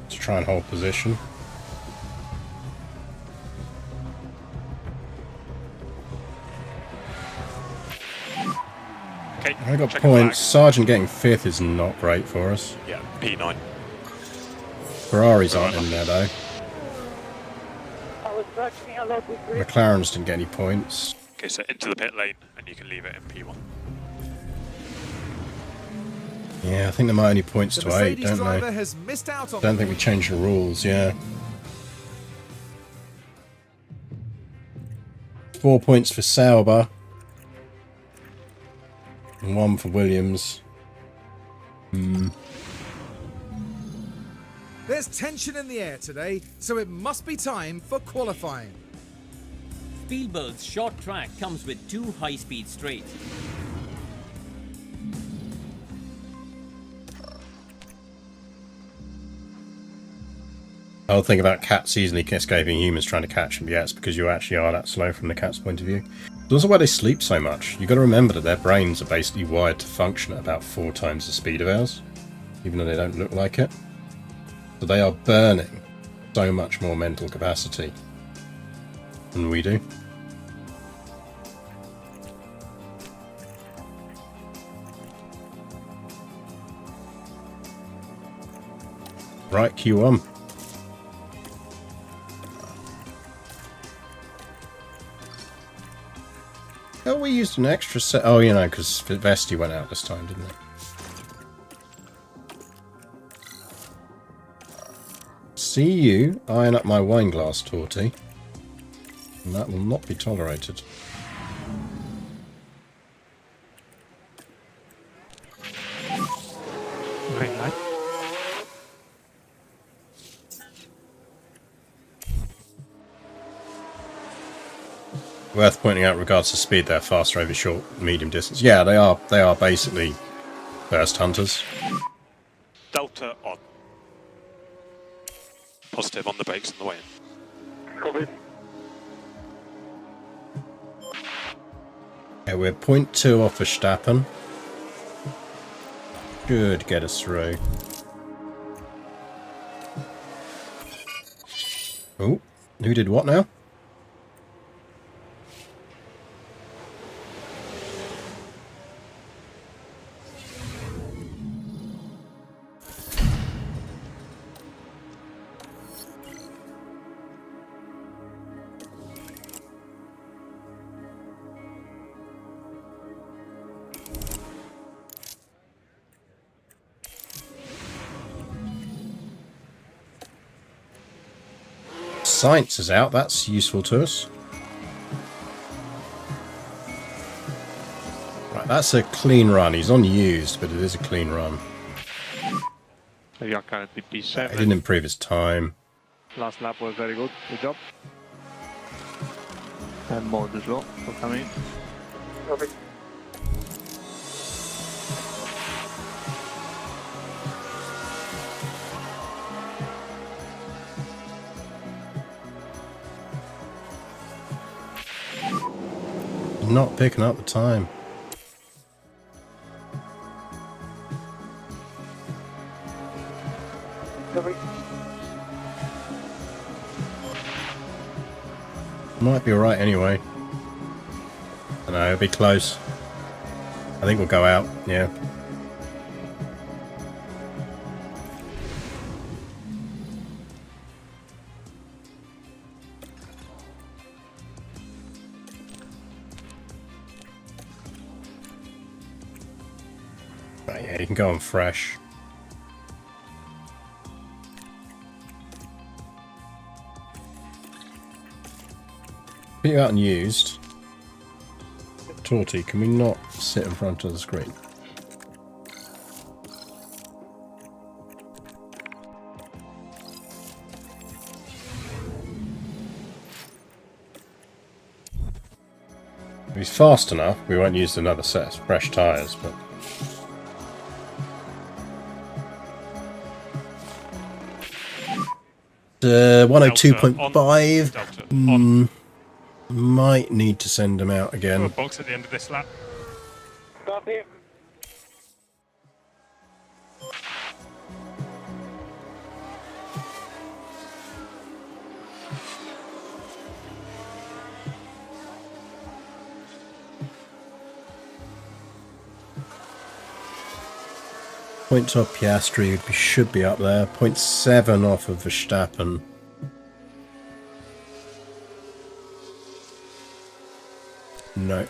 Let's try and hold position. Okay. I got check points. the Sergeant getting 5th is not great for us. flag. Yeah, P9. Ferraris aren't in there though. I was tracking a lot with grip. McLarens didn't get any points. Okay, so into the pit lane, and you can leave it in P1. Yeah, I think they might only points The to 8, Mercedes don't driver they? has missed out on Don't think we changed the rules, yeah. 4 points for Sauber. And 1 for Williams. There's tension in the air today, so it must be time for qualifying. Spielberg's short track comes with 2 high-speed straights. The whole thing about cats easily escaping humans trying to catch them, yeah, it's because you actually are that slow from the cat's point of view. It's also why they sleep so much. You've got to remember that their brains are basically wired to function at about 4 times the speed of ours, even though they don't look like it. So they are burning so much more mental capacity than we do. Right, Q1. Oh, we used an extra set. Oh, you know, because Vesti went out this time, didn't it? See you iron up my wine glass, Torty. And that will not be tolerated. Green light. Worth pointing out, regards to speed, they're faster over short, medium distance. Yeah, they are. They are basically burst hunters. Delta on. Positive on the brakes on the way in. Copy. Yeah, we're 0.2 off Verstappen. Should get us through. Oh, who did what now? Science is out, that's useful to us. Right, that's a clean run. He's on used, but it is a clean run. So you are currently He P7. didn't improve his time. Last lap was very good. Good job. And mode slow for coming. Copy. Not picking up the time. Copy. Might be alright anyway. I don't know, it'll be close. I think we'll go out, yeah. Right, yeah, you can go on fresh. Put you out and used. Torty, can we not sit in front of the screen? If he's fast enough, we won't use another set of fresh tyres, but... Delta 102.5. Delta on. Might need to send him out We'll again. box at the end of this lap. Copy. Points off Piastri should be up there. 0.7 off of Verstappen. No.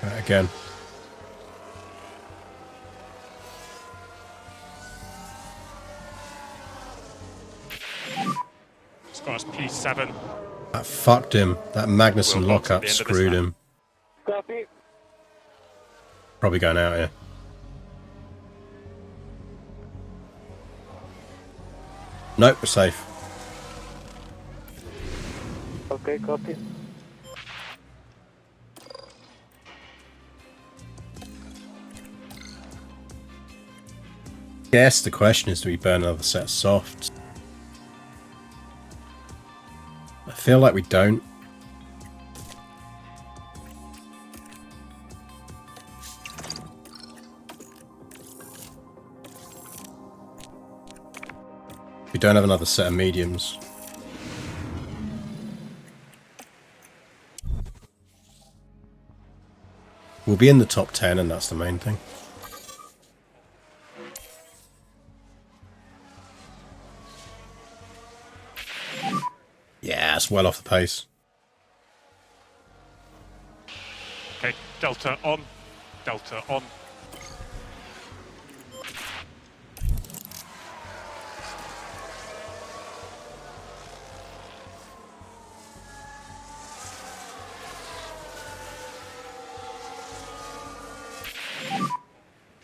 Right, again. It's got us P7. That fucked him. That Magnussen We'll box at lockup the end of this screwed lap. him. Copy. Probably going out here. Nope, we're safe. Okay, copy. Guess the question is, do we burn another set of softs? I feel like we don't. We don't have another set of mediums. We'll be in the top 10 and that's the main thing. Yeah, it's well off the pace. Okay, Delta on. Delta on.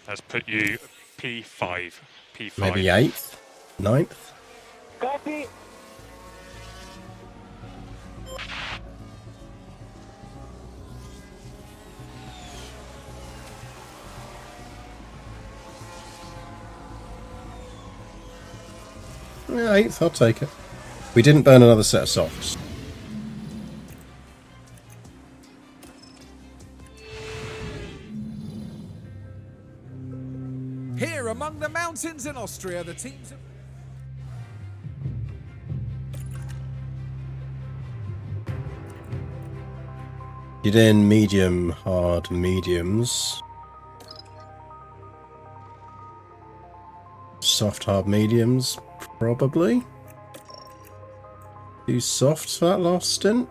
Let's put you P5. P5. Maybe 8th? 9th? Copy. Yeah, 8th, I'll take it. We didn't burn another set of softs. Here among the mountains in Austria, the teams have... You did in medium, hard, mediums. Soft, hard, mediums, probably. 2 softs for that last stint?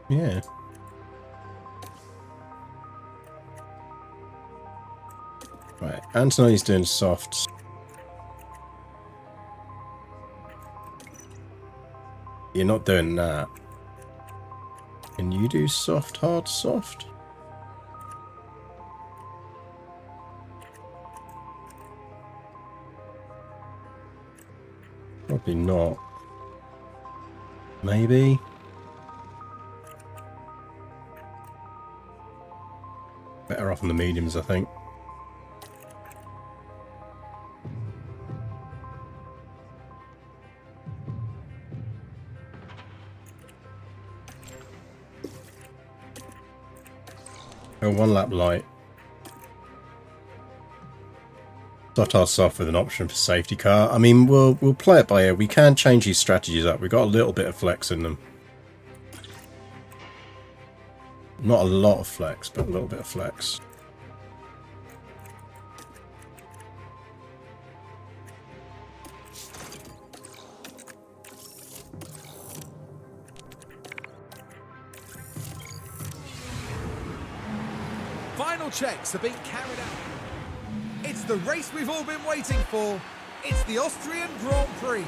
Yeah. Right, Antonelli's doing softs. You're not doing that. Can you do soft, hard, soft? Possibly not. Maybe. Better off on the mediums, I think. Go one lap light. Start us off with an option for safety car. I mean, we'll play it by ear. We can change these strategies up. We've got a little bit of flex in them. Not a lot of flex, but a little bit of flex. Final checks are being carried out. It's the race we've all been waiting for. It's the Austrian Grand Prix.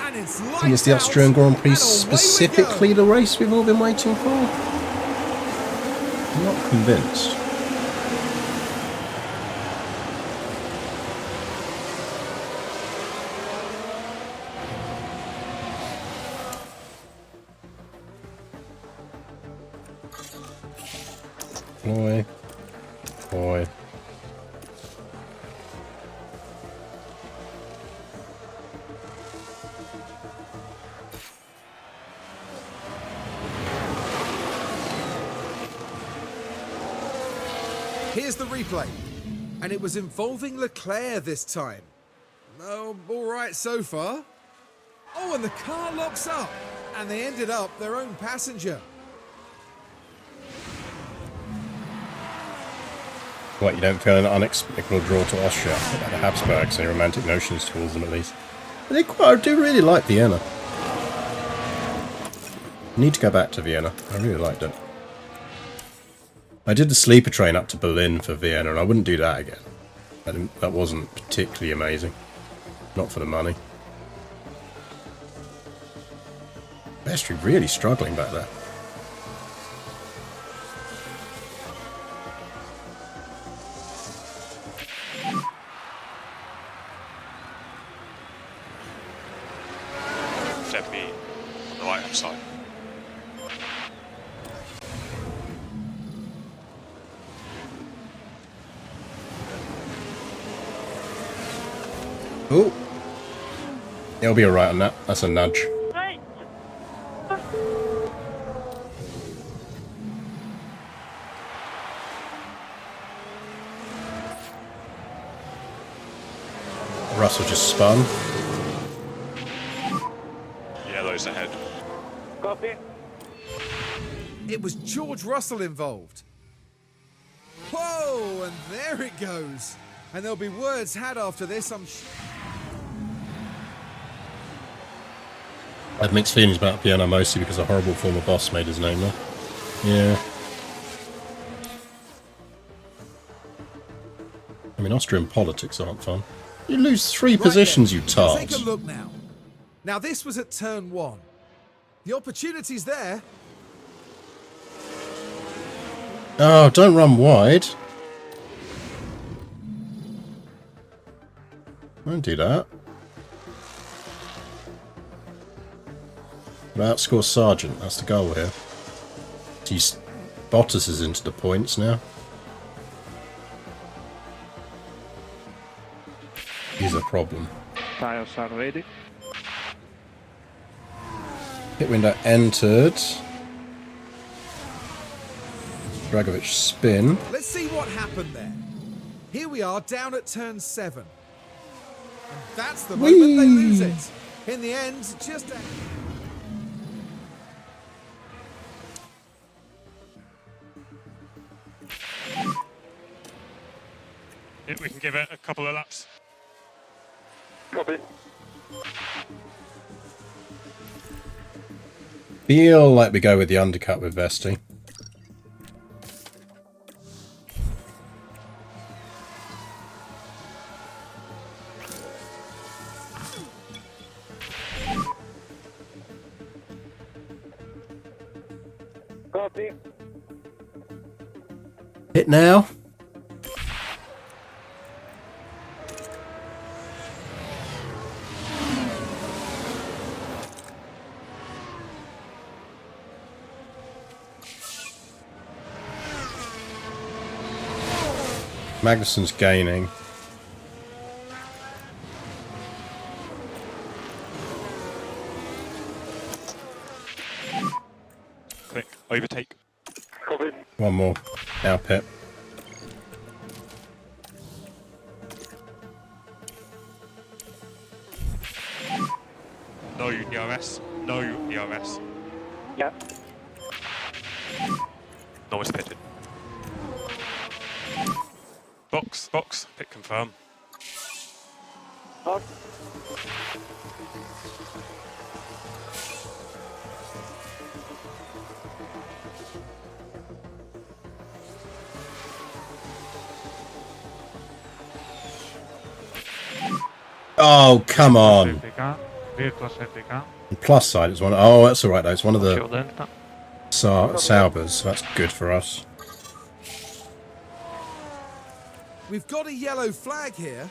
And it's lights And it's the Austrian out, Grand Prix and away we specifically go. the race we've all been waiting for? I'm not convinced. Boy. Boy. Here's the replay. And it was involving Leclerc this time. Oh, all right so far. Oh, and the car locks up. And they ended up their own passenger. What, you don't feel an unexpected draw to Austria? About the Habsburgs, any romantic notions towards them at least. I do really like Vienna. I need to go back to Vienna. I really liked it. I did the sleeper train up to Berlin for Vienna, and I wouldn't do that again. That wasn't particularly amazing. Not for the money. Vestry really struggling back there. Let me on the right hand side. Oh, he'll be alright on that. That's a nudge. Right. Russell just spun. Yellow's ahead. Copy. It was George Russell involved. Whoa, and there it goes. And there'll be words had after this, I'm sure. I had mixed feelings about Vienna, mostly because a horrible former boss made his name there. Yeah. I mean, Austrian politics aren't fun. You lose 3 positions, you tart. Take a look now. Now this was at turn 1. The opportunity's there. Oh, don't run wide. Don't do that. Outscore Sergeant, that's the goal here. Bottas is into the points now. He's a problem. Tires are ready. Pit window entered. Dragovic spin. Let's see what happened there. Here we are down at turn 7. And that's the moment they lose it. In the end, just a... Yeah, we can give it a couple of laps. Copy. Feel like we go with the undercut with Vesti. Copy. Hit now. Magnuson's gaining. Quick, overtake. Copy. One more. Now Pip. No DRS. No DRS. Yeah. No, it's pitted. Box. Pit confirm. Hard. Oh, come on. Safety car. Vehicle safety car. The plus side is one. Oh, that's all right though. It's one of the Shield delta. Saubers, so that's good for us. We've got a yellow flag here.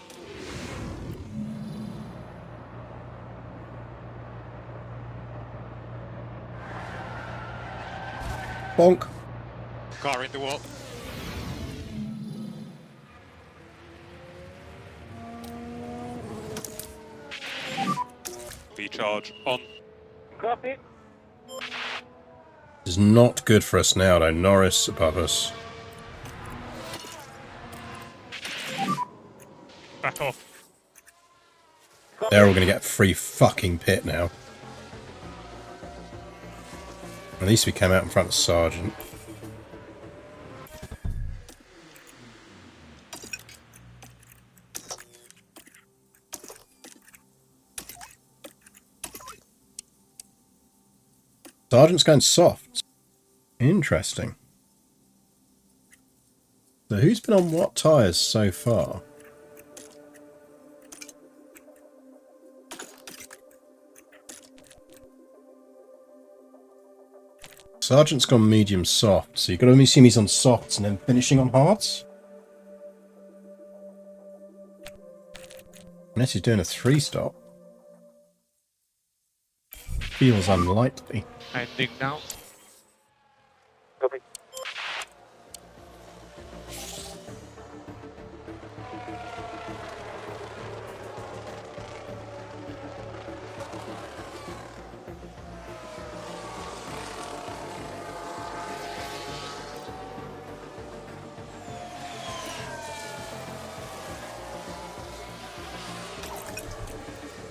Bonk. Car in the wall. V-charge on. Copy. This is not good for us now though. Norris above us. Back off. They're all going to get free fucking pit now. At least we came out in front of Sergeant. Sergeant's going soft. Interesting. So who's been on what tyres so far? Sergeant's gone medium soft, so you've got to only see me on softs and then finishing on hards. Unless he's doing a 3-stop. Feels unlikely. I dig down. Copy.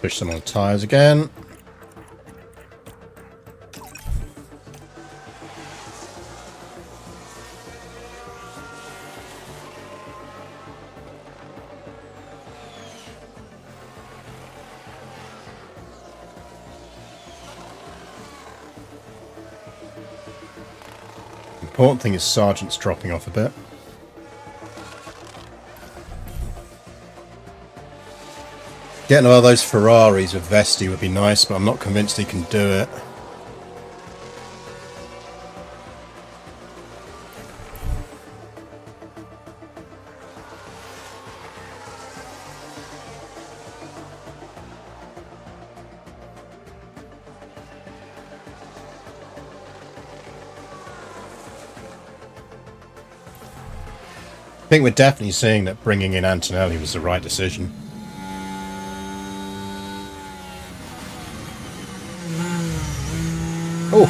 Push them on tyres again. Important thing is Sergeant's dropping off a bit. Getting one of those Ferraris with Vesti would be nice, but I'm not convinced he can do it. I think we're definitely seeing that bringing in Antonelli was the right decision. Oh!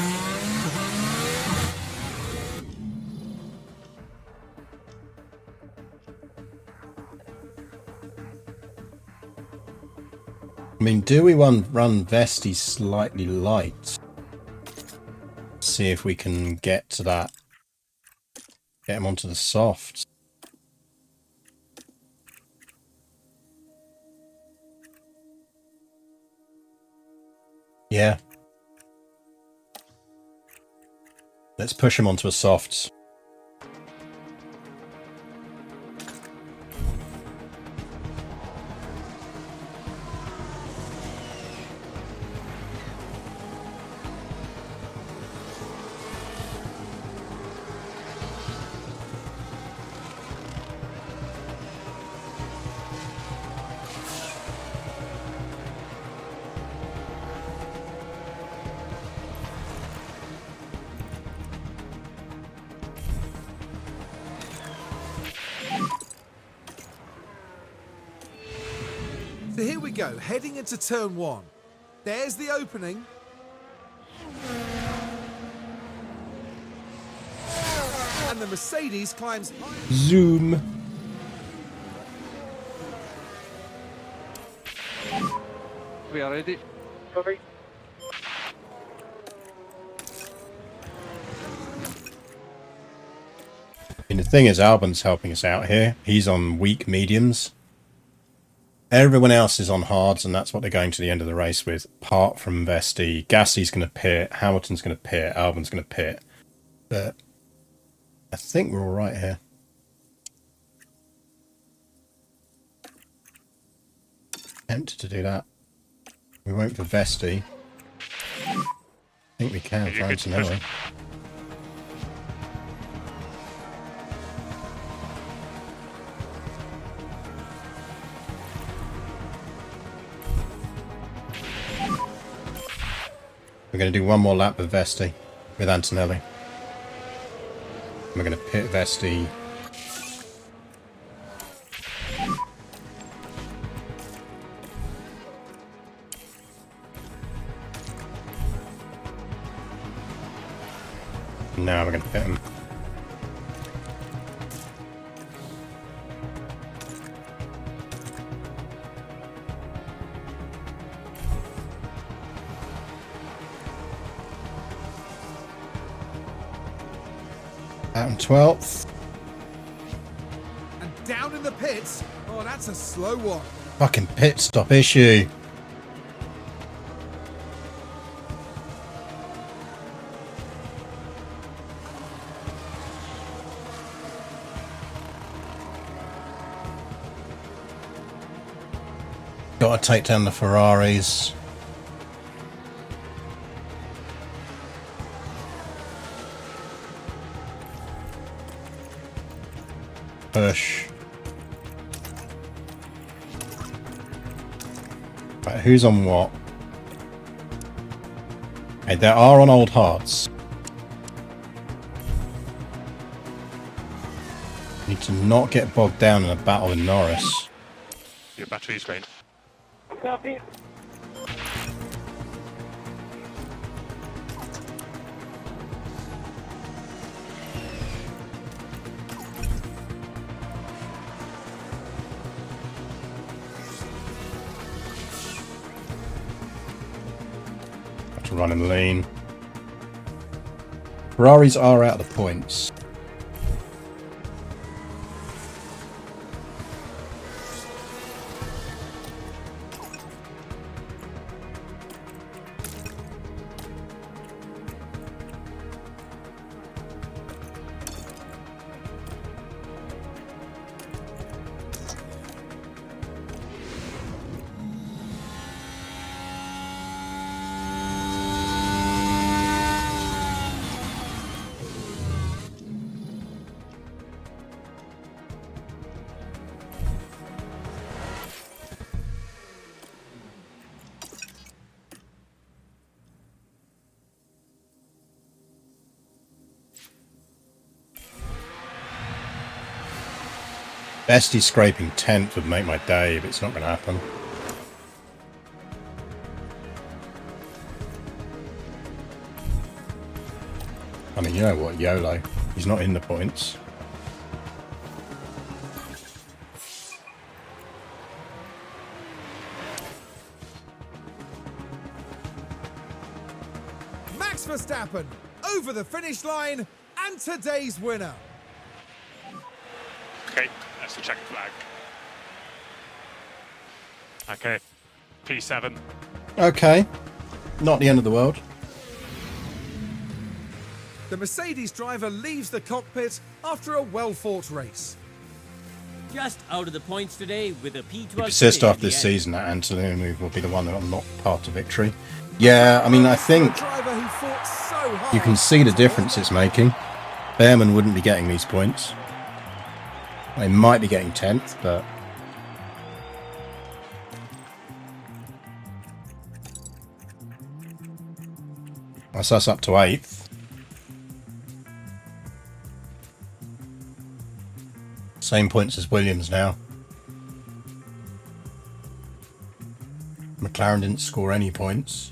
I mean, do we run Vesti slightly light? See if we can get to that. Get him onto the softs. Yeah. Let's push him onto a softs. And here we go, heading into turn 1. There's the opening. And the Mercedes climbs high. Zoom. We are ready. Sorry. And the thing is, Albon's helping us out here. He's on weak mediums. Everyone else is on hards, and that's what they're going to the end of the race with, apart from Vesti. Gassie's going to pit, Hamilton's going to pit, Albon's going to pit. But I think we're all right here. Tempted to do that. We won't for Vesti. I think we can for Antonelli. We're going to do one more lap with Vesti, with Antonelli. We're going to pit Vesti. Now we're going to pit him. Out in 12th. And down in the pits. Oh, that's a slow one. Fucking pit stop issue. Got to take down the Ferraris. Push. Right, who's on what? Hey, there are on old hearts. Need to not get bogged down in a battle with Norris. Your battery's drained. Copy. Have to run him lean. Ferraris are out of the points. Vesti scraping 10th would make my day, but it's not going to happen. I mean, you know what, YOLO. He's not in the points. Max Verstappen over the finish line and today's winner. Okay, that's the checkered flag. Okay, P7. Okay. Not the end of the world. The Mercedes driver leaves the cockpit after a well-fought race. Just out of the points today with a P12. Persist after this season that Antonelli move will be the one that will knock part to victory. Yeah, I mean, I think The driver who fought so hard. you can see the difference it's making. Behrman wouldn't be getting these points. They might be getting 10th, but... That's us up to 8th. Same points as Williams now. McLaren didn't score any points.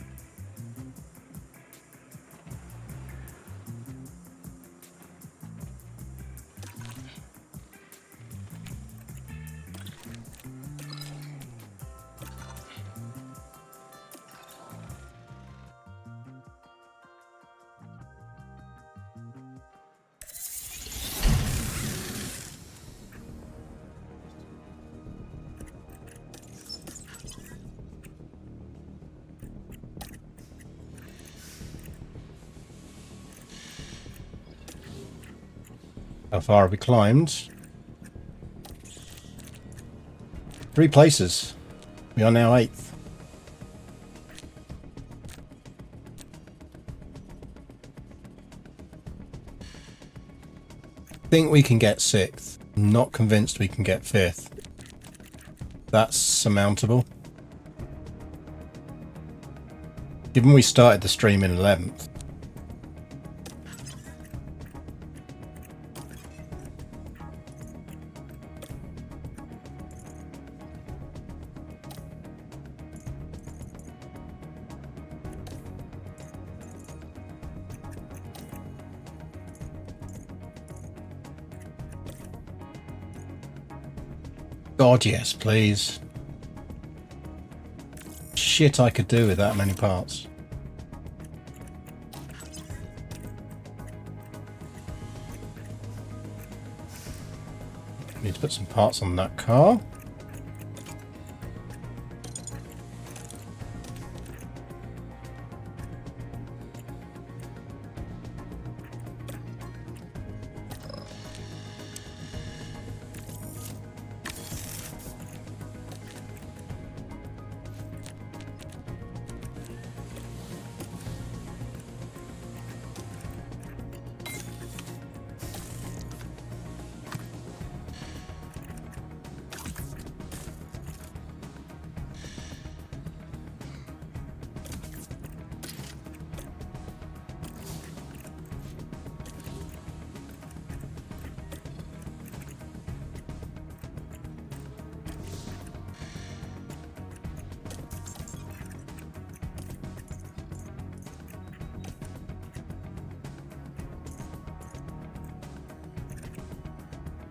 How far have we climbed? 3 places. We are now 8th. Think we can get 6th. Not convinced we can get 5th. That's surmountable. Given we started the stream in 11th. God, yes, please. Shit I could do with that many parts. Need to put some parts on that car.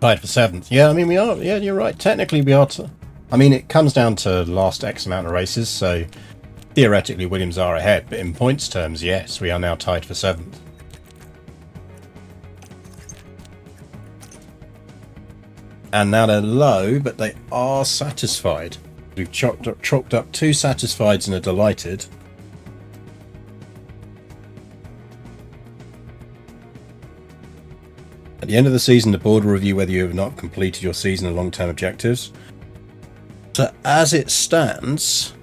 Tied for 7th. Yeah, I mean, we are. Yeah, you're right. Technically, we are. I mean, it comes down to last X amount of races, so theoretically, Williams are ahead. But in points terms, yes, we are now tied for 7th. And now they're low, but they are satisfied. We've chalked up 2 satisfieds and a delighted. At the end of the season, the board will review whether you have not completed your season and long-term objectives. So as it stands,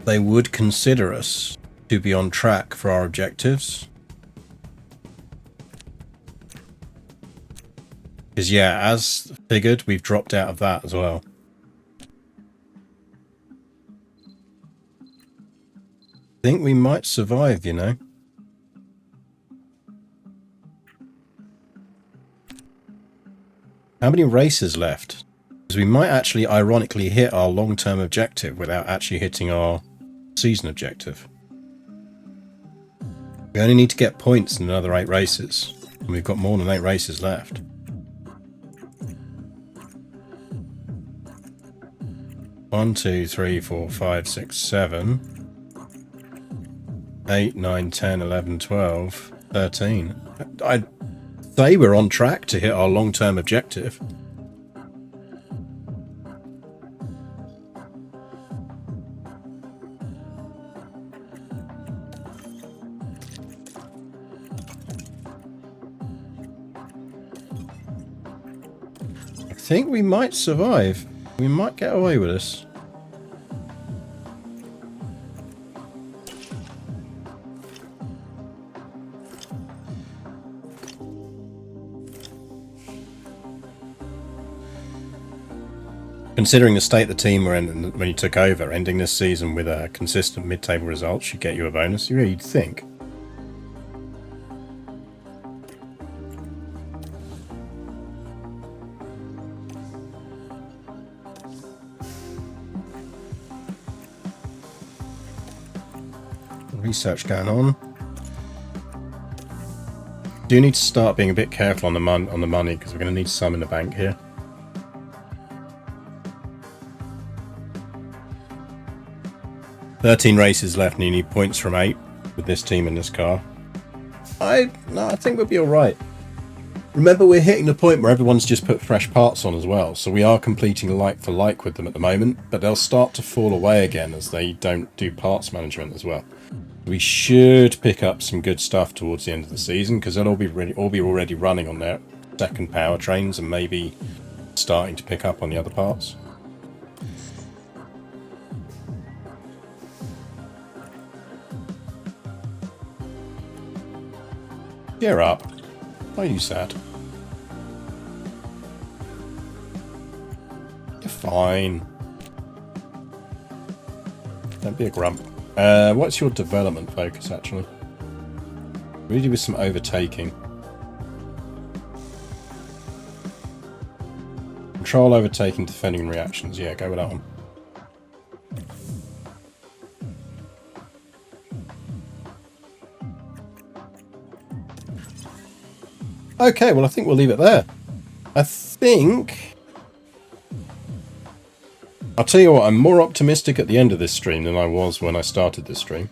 they would consider us to be on track for our objectives. Because yeah, as figured, we've dropped out of that as well. I think we might survive, you know. How many races left? Because we might actually ironically hit our long-term objective without actually hitting our season objective. We only need to get points in another 8 races. And we've got more than 8 races left. One, 2, 3, 4, 5, 6, 7, 8, 9, 10, 11, 12, 13. I'd say we're on track to hit our long-term objective. I think we might survive. We might get away with this. Considering the state the team were in when you took over, ending this season with a consistent mid-table result should get you a bonus. You'd think. research going on. Do need to start being a bit careful on the money because we're going to need some in the bank here. "13 races left and you need points from 8 with this team in this car." I think we'll be alright. Remember, we're hitting the point where everyone's just put fresh parts on as well, so we are completing like for like with them at the moment, but they'll start to fall away again as they don't do parts management as well. We should pick up some good stuff towards the end of the season because they'll all be already running on their second powertrains and maybe starting to pick up on the other parts. Cheer up. Why are you sad? You're fine. Don't be a grump. What's your development focus, actually? Really with some overtaking. Control, overtaking, defending, and reactions. Yeah, go with that one. Okay, well, I think we'll leave it there. I'll tell you what, I'm more optimistic at the end of this stream than I was when I started this stream.